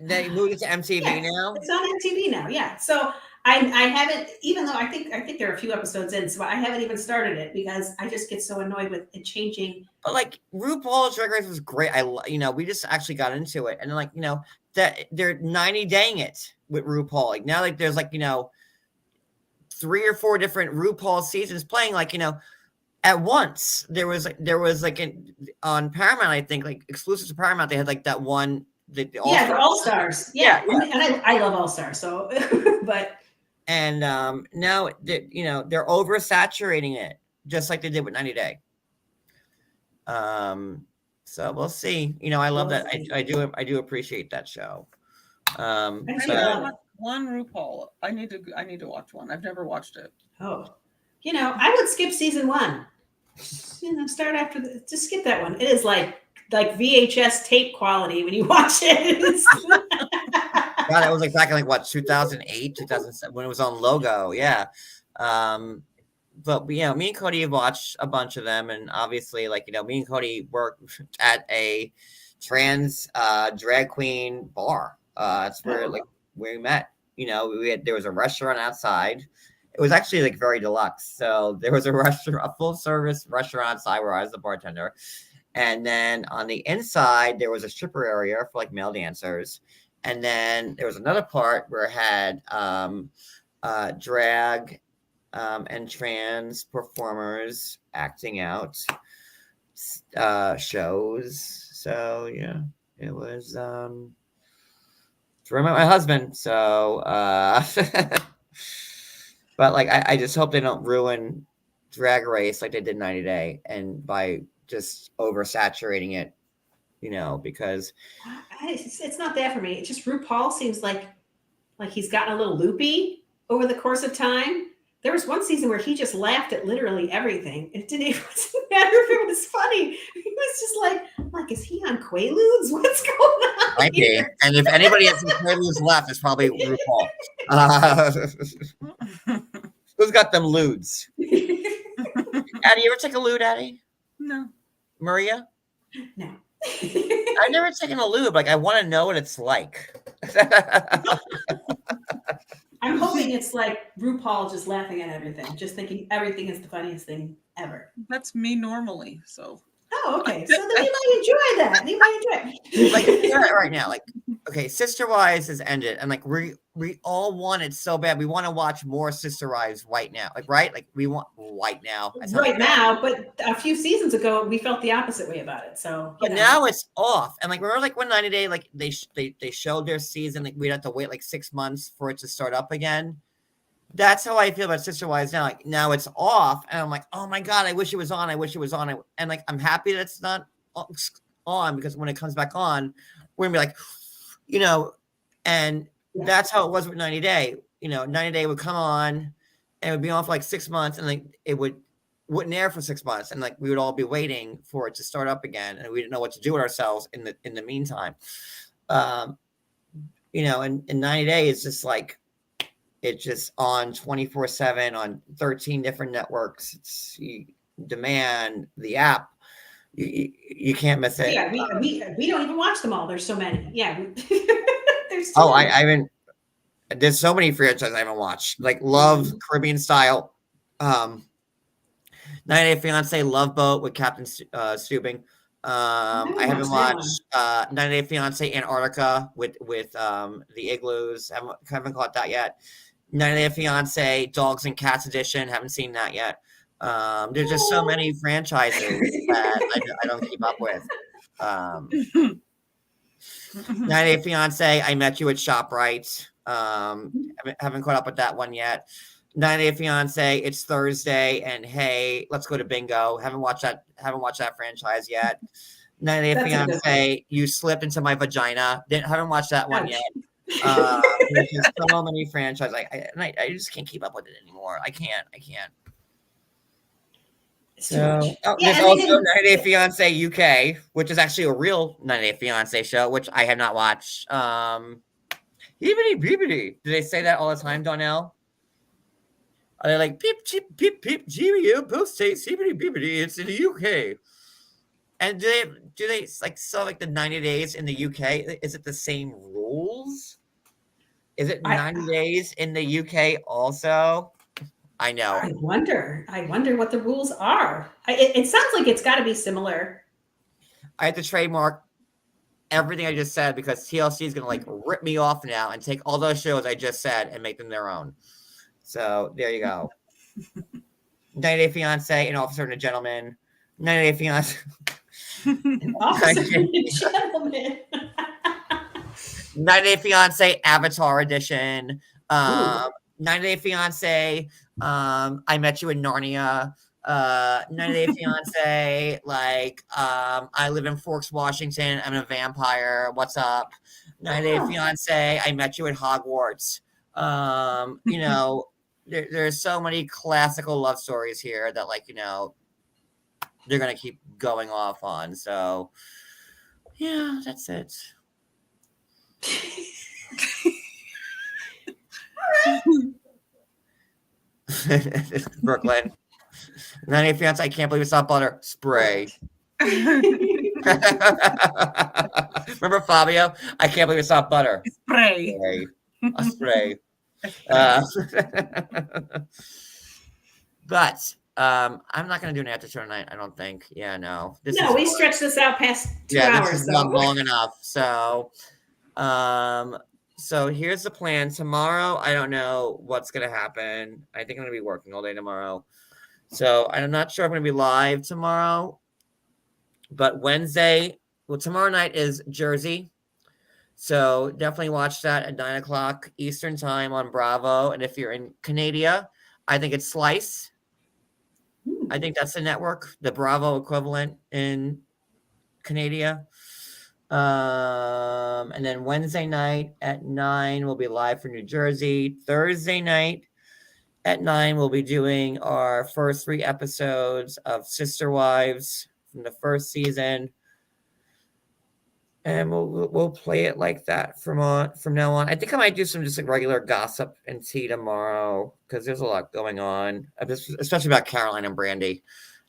They moved it to MTV Yeah. now. it's on MTV now. Yeah. So I haven't, even though I think there are a few episodes in, so I haven't even started it because I just get so annoyed with it changing. But like RuPaul's Drag Race was great. We just actually got into it, and like that they're 90-daying it with RuPaul. Like now, like there's like 3 or 4 different RuPaul seasons playing. Like at once there was on Paramount, I think, like exclusive to Paramount, they had like that one. The The All Stars. Yeah. Yeah. And I love All Stars. So, but And now they're oversaturating it, just like they did with 90 Day. So we'll see. I love We'll that. see. I do appreciate that show. I need Actually, to But watch one RuPaul. I need to watch one. I've never watched it. I would skip season 1. Start after just skip that one. It is like VHS tape quality when you watch it. God, it was like back in like what 2008, 2007 when it was on Logo. Yeah. But me and Cody have watched a bunch of them, and obviously, me and Cody worked at a trans drag queen bar. That's where we met. There was a restaurant outside. It was actually very deluxe. So there was a full service restaurant outside where I was the bartender. And then on the inside, there was a stripper area for male dancers. And then there was another part where it had drag and trans performers acting out shows. So yeah, it was to remind my husband. So, but like, I just hope they don't ruin Drag Race like they did 90 Day, and by just oversaturating it, because It's not that for me. It's just RuPaul seems like he's gotten a little loopy over the course of time. There was one season where he just laughed at literally everything. It didn't even matter if it was funny. He was just like, is he on Quaaludes? What's going on? might be. here? And if anybody has some Quaaludes left, it's probably RuPaul. Who's got them lewds? Addie, you ever take a lewd, Addie? No. Maria? No. I've never taken a lube. Like, I want to know what it's like. I'm hoping it's like RuPaul just laughing at everything, just thinking everything is the funniest thing ever. That's me normally. So Oh, okay. So then you might enjoy that. You might enjoy it. Like, yeah, right now, like, okay, Sister Wives has ended, and like we all want it so bad. We want to watch more Sister Wives right now, like, right? Like, we want right now. Right now, but a few seasons ago, we felt the opposite way about it. So, But now it's off. And like, remember, like, when 90 Day, like, they showed their season, like, we'd have to wait like 6 months for it to start up again. That's how I feel about Sister Wives now. Like, now it's off, and I'm like, oh my god, I wish it was on. I wish it was on. And like, I'm happy that it's not on, because when it comes back on, we're gonna be like, and that's how it was with 90 Day. 90 Day would come on, and it would be on for like 6 months, and like it wouldn't air for 6 months, and like we would all be waiting for it to start up again, and we didn't know what to do with ourselves in the meantime. And 90 Day is just like, it's just on 24/7 on 13 different networks. Demand the app. You can't miss it. Yeah, we don't even watch them all. There's so many. Yeah. There's Oh, I haven't. There's so many franchises I haven't watched. Like Love, Caribbean Style, 90 Day Fiance, Love Boat with Captain Stubing. I haven't watched 90 Day Fiance Antarctica with the igloos. Haven't caught that yet. 90 Day Fiance Dogs and Cats Edition. Haven't seen that yet. There's just so many franchises that I don't keep up with. 90 Day Fiance, I Met You at ShopRite. Haven't caught up with that one yet. 90 Day Fiance, It's Thursday, and Hey, Let's Go to Bingo. Haven't watched that franchise yet. 90 Day Fiance, You Slipped Into My Vagina. Haven't watched that one yet. There's just so many franchises. I just can't keep up with it anymore. I can't. So there's also 90 Day Fiance UK, which is actually a real 90 Day Fiance show, which I have not watched. Hibbity Beebity. Do they say that all the time, Donnell? Are they like peep cheep peep peep GBU post taste hibbity beebity? It's in the UK. And do they like sell like the 90 days in the UK? Is it the same rules? Is it 90 days in the UK also? I know. I wonder what the rules are. It sounds like it's got to be similar. I have to trademark everything I just said, because TLC is going to like rip me off now and take all those shows I just said and make them their own. So there you go. 90 Day Fiance, An Officer and a Gentleman. 90 Day Fiance. Officer and a Gentleman. 90 Day Fiance Avatar Edition. 90 Day Fiance, I Met You in Narnia. 90 Day Fiance, like, I live in Forks, Washington. I'm a vampire. What's up? 90 Day Fiance, I Met You at Hogwarts. There's so many classical love stories here that, like, they're going to keep going off on. So, yeah, that's it. Brooklyn. 90 Day Fiance, I can't believe it's not butter. Spray. Remember Fabio? I can't believe it's not butter. Spray. A spray. But I'm not going to do an after show tonight, I don't think. Yeah, no. We stretched this out past 2 hours. This is not long enough. So, so here's the plan. Tomorrow, I don't know what's going to happen. I think I'm going to be working all day tomorrow. So I'm not sure I'm going to be live tomorrow. But Wednesday, tomorrow night is Jersey. So definitely watch that at 9 o'clock Eastern time on Bravo. And if you're in Canada, I think it's Slice. I think that's the network, the Bravo equivalent in Canada. And then Wednesday night at 9, we'll be live for New Jersey. Thursday night at 9, we'll be doing our first 3 episodes of Sister Wives from the first season. And we'll play it like that from now on. I think I might do some just like regular gossip and tea tomorrow because there's a lot going on, especially about Caroline and Brandy.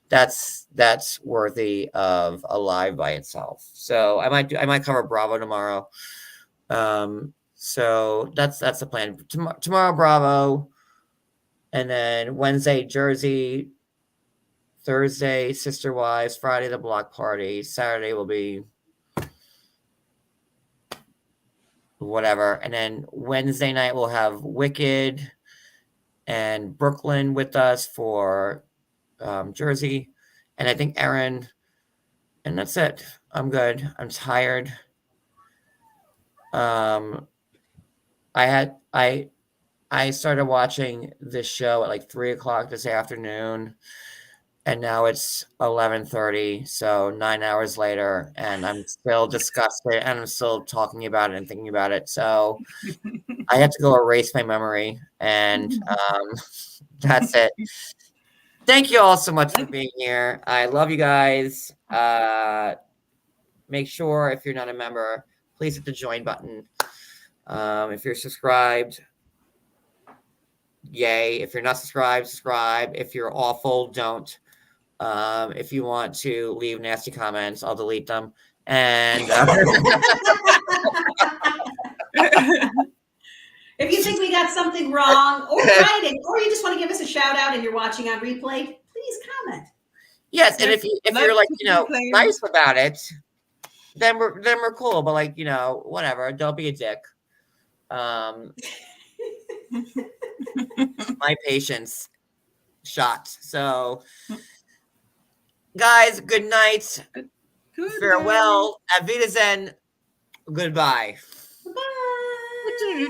That's worthy of a live by itself. So I might cover Bravo tomorrow. So that's the plan. Tomorrow Bravo, and then Wednesday Jersey, Thursday Sister Wives, Friday the Block Party, Saturday will be whatever, and then Wednesday night we'll have Wicked and Brooklyn with us for Jersey, and I think Erin, and that's it. I'm good. I'm tired. I started watching this show at like 3 o'clock this afternoon, and now it's 11:30, so 9 hours later, and I'm still disgusted, and I'm still talking about it and thinking about it. So I have to go erase my memory, and that's it. Thank you all so much for being here. I love you guys. Make sure if you're not a member, please hit the join button. If you're subscribed, yay. If you're not subscribed, subscribe. If you're awful, don't. If you want to leave nasty comments, I'll delete them. And if you think we got something wrong, or write it, or you just want to give us a shout out and you're watching on replay, please comment. yes, and if you're like complain. nice about it, then we're cool. But like whatever, don't be a dick. My patience shot. So, guys, good night. Good Farewell. Auf Wiedersehen. Goodbye. Bye.